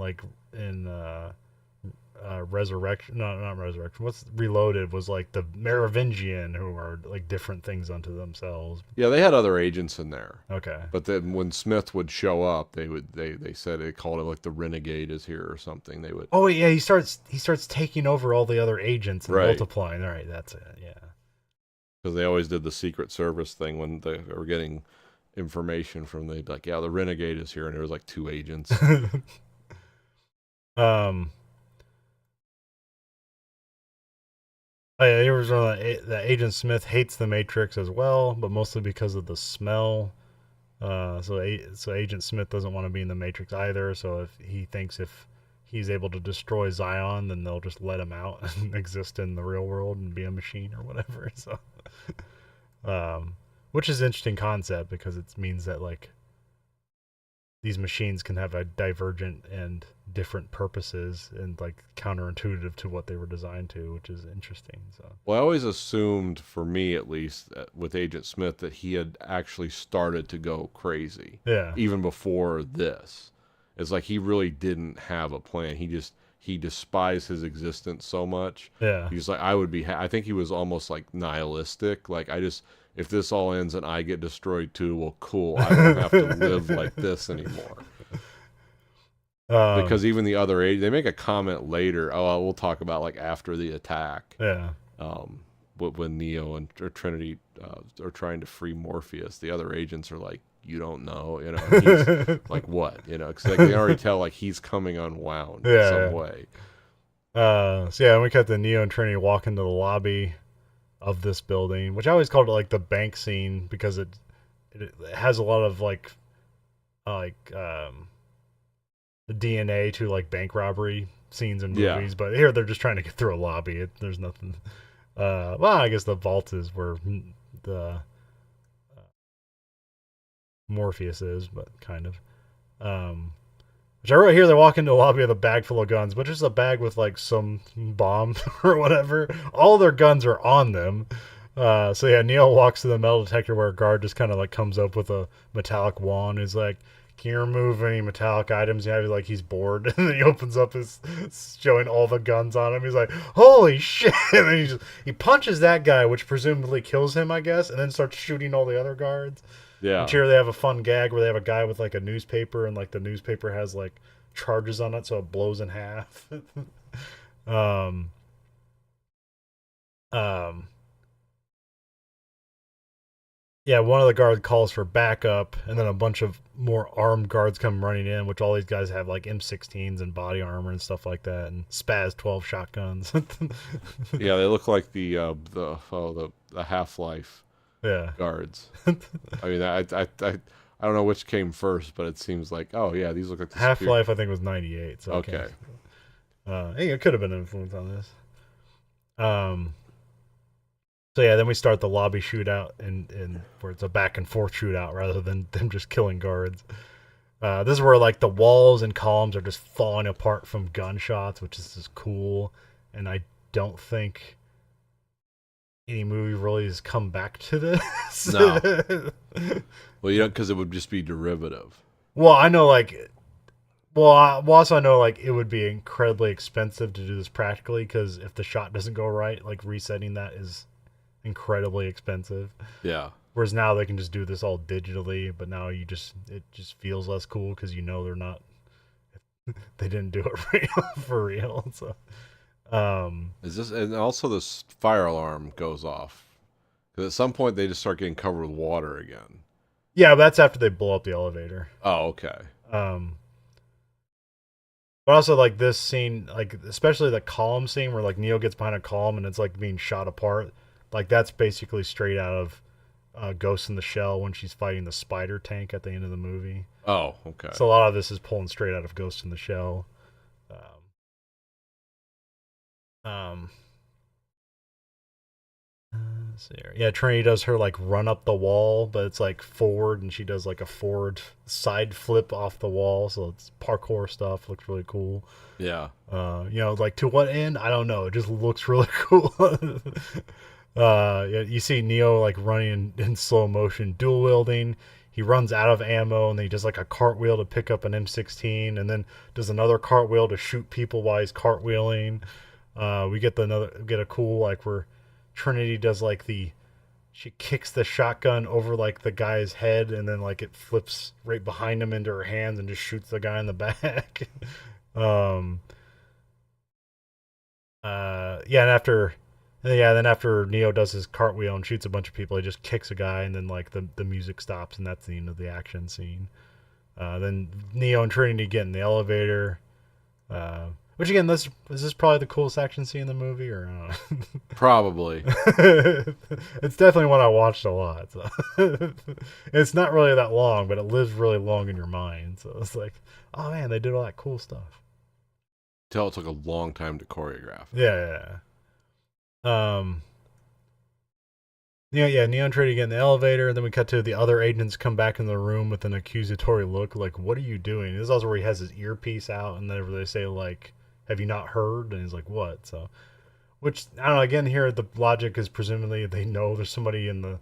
Resurrection, not Resurrection. What's Reloaded was like the Merovingian, who are like different things unto themselves. Yeah, they had other agents in there. Okay. But then when Smith would show up, they said they called it like the Renegade is here or something. They would. Oh yeah, he starts taking over all the other agents and right. multiplying. All right, that's it. Yeah. Because they always did the Secret Service thing when they were getting information from the Renegade is here, and there was like 2 agents. Oh yeah, there was that Agent Smith hates the Matrix as well, but mostly because of the smell. So Agent Smith doesn't want to be in the Matrix either. So if he's able to destroy Zion, then they'll just let him out and exist in the real world and be a machine or whatever. So, which is an interesting concept because it means that like these machines can have a divergent and different purposes and like counterintuitive to what they were designed to, which is interesting. So, well, I always assumed, for me at least, with Agent Smith, that he had actually started to go crazy. Yeah. Even before this, It's like he really didn't have a plan. He despised his existence so much. Yeah. He's like, I would be. I think he was almost like nihilistic. Like, I just, if this all ends and I get destroyed too, well, cool. I don't have to live like this anymore. um, Because even the other age, they make a comment later. Oh, we'll talk about like after the attack. yeah. Um, when Neo and or Trinity are trying to free Morpheus, the other agents are like, "You don't know, you know." He's like, "What?" You know, because they can already tell like he's coming unwound in some Yeah. way. So yeah, we cut the Neo and Trinity walk into the lobby of this building, which I always called it like the bank scene because it has a lot of like the DNA to like bank robbery scenes in Yeah, movies, but here they're just trying to get through a lobby. There's nothing. Well, I guess the vault is where the Morpheus is, but kind of. Which I wrote here, they walk into a lobby with a bag full of guns, but just a bag with like some bomb or whatever. All their guns are on them. So yeah, Neil walks to the metal detector where a guard just kind of like comes up with a metallic wand. He's like, "Can you remove any metallic items?" Yeah, like he's bored, and then he opens up his, showing all the guns on him. He's like, "Holy shit!" And then he punches that guy, which presumably kills him, I guess, and then starts shooting all the other guards. yeah, Which here they have a fun gag where they have a guy with like a newspaper, and like the newspaper has like charges on it, so it blows in half. um, um, yeah, one of the guards calls for backup, and then a bunch of more armed guards come running in, which all these guys have like M16s and body armor and stuff like that, and Spaz 12 shotguns. yeah. They look like the Half-Life Yeah. guards. I mean, I don't know which came first, but it seems like, oh yeah, these look like the Half Life, I think, was 98. So Okay. hey, it could have been an influence on this. Um, so yeah, then we start the lobby shootout, and where it's a back and forth shootout rather than them just killing guards. This is where like the walls and columns are just falling apart from gunshots, which is just cool. And I don't think any movie really has come back to this. No. Well, you know, because it would just be derivative. Well, I know like also I know like it would be incredibly expensive to do this practically because if the shot doesn't go right, like resetting that is incredibly expensive. Yeah. Whereas now they can just do this all digitally, but now it just feels less cool because you know they're not they didn't do it for real. So Is this, and also this fire alarm goes off because at some point they just start getting covered with water again. yeah, but that's after they blow up the elevator. Oh, okay. Um, but also like this scene, like especially the column scene where like Neo gets behind a column and it's like being shot apart. Like that's basically straight out of Ghost in the Shell when she's fighting the spider tank at the end of the movie. Oh, okay. So a lot of this is pulling straight out of Ghost in the Shell. Um, let's see here. Yeah, Trinity does her like run up the wall, but it's like forward, and she does like a forward side flip off the wall. So it's parkour stuff. Looks really cool. Yeah. You know, like to what end? I don't know. It just looks really cool. Yeah, you see Neo like running in slow motion, dual wielding. He runs out of ammo, and then he does like a cartwheel to pick up an M16, and then does another cartwheel to shoot people while he's cartwheeling. We get a cool like where Trinity does like she kicks the shotgun over like the guy's head, and then like it flips right behind him into her hands and just shoots the guy in the back. Then after Neo does his cartwheel and shoots a bunch of people, he just kicks a guy, and then like the music stops, and that's the end of the action scene. Then Neo and Trinity get in the elevator. Which again, is this probably the coolest action scene in the movie, or I don't know. Probably. It's definitely one I watched a lot. So. It's not really that long, but it lives really long in your mind. So it's like, oh man, they did all that cool stuff. Tell it took a long time to choreograph. Yeah. Yeah, Neo and Trinity get in the elevator, and then we cut to the other agents come back in the room with an accusatory look, like, what are you doing? This is also where he has his earpiece out, and then they say, like, have you not heard? And he's like, what? So, which, I don't know, again, here the logic is presumably they know there's somebody in the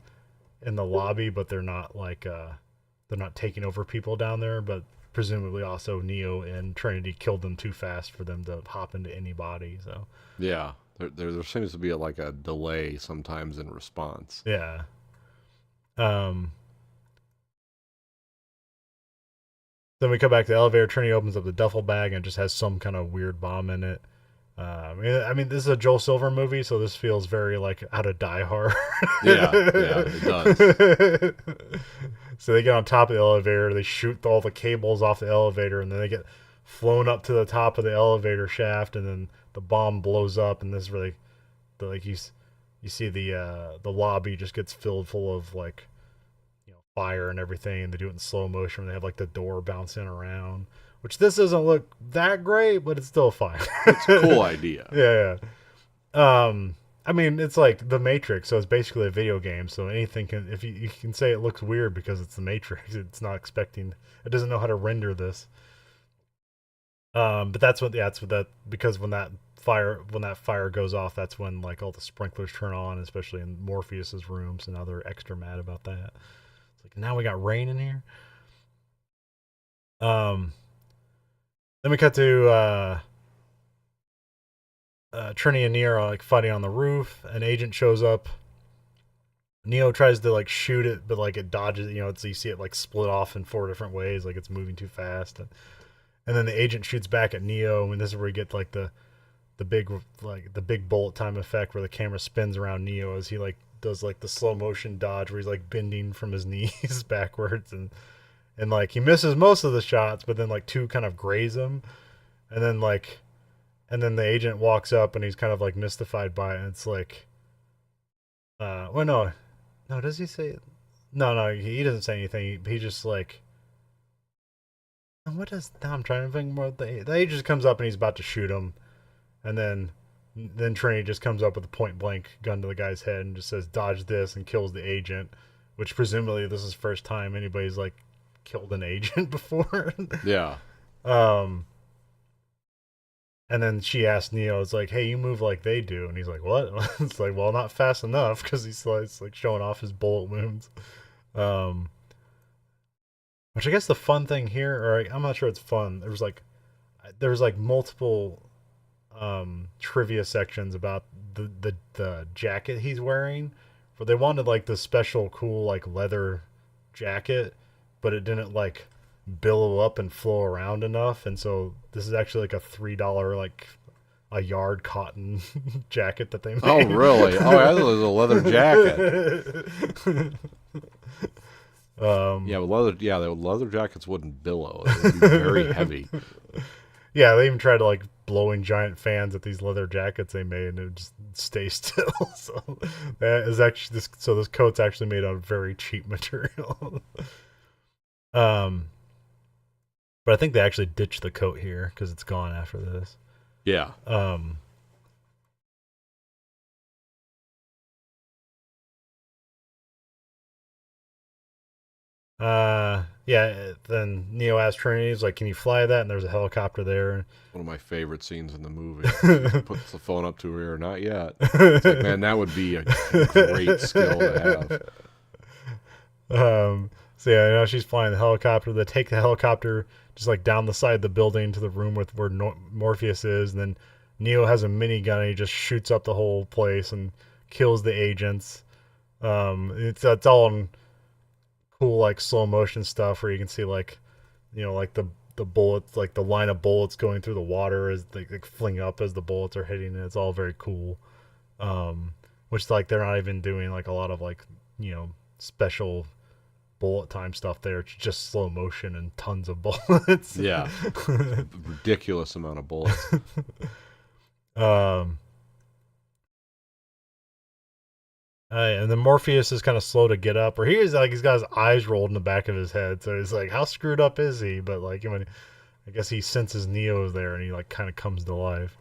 lobby, but they're not, like, they're not taking over people down there, but presumably also Neo and Trinity killed them too fast for them to hop into any body. So Yeah, there seems to be like a delay sometimes in response. yeah. Um, then we come back to the elevator. Trinity opens up the duffel bag and just has some kind of weird bomb in it. This is a Joel Silver movie, so this feels very like out of Die Hard. Yeah, yeah, it does. So they get on top of the elevator, they shoot all the cables off the elevator, and then they get flown up to the top of the elevator shaft, and then the bomb blows up, and this is really like you see the lobby just gets filled full of like fire and everything, and they do it in slow motion. They have like the door bouncing around, which this doesn't look that great, but it's still fine. It's a cool idea. Yeah, it's like The Matrix, so it's basically a video game. So anything can, if you can say it looks weird because it's The Matrix, it's not expecting, it doesn't know how to render this. But that's what that because when that fire goes off, that's when like all the sprinklers turn on, especially in Morpheus's room. So now they're extra mad about that. It's like now we got rain in here. Then we cut to Trinity and Neo are like fighting on the roof. An agent shows up. Neo tries to like shoot it, but like it dodges. So you see it like split off in 4 different ways, like it's moving too fast. And then the agent shoots back at Neo, and this is where you get like the big bullet time effect where the camera spins around Neo as he like does like the slow motion dodge where he's like bending from his knees backwards, and like he misses most of the shots, but then like 2 kind of graze him, and then the agent walks up and he's kind of like mystified by it, and it's like no, does he say it? No, he doesn't say anything. He just like, what does, now I'm trying to think more. The agent comes up and he's about to shoot him, and then Trinity just comes up with a point blank gun to the guy's head and just says dodge this, and kills the agent, which presumably this is the first time anybody's like killed an agent before. Yeah. And then she asked Neo, it's like, hey, you move like they do. And he's like, what? It's like, well, not fast enough, because he's like showing off his bullet wounds. Which I guess the fun thing here, or I'm not sure it's fun. There was like multiple trivia sections about the jacket he's wearing. But they wanted like the special cool like leather jacket, but it didn't like billow up and flow around enough, and so this is actually like a $3 like a yard cotton jacket that they made. Oh really? Oh, I thought it was a leather jacket. The leather jackets wouldn't billow. It would be very heavy. Yeah, they even tried to like blowing giant fans at these leather jackets they made, and it would just stay still. So that is actually this coat's actually made out of very cheap material. But I think they actually ditched the coat here because it's gone after this. Yeah. Then Neo asks Trinity, he's like, can you fly that? And there's a helicopter there. One of my favorite scenes in the movie. Puts the phone up to her ear. Not yet. It's like, man, that would be a great skill to have. So yeah, she's flying the helicopter. They take the helicopter just like down the side of the building to the room where Morpheus is, and then Neo has a minigun and he just shoots up the whole place and kills the agents. It's all in cool like slow motion stuff where you can see like, like the bullets, like the line of bullets going through the water as they like fling up as the bullets are hitting it. It's all very cool. Which like they're not even doing like a lot of like special bullet time stuff there. It's just slow motion and tons of bullets. Yeah. Ridiculous amount of bullets. And then Morpheus is kind of slow to get up, or he's got his eyes rolled in the back of his head, so he's like, how screwed up is he? But like, I guess he senses Neo's there and he like kind of comes to life.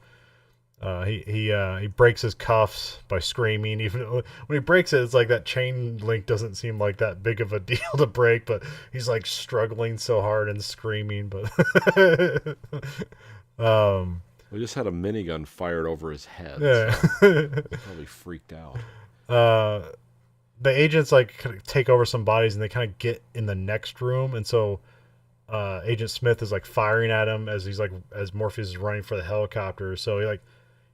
He breaks his cuffs by screaming. Even when he breaks it, it's like that chain link doesn't seem like that big of a deal to break, but he's like struggling so hard and screaming. But we just had a minigun fired over his head. Yeah. So probably freaked out. The agents like take over some bodies and they kind of get in the next room, and so Agent Smith is like firing at him as he's like as Morpheus is running for the helicopter. So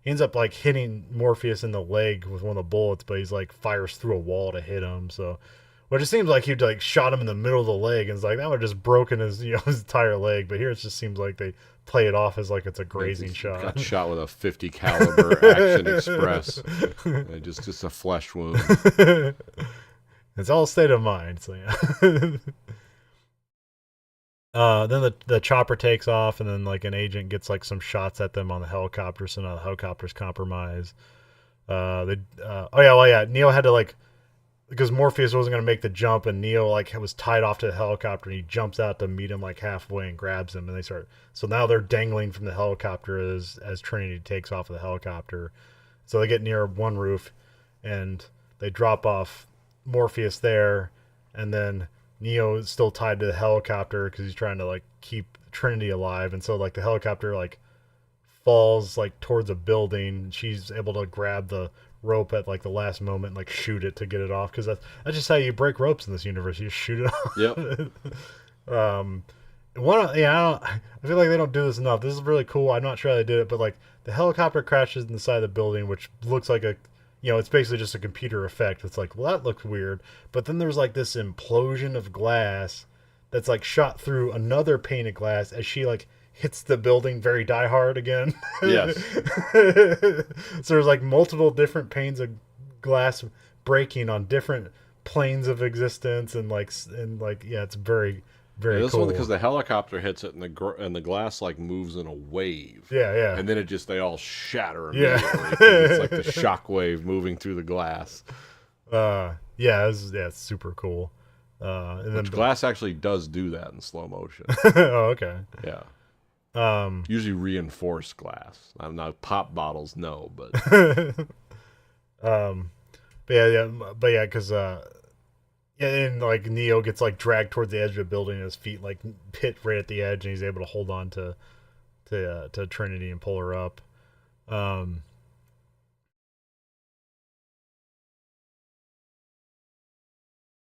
he ends up like hitting Morpheus in the leg with one of the bullets, but he's like fires through a wall to hit him. So, well, it just seems like he'd like shot him in the middle of the leg, and it's like that would have just broken his his entire leg. But here it just seems like they play it off as like it's a grazing shot. Got shot with a 50 caliber Action Express. And just a flesh wound. It's all state of mind. So yeah. Then the chopper takes off, and then like an agent gets like some shots at them on the helicopter, so now the helicopter's compromised. Oh yeah, well yeah, Neo had to like because Morpheus wasn't gonna make the jump, and Neo like was tied off to the helicopter, and he jumps out to meet him like halfway and grabs him, and they start. So now they're dangling from the helicopter as Trinity takes off of the helicopter. So they get near one roof, and they drop off Morpheus there, and then Neo is still tied to the helicopter because he's trying to like keep Trinity alive, and so like the helicopter like falls like towards a building. She's able to grab the rope at like the last moment and like shoot it to get it off because that's just how you break ropes in this universe. You just shoot it off. Yep. I feel like they don't do this enough. This is really cool. I'm not sure how they did it, but like the helicopter crashes in the side of the building, which looks like it's basically just a computer effect. It's like, well, that looks weird. But then there's like this implosion of glass that's like shot through another pane of glass as she like hits the building very Die Hard again. Yes. So there's like multiple different panes of glass breaking on different planes of existence, and yeah, it's very very this cool. one because the helicopter hits it and the glass like moves in a wave. Yeah, yeah. And then they all shatter Yeah. immediately. 'Cause it's like the shock wave moving through the glass. It's super cool. And then Glass actually does do that in slow motion. oh, okay. Yeah. Um, Usually reinforced glass. I'm not pop bottles, no, but um, because and like Neo gets like dragged towards the edge of the building, and his feet like hit right at the edge, and he's able to hold on to Trinity and pull her up. Um,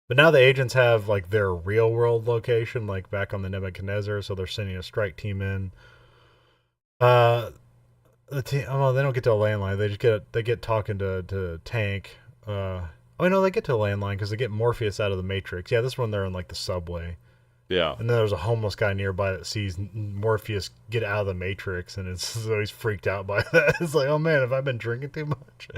but now the agents have like their real world location, like back on the Nebuchadnezzar, so they're sending a strike team in. The team, well, they don't get to a landline. They get talking to Tank. Oh no, they get to a landline because they get Morpheus out of the Matrix. Yeah, this one they're in like the subway. yeah. And then there's a homeless guy nearby that sees Morpheus get out of the Matrix, and so he's freaked out by that. It's like, oh man, have I been drinking too much?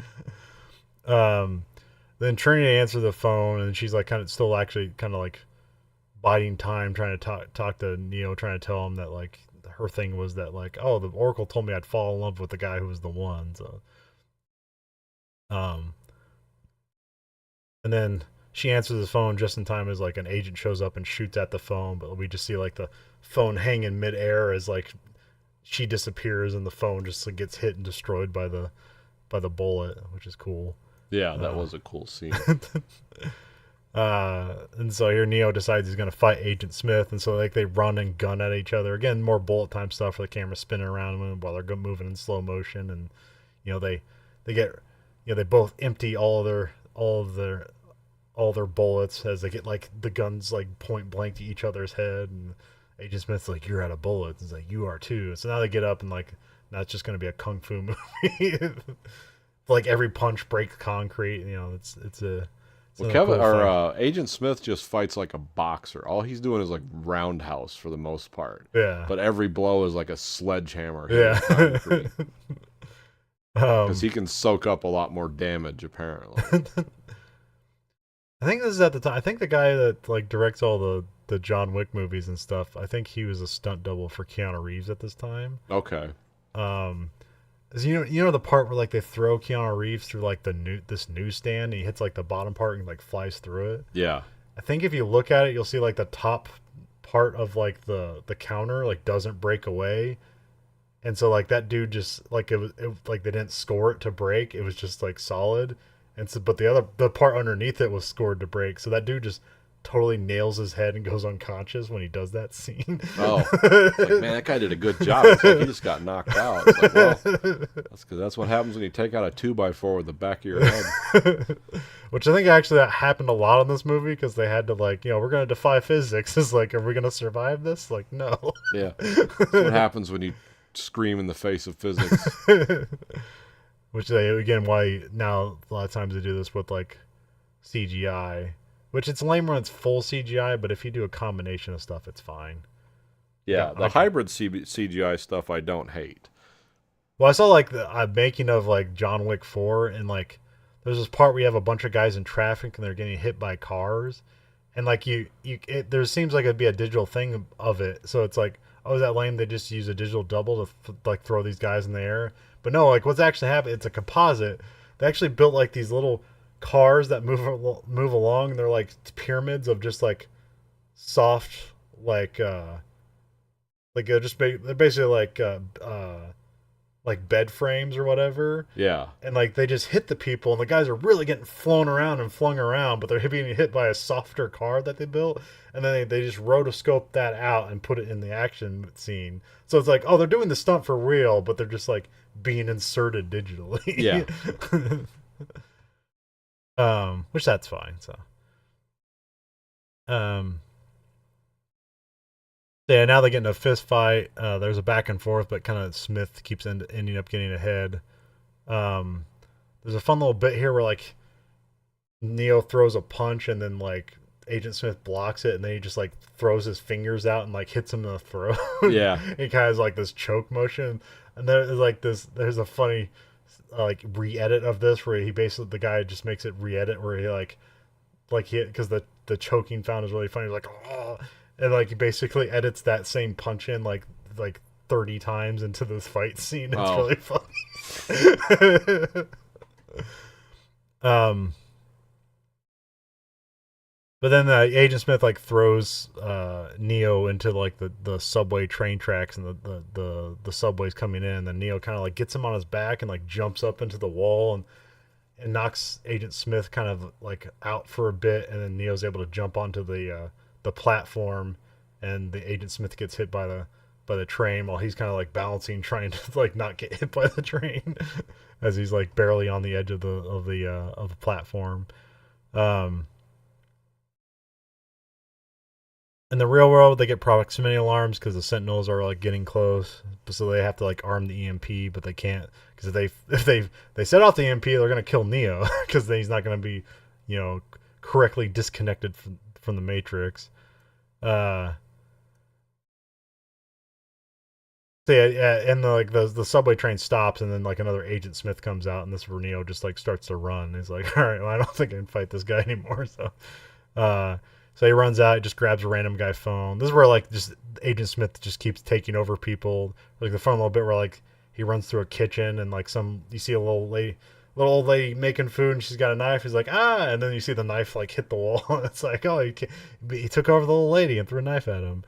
Then Trinity answers the phone, and she's like kind of like biding time, trying to talk to Neo, trying to tell him that like her thing was that like, oh, the Oracle told me I'd fall in love with the guy who was the one. So, and then she answers the phone just in time as like an agent shows up and shoots at the phone, but we just see like the phone hang in midair as like she disappears and the phone just like, gets hit and destroyed by the bullet, which is cool. Yeah, that was a cool scene. And so here Neo decides he's gonna fight Agent Smith, and so like they run and gun at each other again. More bullet time stuff for the camera spinning around them while they're moving in slow motion, and they get they both empty all their bullets as they get like the guns like point blank to each other's head, and Agent Smith's like, "You're out of bullets." He's like, "You are too." So now they get up and like now it's just gonna be a kung fu movie. Like every punch breaks concrete. Agent Smith just fights like a boxer. All he's doing is like roundhouse for the most part. Yeah. But every blow is like a sledgehammer. Yeah. Because he can soak up a lot more damage, apparently. I think this is at the time. I think the guy that like directs all the John Wick movies and stuff, I think he was a stunt double for Keanu Reeves at this time. Okay. You know the part where like they throw Keanu Reeves through like this newsstand, and he hits like the bottom part and like flies through it. Yeah. I think if you look at it, you'll see like the top part of like the counter like doesn't break away, and so like that dude just like it like they didn't score it to break. It was just like solid, and so but the part underneath it was scored to break. So that dude just totally nails his head and goes unconscious when he does that scene. Oh, it's like, man, that guy did a good job. It's like he just got knocked out. It's like, well, that's because that's what happens when you take out a 2x4 with the back of your head. Which I think actually that happened a lot in this movie because they had to like, we're gonna defy physics. It's like, are we gonna survive this? Like, no. Yeah, that's what happens when you scream in the face of physics. Which they again why now a lot of times they do this with like CGI, which it's lame when it's full CGI, but if you do a combination of stuff, it's fine. Yeah, the hybrid CGI stuff I don't hate. Well, I saw like the making of like John Wick 4, and like there's this part where you have a bunch of guys in traffic and they're getting hit by cars, and like there seems like it'd be a digital thing of it, so it's like, oh, is that lame? They just use a digital double to like throw these guys in the air, but no, like what's actually happening? It's a composite. They actually built like these little cars that move along, and they're like pyramids of just like soft like they're basically like bed frames or whatever. Yeah. And like they just hit the people, and the guys are really getting flown around and flung around, but they're being hit by a softer car that they built, and then they just rotoscope that out and put it in the action scene. So it's like, oh, they're doing the stunt for real, but they're just like being inserted digitally. Yeah. Which that's fine. So um yeah, now they get in a fist fight. There's a back and forth, but kind of Smith keeps ending up getting ahead. Um, there's a fun little bit here where like Neo throws a punch, and then like Agent Smith blocks it, and then he just like throws his fingers out and like hits him in the throat. Yeah. It kind of has like this choke motion, and there's like this. There's a funny like re-edit of this where he basically the guy just makes it re-edit where he he because the choking sound is really funny. He's like, oh, and like he basically edits that same punch in like 30 times into this fight scene. It's really funny. But then Agent Smith like throws Neo into like the subway train tracks, and the subway's coming in, and then Neo kind of like gets him on his back and like jumps up into the wall and knocks Agent Smith kind of like out for a bit, and then Neo's able to jump onto the platform, and the Agent Smith gets hit by the train while he's kind of like balancing, trying to like not get hit by the train as he's like barely on the edge of the platform. In the real world, they get proximity alarms because the Sentinels are like getting close, so they have to like arm the EMP, but they can't because if they set off the EMP, they're gonna kill Neo because he's not gonna be, correctly disconnected from the Matrix. So yeah, and the subway train stops, and then like another Agent Smith comes out, and this is where Neo just like starts to run. He's like, all right, well, I don't think I can fight this guy anymore. So he runs out, he just grabs a random guy's phone. This is where like just Agent Smith just keeps taking over people. Like the fun little bit where like he runs through a kitchen, and like you see a little old lady making food, and she's got a knife. He's like, ah, and then you see the knife like hit the wall. It's like, oh, he took over the little lady and threw a knife at him.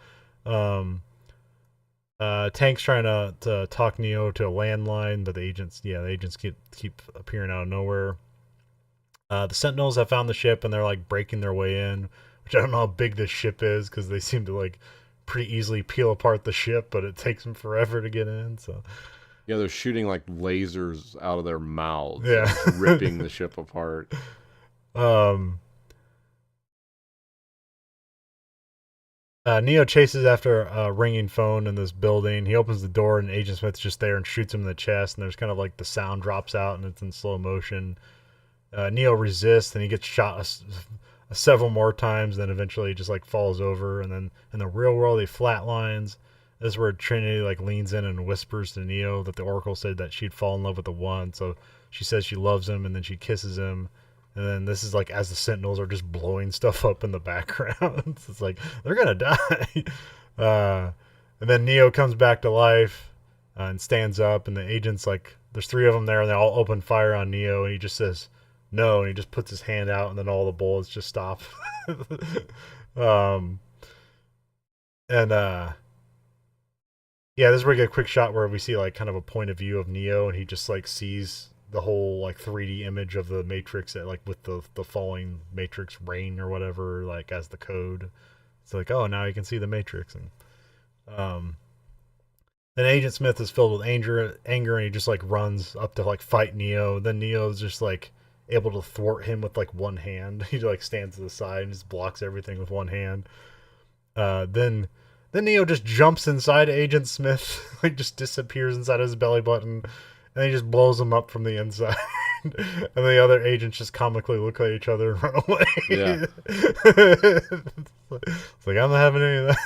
Tank's trying to talk Neo to a landline, but the agents keep appearing out of nowhere. The Sentinels have found the ship, and they're like breaking their way in, which I don't know how big this ship is because they seem to like pretty easily peel apart the ship, but it takes them forever to get in. So yeah, they're shooting like lasers out of their mouths, yeah, ripping the ship apart. Neo chases after a ringing phone in this building. He opens the door, and Agent Smith's just there and shoots him in the chest, and there's kind of like the sound drops out, and it's in slow motion. Neo resists, and he gets shot several more times, then eventually he just like falls over, and then in the real world he flatlines. This is where Trinity like leans in and whispers to Neo that the Oracle said that she'd fall in love with the One, so she says she loves him, and then she kisses him. And then this is like as the Sentinels are just blowing stuff up in the background. It's like they're gonna die. And then Neo comes back to life and stands up, and the agents like there's 3 of them there, and they all open fire on Neo, and he just says no, and he just puts his hand out, and then all the bullets just stop. Yeah, this is where we get a quick shot where we see like kind of a point of view of Neo, and he just like sees the whole like 3D image of the Matrix, like with the falling Matrix rain or whatever, like as the code. It's like, oh, now you can see the Matrix. And um, then Agent Smith is filled with anger, and he just like runs up to like fight Neo. Then Neo's just like able to thwart him with like one hand. He like stands to the side and just blocks everything with one hand. Then Neo just jumps inside Agent Smith, like just disappears inside his belly button, and he just blows him up from the inside. And the other agents just comically look at each other and run away. Yeah. It's like, I'm not having any of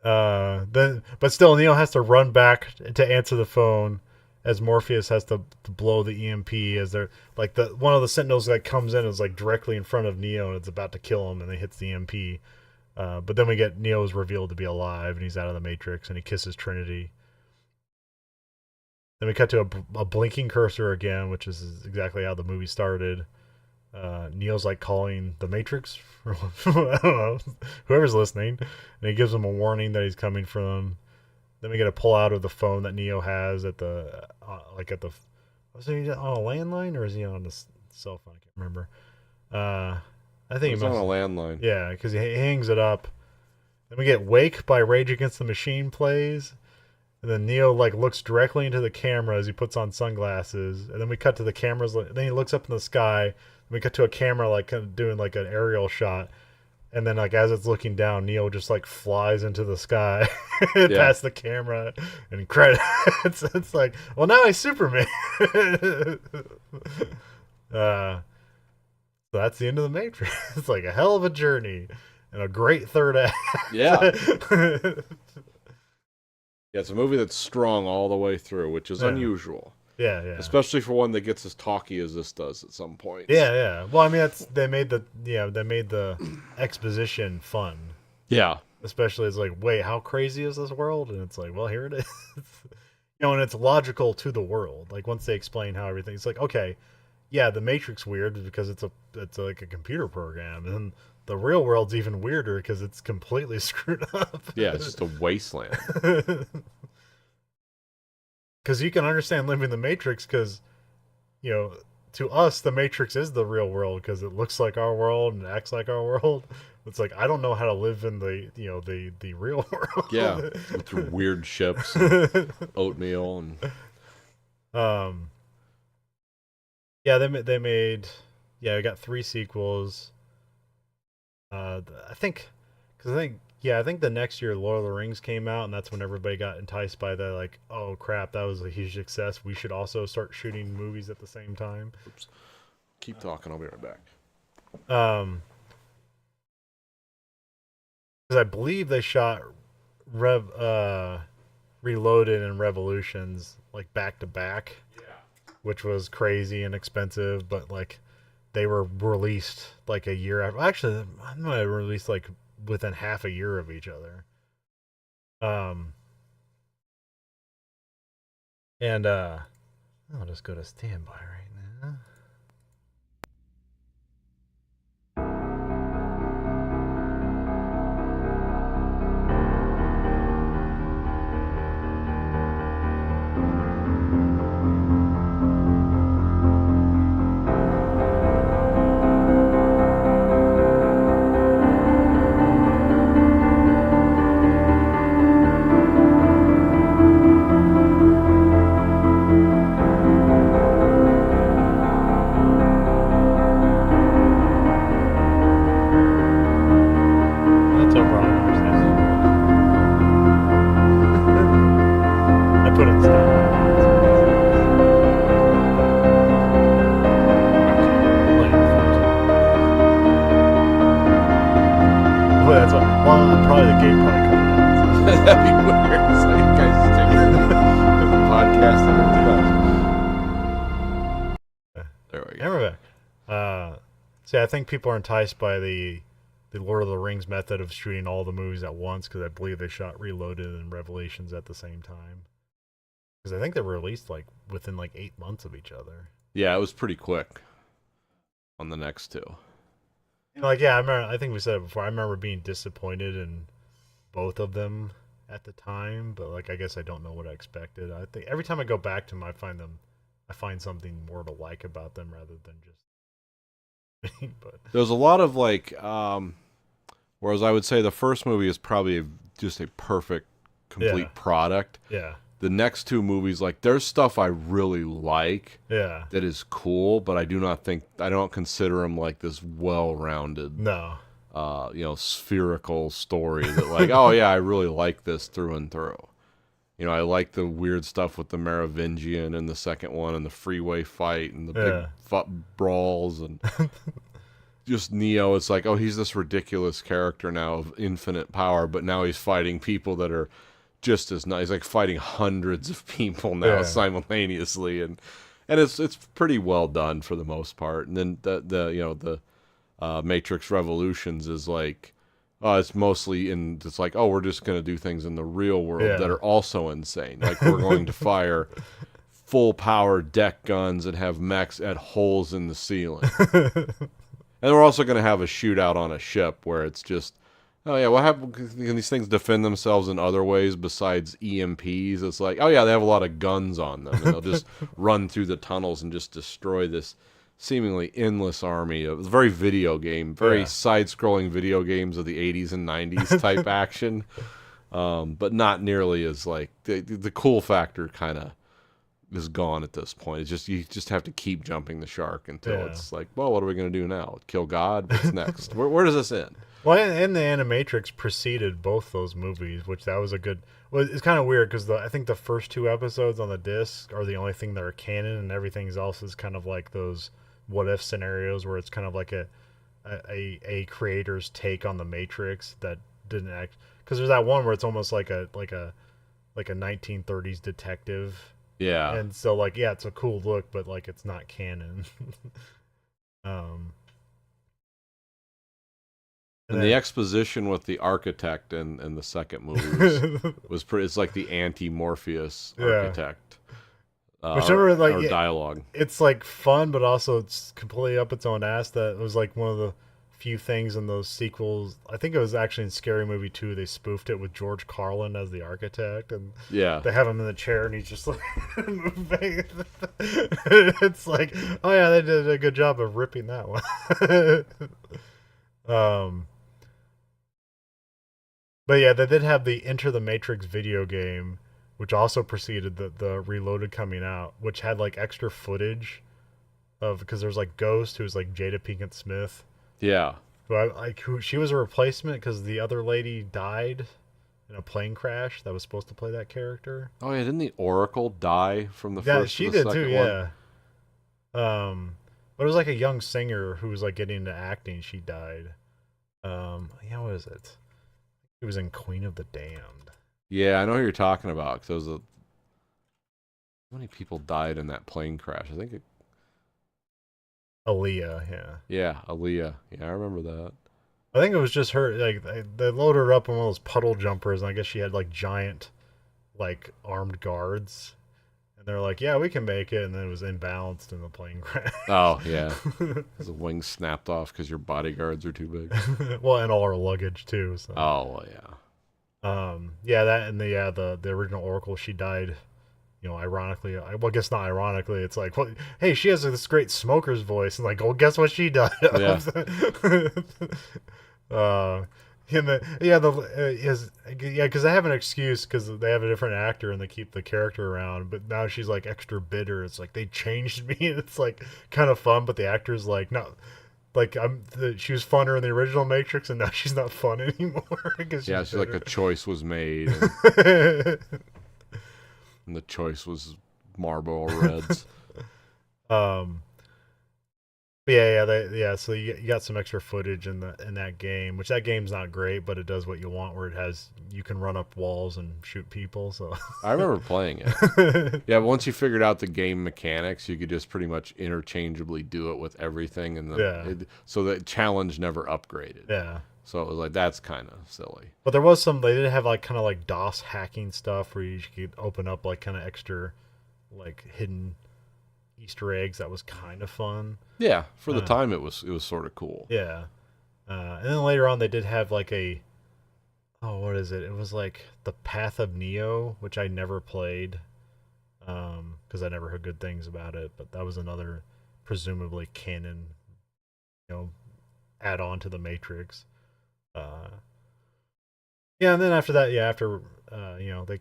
that. But still, Neo has to run back to answer the phone as Morpheus has to blow the EMP as they're like one of the Sentinels that comes in is like directly in front of Neo and it's about to kill him and they hits the EMP. But then we get Neo's revealed to be alive and he's out of the Matrix and he kisses Trinity. Then we cut to a blinking cursor again, which is exactly how the movie started. Neo's like calling the Matrix. I don't know, whoever's listening, and he gives them a warning that he's coming for them. Then we get a pull out of the phone that Neo has at the was he on a landline or is he on the cell phone? I can't remember. I think He's on a landline. Yeah, because he hangs it up. Then we get "Wake" by Rage Against the Machine plays, and then Neo like looks directly into the camera as he puts on sunglasses, and then we cut to the cameras. Then he looks up in the sky. And we cut to a camera like kind of doing like an aerial shot, and then like as it's looking down, Neo just like flies into the sky past the camera, and credits. It's like, well, now he's Superman. So that's the end of the Matrix. It's like a hell of a journey and a great third act. Yeah. Yeah, it's a movie that's strong all the way through, which is unusual. Yeah. Especially for one that gets as talky as this does at some point. Yeah. Well, I mean, they made the exposition fun. Yeah. Especially it's like, wait, how crazy is this world? And it's like, well, here it is. And it's logical to the world. Like once they explain how everything, it's like, okay, yeah, the Matrix weird because it's like a computer program, and the real world's even weirder because it's completely screwed up. Yeah, it's just a wasteland. Because you can understand living in the Matrix because, to us, the Matrix is the real world because it looks like our world and acts like our world. It's like, I don't know how to live in the real world. Yeah, with weird ships and oatmeal and... Yeah, they made... Yeah, we got 3 sequels. I think the next year Lord of the Rings came out, and that's when everybody got enticed by the like, oh crap, that was a huge success. We should also start shooting movies at the same time. Oops. Keep talking. I'll be right back. Because I believe they shot Reloaded and Revolutions like back to back, which was crazy and expensive, but like they were released like a year after. Actually, I might have released like within half a year of each other. And I'll just go to standby right now. I think people are enticed by the Lord of the Rings method of shooting all the movies at once because I believe they shot Reloaded and Revelations at the same time. Because I think they were released like within like 8 months of each other. Yeah, it was pretty quick on the next two. Like, yeah, I think we said it before. I remember being disappointed in both of them at the time, but like I guess I don't know what I expected. I think every time I go back to them, I find them I find something more to like about them rather than just but There's a lot of like, whereas I would say the first movie is probably just a perfect, yeah, complete product. yeah, The next two movies, like, there's stuff I really like yeah. that is cool, but I don't consider them like this well-rounded, No. spherical story that like, oh yeah, I really like this through and through. I like the weird stuff with the Merovingian in the second one and the freeway fight and the big Yeah. brawls and just Neo. It's like, oh, he's this ridiculous character now of infinite power, but now he's fighting people that are just as nice. He's like fighting hundreds of people now Yeah. simultaneously, and it's pretty well done for the most part. And then the Matrix Revolutions is like, it's mostly in. It's like, oh, we're just gonna do things in the real world that Yeah. are also insane. Like we're going to fire full power deck guns and have mechs at holes in the ceiling. And we're also going to have a shootout on a ship where it's just, oh yeah, can these things defend themselves in other ways besides EMPs? It's like, oh yeah, they have a lot of guns on them, and they'll just run through the tunnels and just destroy this seemingly endless army of very video game, very Yeah. side-scrolling video games of the 80s and 90s type action, but not nearly as like the cool factor kind of is gone at this point. It's just you just have to keep jumping the shark until Yeah. it's like, well, what are we going to do now? Kill God? What's next? Where does this end? Well, and the Animatrix preceded both those movies, which that was a good. Well, it's kind of weird because I think the first two episodes on the disc are the only thing that are canon, and everything else is kind of like those what if scenarios where it's kind of like a creator's take on the Matrix that didn't act. Because there's that one where it's almost like a 1930s detective, Yeah. and so like yeah, it's a cool look, but like it's not canon. um, and And the then exposition with the architect in the second movie was pretty. It's like the anti-Morpheus yeah. architect, Whichever, like, or dialogue. it's like fun, but also it's completely up its own ass. That was like one of the few things in those sequels. I think it was actually in Scary Movie 2. They spoofed it with George Carlin as the architect, and Yeah. they have him in the chair, and he's just like moving. It's like, oh yeah, they did a good job of ripping that one. um, but yeah, they did have the Enter the Matrix video game, which also preceded the Reloaded coming out, which had like extra footage of because there's like Ghost, who's like Jada Pinkett Smith, Yeah. who she was a replacement because the other lady died in a plane crash that was supposed to play that character. Oh yeah. Didn't the Oracle die from the Yeah, first she to the did too. second one? Yeah. But it was like a young singer who was like getting into acting. She died. Yeah, what is it? It was in Queen of the Damned. Yeah, I know who you're talking about. Because how many people died in that plane crash? I think Aaliyah, yeah. yeah, Aaliyah. Yeah, I remember that. I think it was just her. Like they loaded her up in one of those puddle jumpers, and I guess she had like giant, like armed guards, and they're like, "Yeah, we can make it," and then it was imbalanced in the plane crash. Oh yeah, the wings snapped off because your bodyguards are too big. Well, and all her luggage too. So, Oh well, yeah. yeah, that and the original Oracle, she died. You know, ironically, well, I guess not ironically. It's like, well, hey, she has this great smoker's voice, and like, well, guess what she died Yeah. of? And because they have an excuse because they have a different actor and they keep the character around, but now she's like extra bitter. It's like they changed me, and it's like kind of fun, but the actor's like, no, like she was funner in the original Matrix, and now she's not fun anymore because Yeah, she's she's like a bitter. choice was made, and the choice was Marlboro Reds. um, But yeah. So you got some extra footage in that game, which that game's not great, but it does what you want, where you can run up walls and shoot people. So I remember playing it. Yeah, but once you figured out the game mechanics, you could just pretty much interchangeably do it with everything, and yeah, so the challenge never upgraded. yeah. So it was like that's kind of silly. But there was some. They did have like kind of like DOS hacking stuff where you could open up like kind of extra, like hidden Easter eggs. That was kind of fun. Yeah, for the Uh, time it was sort of cool. Yeah. And then later on, they did have like what is it? It was like the Path of Neo, which I never played. Because because I never heard good things about it. But that was another presumably canon, you know, add on to the Matrix. Uh, yeah, and then after that, yeah, after you know, they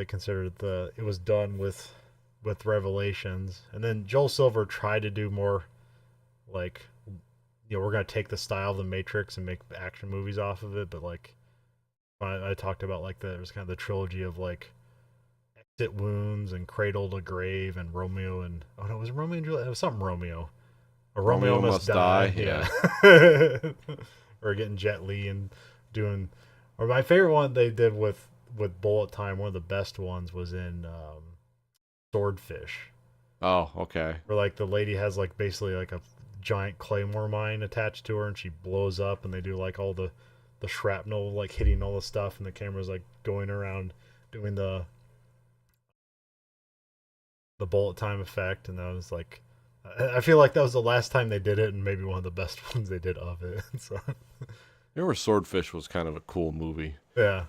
considered it was done with Revelations, and then Joel Silver tried to do more like, you know, we're gonna take the style of the Matrix and make action movies off of it, but like I talked about, like it was kind of the trilogy of like Exit Wounds and Cradle to Grave and Romeo and oh no, it was Romeo and Juliet. It was something Romeo. Or Romeo Must Die. Yeah. Or getting Jet Li and doing. Or my favorite one they did with Bullet Time. One of the best ones was in Swordfish. Oh, okay. Where like the lady has like basically like a giant claymore mine attached to her, and she blows up, and they do like all the shrapnel like hitting all the stuff, and the camera's like going around doing the bullet time effect, and that was like, I feel like that was the last time they did it, and maybe one of the best ones they did of it. So, You remember Swordfish was kind of a cool movie. yeah,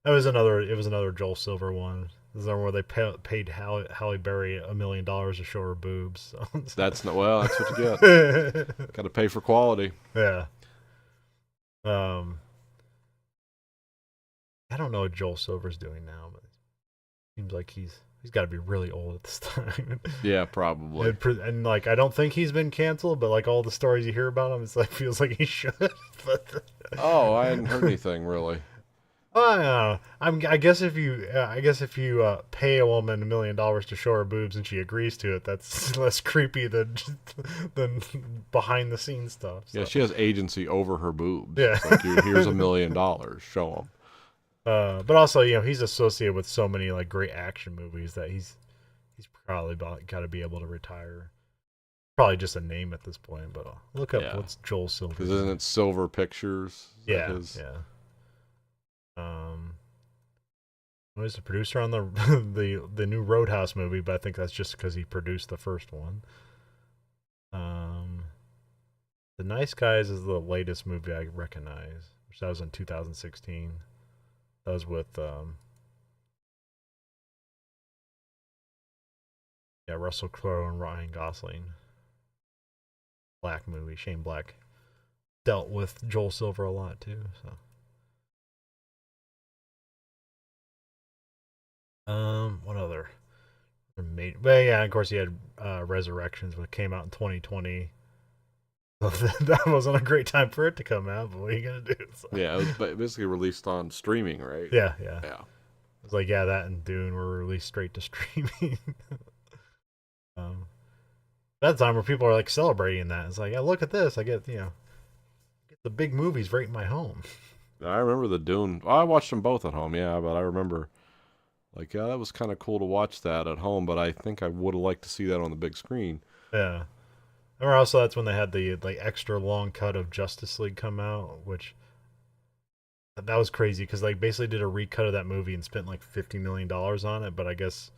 that was another. It was another Joel Silver one. This is the one where they paid Halle Berry $1 million to show her boobs. So. That's not well. That's what you get. Got to pay for quality. Yeah. I don't know what Joel Silver's doing now, but it seems like he's got to be really old at this time. Yeah, probably. And like, I don't think he's been canceled, but like all the stories you hear about him, it's like feels like he should. But, oh, I hadn't heard anything really. I don't know. I guess if you pay a woman $1 million to show her boobs and she agrees to it, that's less creepy than behind the scenes stuff. So. Yeah, she has agency over her boobs. Yeah. It's like, here's $1 million. Show them. But also, you know, he's associated with so many like great action movies that he's probably got to be able to retire. Probably just a name at this point, but look up what's Joel Silver. Because isn't it Silver Pictures? Yeah, yeah. He was the producer on the the new Roadhouse movie, but I think that's just because he produced the first one. The Nice Guys is the latest movie I recognize, which that was in 2016. That was with Russell Crowe and Ryan Gosling. Black movie. Shane Black dealt with Joel Silver a lot too. So. What other? Well, yeah, of course he had Resurrections, which came out in 2020. That wasn't a great time for it to come out, but what are you gonna do? So. Yeah, it was basically released on streaming, right? Yeah. It was like, yeah, that and Dune were released straight to streaming. That time where people are like celebrating that, it's like, yeah, look at this, I get the big movies right in my home. I remember the Dune. I watched them both at home, yeah, but I remember. Like, yeah, that was kind of cool to watch that at home, but I think I would have liked to see that on the big screen. Yeah. Or also that's when they had the like extra long cut of Justice League come out, which that was crazy because they basically did a recut of that movie and spent like $50 million on it, but I guess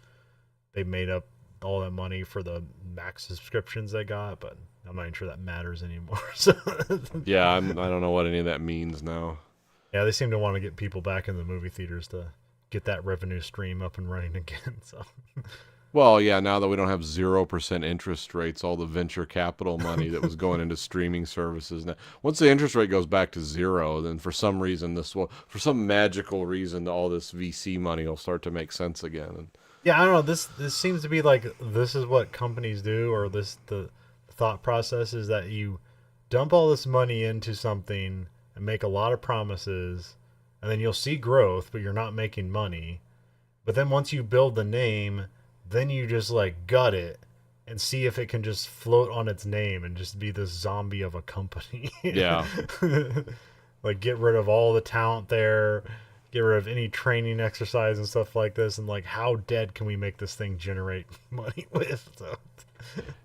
they made up all that money for the Max subscriptions they got, but I'm not even sure that matters anymore. So. Yeah, I don't know what any of that means now. Yeah, they seem to want to get people back in the movie theaters to get that revenue stream up and running again. So, well, yeah, now that we don't have 0% interest rates, all the venture capital money that was going into streaming services now, once the interest rate goes back to zero, then for some magical reason, all this VC money will start to make sense again. Yeah, I don't know. This seems to be like this is what companies do, or the thought process is that you dump all this money into something and make a lot of promises. And then you'll see growth, but you're not making money. But then once you build the name, then you just like gut it and see if it can just float on its name and just be this zombie of a company. Yeah. Like get rid of all the talent there, get rid of any training exercise and stuff like this, and like how dead can we make this thing generate money with? So.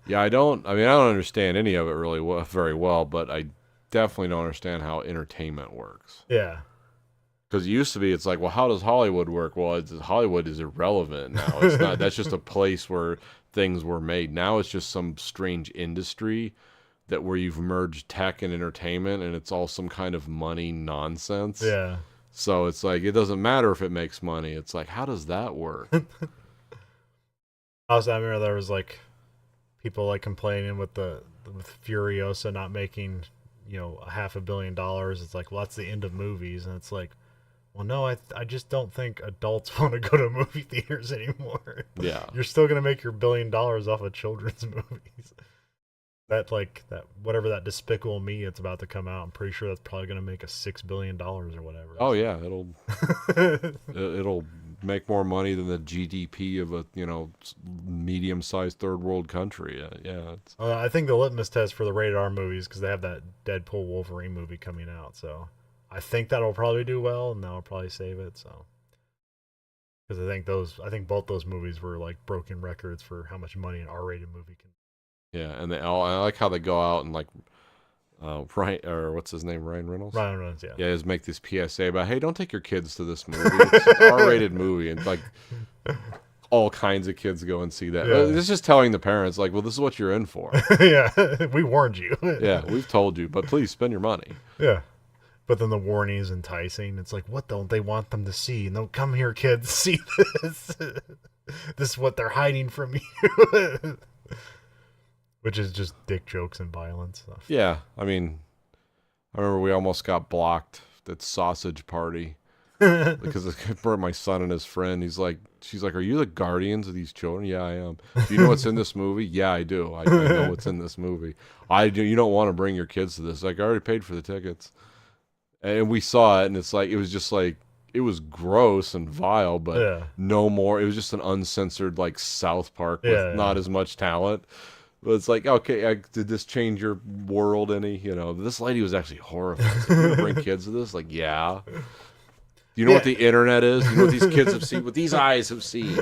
Yeah, I don't understand any of it really very well, but I definitely don't understand how entertainment works. Yeah. Because it used to be, it's like, well, how does Hollywood work? Well, Hollywood is irrelevant now. It's not. That's just a place where things were made. Now it's just some strange industry where you've merged tech and entertainment, and it's all some kind of money nonsense. Yeah. So it's like it doesn't matter if it makes money. It's like, how does that work? Also, I remember there was like people like complaining with the with Furiosa not making a $500 million. It's like, well, that's the end of movies, and it's like, well, no, I just don't think adults want to go to movie theaters anymore. Yeah. You're still gonna make your $1 billion off of children's movies. That like that whatever that Despicable Me it's about to come out. I'm pretty sure that's probably gonna make a $6 billion or whatever. Oh yeah, it'll make more money than the GDP of a medium-sized third world country. Yeah, I think the litmus test for the rated R movies because they have that Deadpool Wolverine movie coming out, so I think that'll probably do well and that'll probably save it. So because I think both those movies were like broken records for how much money an R-rated movie can. yeah, and I like how they go out and like Ryan, or what's his name, Ryan Reynolds. Ryan Reynolds, yeah. Yeah, is make this PSA about, hey, don't take your kids to this movie. It's an R-rated movie, and like all kinds of kids go and see that. Yeah. It's just telling the parents, like, well, this is what you're in for. Yeah, we warned you. Yeah, we've told you, but please spend your money. Yeah. But then the warning is enticing. It's like, what don't they want them to see? No, come here, kids, see this. This is what they're hiding from you. Which is just dick jokes and violence. So. Yeah, I mean, I remember we almost got blocked at sausage party because I brought my son and his friend. She's like, are you the guardians of these children? Yeah, I am. Do you know what's in this movie? Yeah, I do. I know what's in this movie. I do. You don't want to bring your kids to this. Like, I already paid for the tickets. And we saw it, and it's like, it was just like, it was gross and vile, but no more. It was just an uncensored, like, South Park with not as much talent. But it's like, okay, did this change your world any? This lady was actually horrified. Like, you gonna bring kids to this? Like, yeah. Do you know what the internet is? You know what these kids have seen? What these eyes have seen?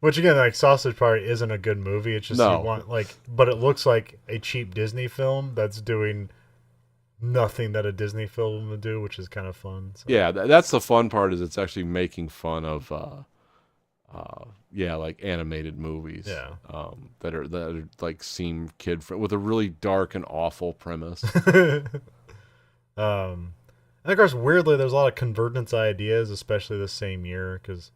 Which again, like Sausage Party isn't a good movie. It's just No. You want but it looks like a cheap Disney film that's doing nothing that a Disney film would do, which is kind of fun. So. Yeah, that's the fun part. Is it's actually making fun of. Like animated movies. Yeah. That are like seem kid friendly with a really dark and awful premise. And of course, weirdly, there's a lot of convergence ideas, especially the same year, because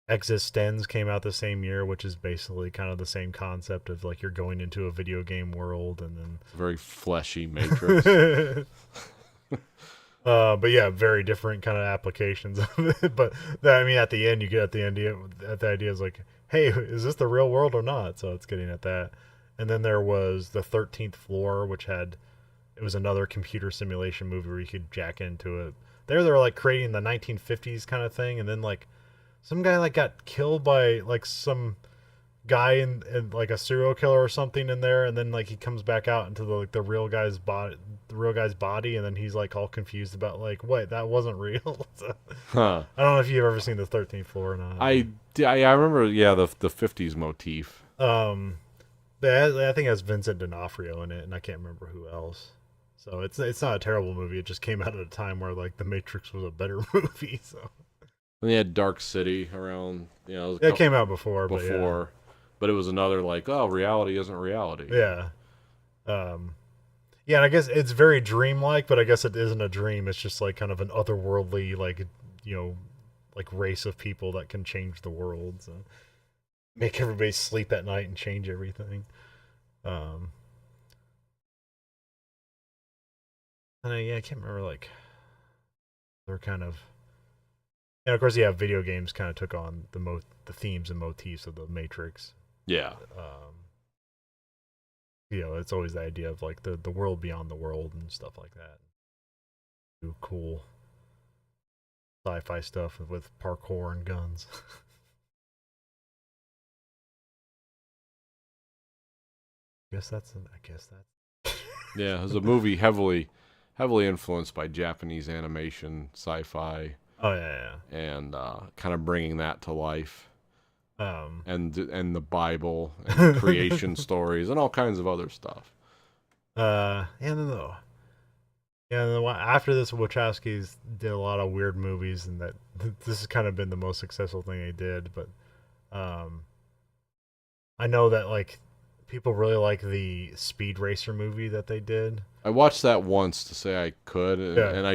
Existenz came out the same year, which is basically kind of the same concept of like you're going into a video game world and then very fleshy Matrix. But yeah, very different kind of applications of it. But I mean, at the end, you get at the idea is like, hey, is this the real world or not? So it's getting at that. And then there was the 13th Floor, which it was another computer simulation movie where you could jack into it. They're like creating the 1950s kind of thing, and then like some guy like got killed by like some guy in like a serial killer or something in there, and then like he comes back out into the real guy's body, and then he's like all confused about like, wait, that wasn't real. So, I don't know if you've ever seen the 13th Floor or not. I remember the 50s motif. I think it has Vincent D'Onofrio in it, and I can't remember who else. So it's not a terrible movie. It just came out at a time where like The Matrix was a better movie. So and they had Dark City around. It came out before. But it was another like, oh, reality isn't reality. Yeah. Yeah, and I guess it's very dreamlike, but I guess it isn't a dream. It's just like kind of an otherworldly, like, like race of people that can change the world. So make everybody sleep at night and change everything. And I can't remember, like, they're kind of... And of course, video games kind of took on the themes and motifs of the Matrix. Yeah. It's always the idea of like the world beyond the world and stuff like that. Do cool sci-fi stuff with parkour and guns. I guess that's. Yeah, it was a movie heavily influenced by Japanese animation, sci-fi. Oh yeah. And kind of bringing that to life. And the Bible and creation stories and all kinds of other stuff. And then after this, Wachowskis did a lot of weird movies, and that this has kind of been the most successful thing they did. But I know that like people really like the Speed Racer movie that they did. I watched that once to say I could, and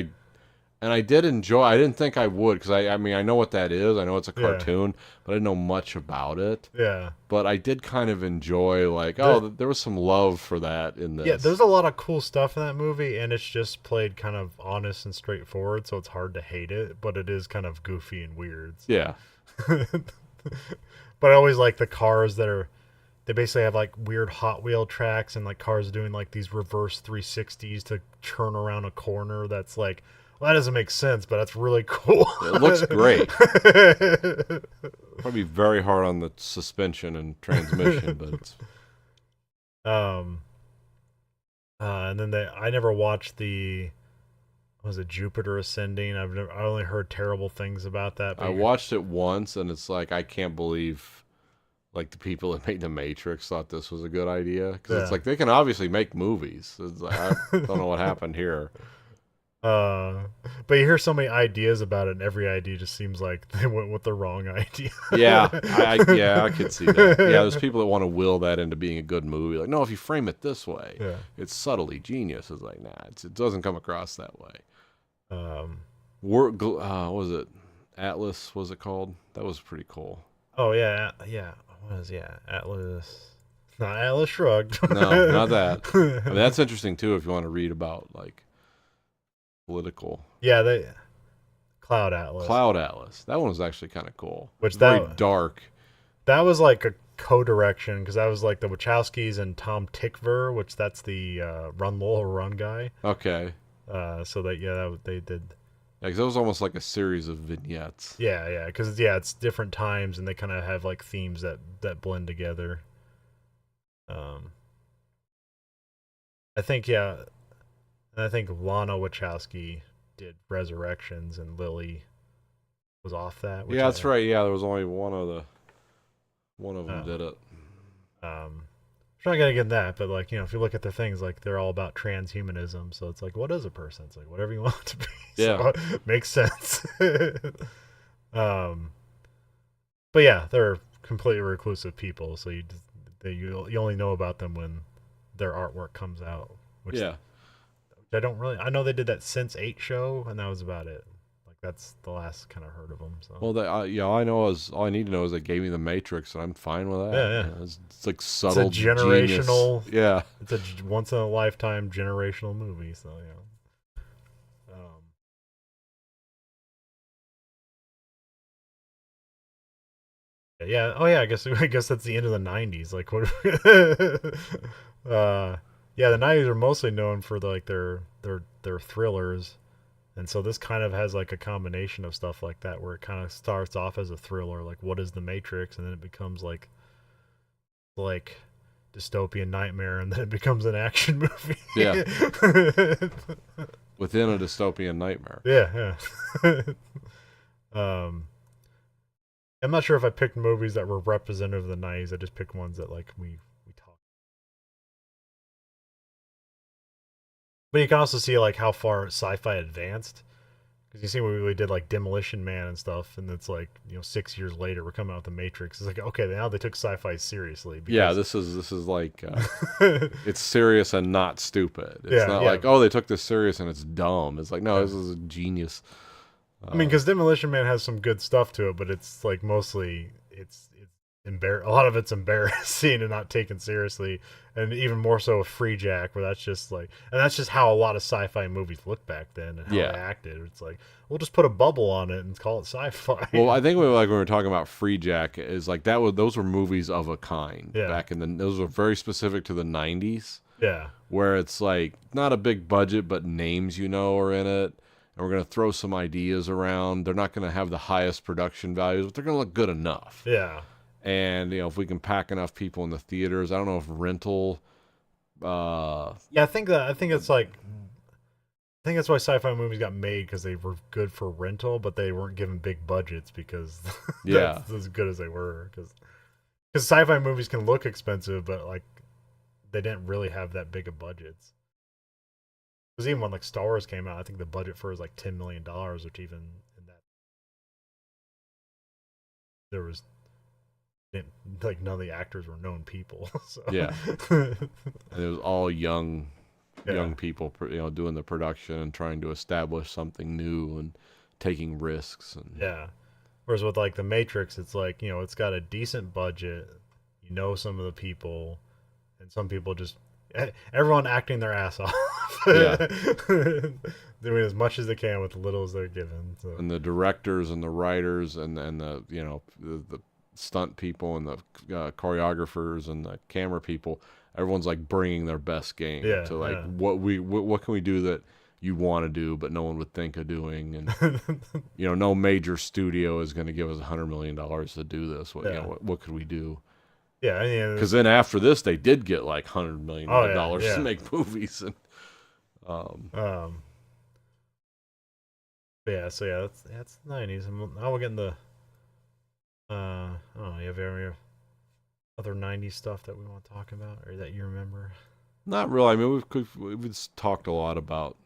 And I did enjoy. I didn't think I would because I mean I know what that is. I know it's a Yeah, cartoon, but I didn't know much about it. yeah. But I did kind of enjoy like The there was some love for that in Yeah, there's this. a lot of cool stuff in that movie, and it's just played kind of honest and straightforward, so it's hard to hate it. But it is kind of goofy and weird. Yeah, But I always like the cars that are. They basically have like weird Hot Wheel tracks and like cars doing like these reverse 360s to turn around a corner. That's like, well, that doesn't make sense, but that's really cool. it looks great. Probably very hard on the suspension and transmission, but it's um, and then I never watched the was it Jupiter Ascending? I only heard terrible things about that. I But watched it once and it's like I can't believe like the people that made the Matrix thought this was a good idea because it's yeah. like they can obviously make movies. It's like I don't know what happened here. Uh, but you hear so many ideas about it, and every idea just seems like they went with the wrong idea. Yeah, I could see that. Yeah, there's people that want to will that into being a good movie. Like, no, if you frame it this way, Yeah. it's subtly genius. It's like, nah, it doesn't come across that way. Um. What was it? Atlas was it called? That was pretty cool. Oh yeah, yeah. What was Atlas? Not Atlas Shrugged. No, not that. I mean, that's interesting too if you want to read about like political. Yeah, they Cloud Atlas. Cloud Atlas. That one was actually kind of cool. Which Very dark. that was like a co-direction because that was like the Wachowskis and Tom Tickver, which that's the Run Lola Run guy. Okay. So that they did. Yeah, 'cause that was almost like a series of vignettes. Yeah, because it's different times and they kind of have like themes that blend together. Um, I think and I think Lana Wachowski did Resurrections and Lily was off that. Yeah, that's right. Yeah, there was only one of them Oh. did it. I'm not gonna get that, but like if you look at the things, like they're all about transhumanism. So it's like, what is a person? It's like whatever you want it to be. Yeah. So it makes sense. um, but yeah, they're completely reclusive people. So you only know about them when their artwork comes out. Which Yeah. I don't really. I know they did that Sense8 show, and that was about it. Like that's the last kind of heard of them. So Well, I know is all I need to know is they gave me the Matrix, and I'm fine with that. Yeah. It's like subtle, it's a generational. genius. Yeah, It's a once in a lifetime generational movie. So yeah. Oh yeah. I guess that's the end of the '90s. Like what? Yeah, the '90s are mostly known for like their thrillers, and so this kind of has like a combination of stuff like that, where it kind of starts off as a thriller, like what is the Matrix, and then it becomes like dystopian nightmare, and then it becomes an action movie. Yeah. Within a dystopian nightmare. Yeah. um, I'm not sure if I picked movies that were representative of the '90s. I just picked ones that like we talked. But you can also see like how far sci-fi advanced, because you see when we did like Demolition Man and stuff, and it's like 6 years later we're coming out with the Matrix. It's like, okay, now they took sci-fi seriously. Yeah, this is like it's serious and not stupid. It's not yeah. like, oh, they took this serious and it's dumb. It's like, no, Yeah. this is a genius. I mean, because Demolition Man has some good stuff to it, but it's like mostly it's a lot of it's embarrassing and not taken seriously, and even more so with Free Jack, where that's just like, and that's just how a lot of sci-fi movies looked back then and how Yeah. they acted. It's like, we'll just put a bubble on it and call it sci-fi. Well, I think when we were talking about Free Jack is like those were movies of a kind Yeah. back in those were very specific to the 90s, yeah, where it's like not a big budget but names are in it, and we're going to throw some ideas around. They're not going to have the highest production values, but they're going to look good enough. yeah, And if we can pack enough people in the theaters, I don't know if rental yeah. I think it's like, I think that's why sci-fi movies got made, because they were good for rental, but they weren't given big budgets because Yeah. that's as good as they were. Because sci-fi movies can look expensive, but like they didn't really have that big of budgets. Because even when like Star Wars came out, I think the budget for it was like $10 million, which even in that there was like none of the actors were known people. So Yeah. And it was all young young people, doing the production and trying to establish something new and taking risks. And Yeah. Whereas with like the Matrix, it's like, it's got a decent budget. Some of the people, and some people just everyone acting their ass off. Yeah. Doing as much as they can with the little as they're given. So. And the directors and the writers and the the stunt people and the choreographers and the camera people, everyone's like bringing their best game to like what can we do that you want to do but no one would think of doing, and no major studio is going to give us $100 million to do this. What could we do? Yeah, because then after this they did get like $100 million to make movies. And so that's the 90s. And now we're getting the I don't know, you have any other 90s stuff that we want to talk about or that you remember? Not really. I mean, we've talked a lot about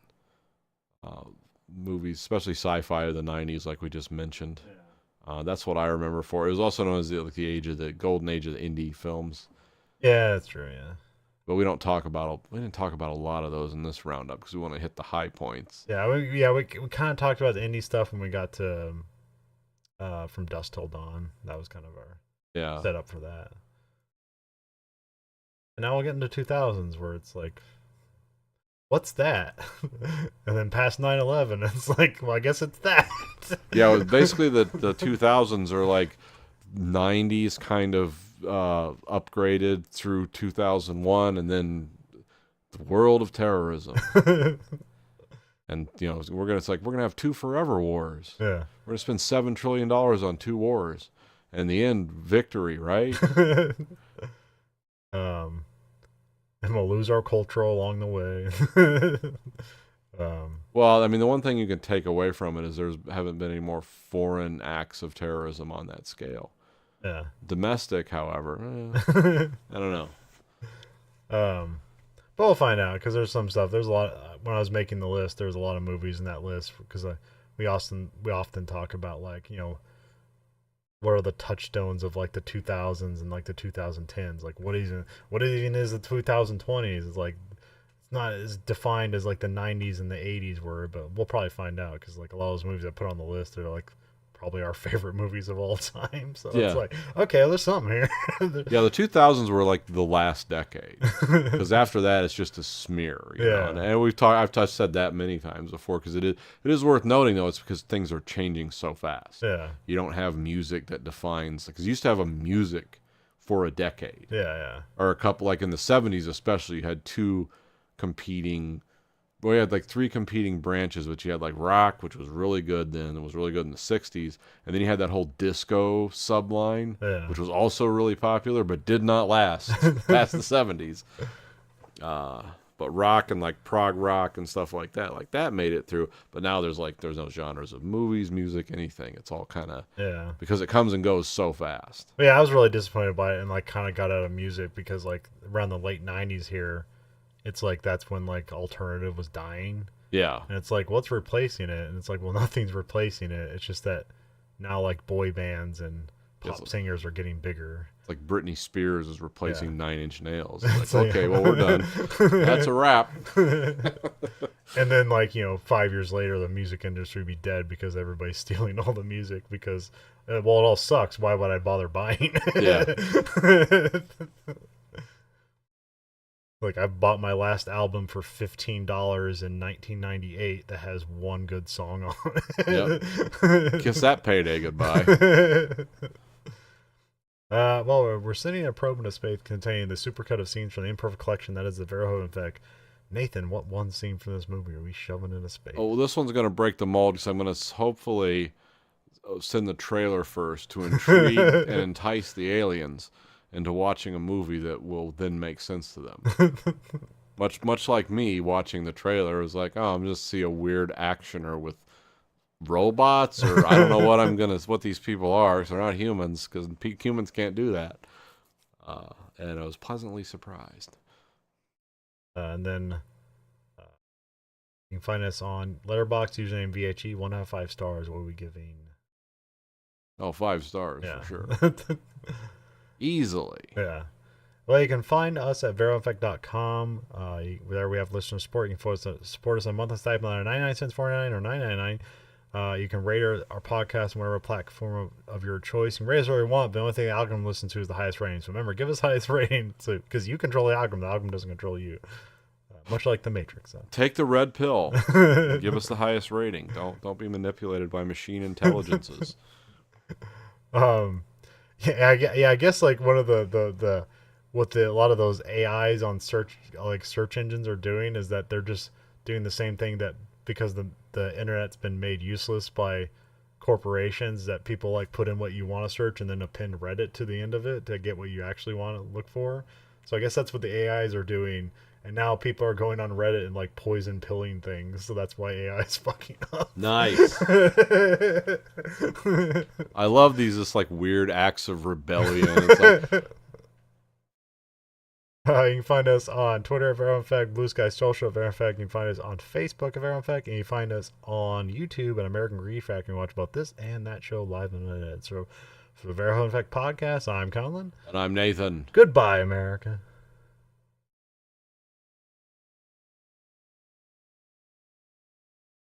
movies, especially sci-fi of the 90s, like we just mentioned. That's what I remember for. It was also known as the age of the golden age of the indie films. Yeah, that's true. Yeah. But we didn't talk about a lot of those in this roundup because we want to hit the high points. Yeah, we kind of talked about the indie stuff when we got to From Dusk Till Dawn. That was kind of our setup for that. And now we'll get into 2000s where it's like, what's that? And then past 9/11, it's like, well, I guess it's that. Yeah, basically the 2000s are like 90s kind of upgraded through 2001, and then the world of terrorism. And we're gonna have 2 forever wars. Yeah, we're gonna spend $7 trillion on 2 wars, and in the end, victory, right? And we'll lose our culture along the way. Well, I mean, the one thing you can take away from it is haven't been any more foreign acts of terrorism on that scale. Yeah. Domestic, however, I don't know. But we'll find out because there's some stuff. There's a lot. When I was making the list, there's a lot of movies in that list because we often talk about like what are the touchstones of like the 2000s and like the 2010s. Like what even is the 2020s? It's like it's not as defined as like the 90s and the 80s were, but we'll probably find out because like a lot of those movies I put on the list are like probably our favorite movies of all time. So it's like, okay, there's something here. Yeah, the 2000s were like the last decade because after that it's just a smear. You know? And I've said that many times before because it is worth noting though. It's because things are changing so fast. Yeah, you don't have music that defines, because you used to have a music for a decade. Yeah. Or a couple, like in the 70s especially, you had 2 competing. Well, you had like 3 competing branches, but you had like rock, which was really good then. It was really good in the 60s. And then you had that whole disco subline, which was also really popular, but did not last past the 70s. But rock and like prog rock and stuff like that made it through. But now there's no genres of movies, music, anything. It's all kind of, because it comes and goes so fast. But yeah, I was really disappointed by it and like kind of got out of music because like around the late 90s here, it's like that's when like alternative was dying. Yeah. And it's like, what's replacing it? And it's like, well, nothing's replacing it. It's just that now like boy bands and pop singers are getting bigger. It's like Britney Spears is replacing 9 Inch Nails. It's like, okay, well, we're done. That's a wrap. And then like, 5 years later, the music industry would be dead because everybody's stealing all the music because, well, it all sucks. Why would I bother buying it? Yeah. Like I bought my last album for $15 in 1998 that has one good song on it. Yep. Kiss that payday goodbye. Well, we're sending a probe into space containing the supercut of scenes from the Imperfect Collection. That is the Verhoeven Effect. Nathan, what one scene from this movie are we shoving into space? Oh, well, this one's going to break the mold because I'm going to hopefully send the trailer first to intrigue and entice the aliens into watching a movie that will then make sense to them. much like me watching the trailer, it was like, oh, I'm just see a weird actioner with robots, or I don't know what these people are. So they're not humans because humans can't do that. And I was pleasantly surprised. And then you can find us on Letterboxd, username VHE, 1 out of 5 stars. What are we giving? Oh, 5 stars for sure. Easily. Yeah. Well, you can find us at veroeffect.com. There we have listener support. You can support us on a monthly stipend on 99 cents, 49 or 9.99. You can rate our podcast on whatever platform of your choice. You can rate us where you want, but the only thing the algorithm listens to is the highest rating. So remember, give us highest rating because you control the algorithm doesn't control you. Much like the Matrix. So. Take the red pill. Give us the highest rating. Don't be manipulated by machine intelligences. I guess like one of the what a lot of those AIs on search engines are doing is that they're just doing the same thing that because the internet's been made useless by corporations that people like put in what you want to search and then append Reddit to the end of it to get what you actually want to look for. So I guess that's what the AIs are doing. And now people are going on Reddit and like poison pilling things, so that's why AI is fucking up. Nice. I love these just like weird acts of rebellion. It's like you can find us on Twitter at Verhoeven Effect, Blue Sky Social at Verhoeven Effect. You can find us on Facebook at Verhoeven Effect, and you find us on YouTube at American Greed Factory and watch about this and that show live in a minute. So for the Verhoeven Effect podcast, I'm Colin. And I'm Nathan. Goodbye, America.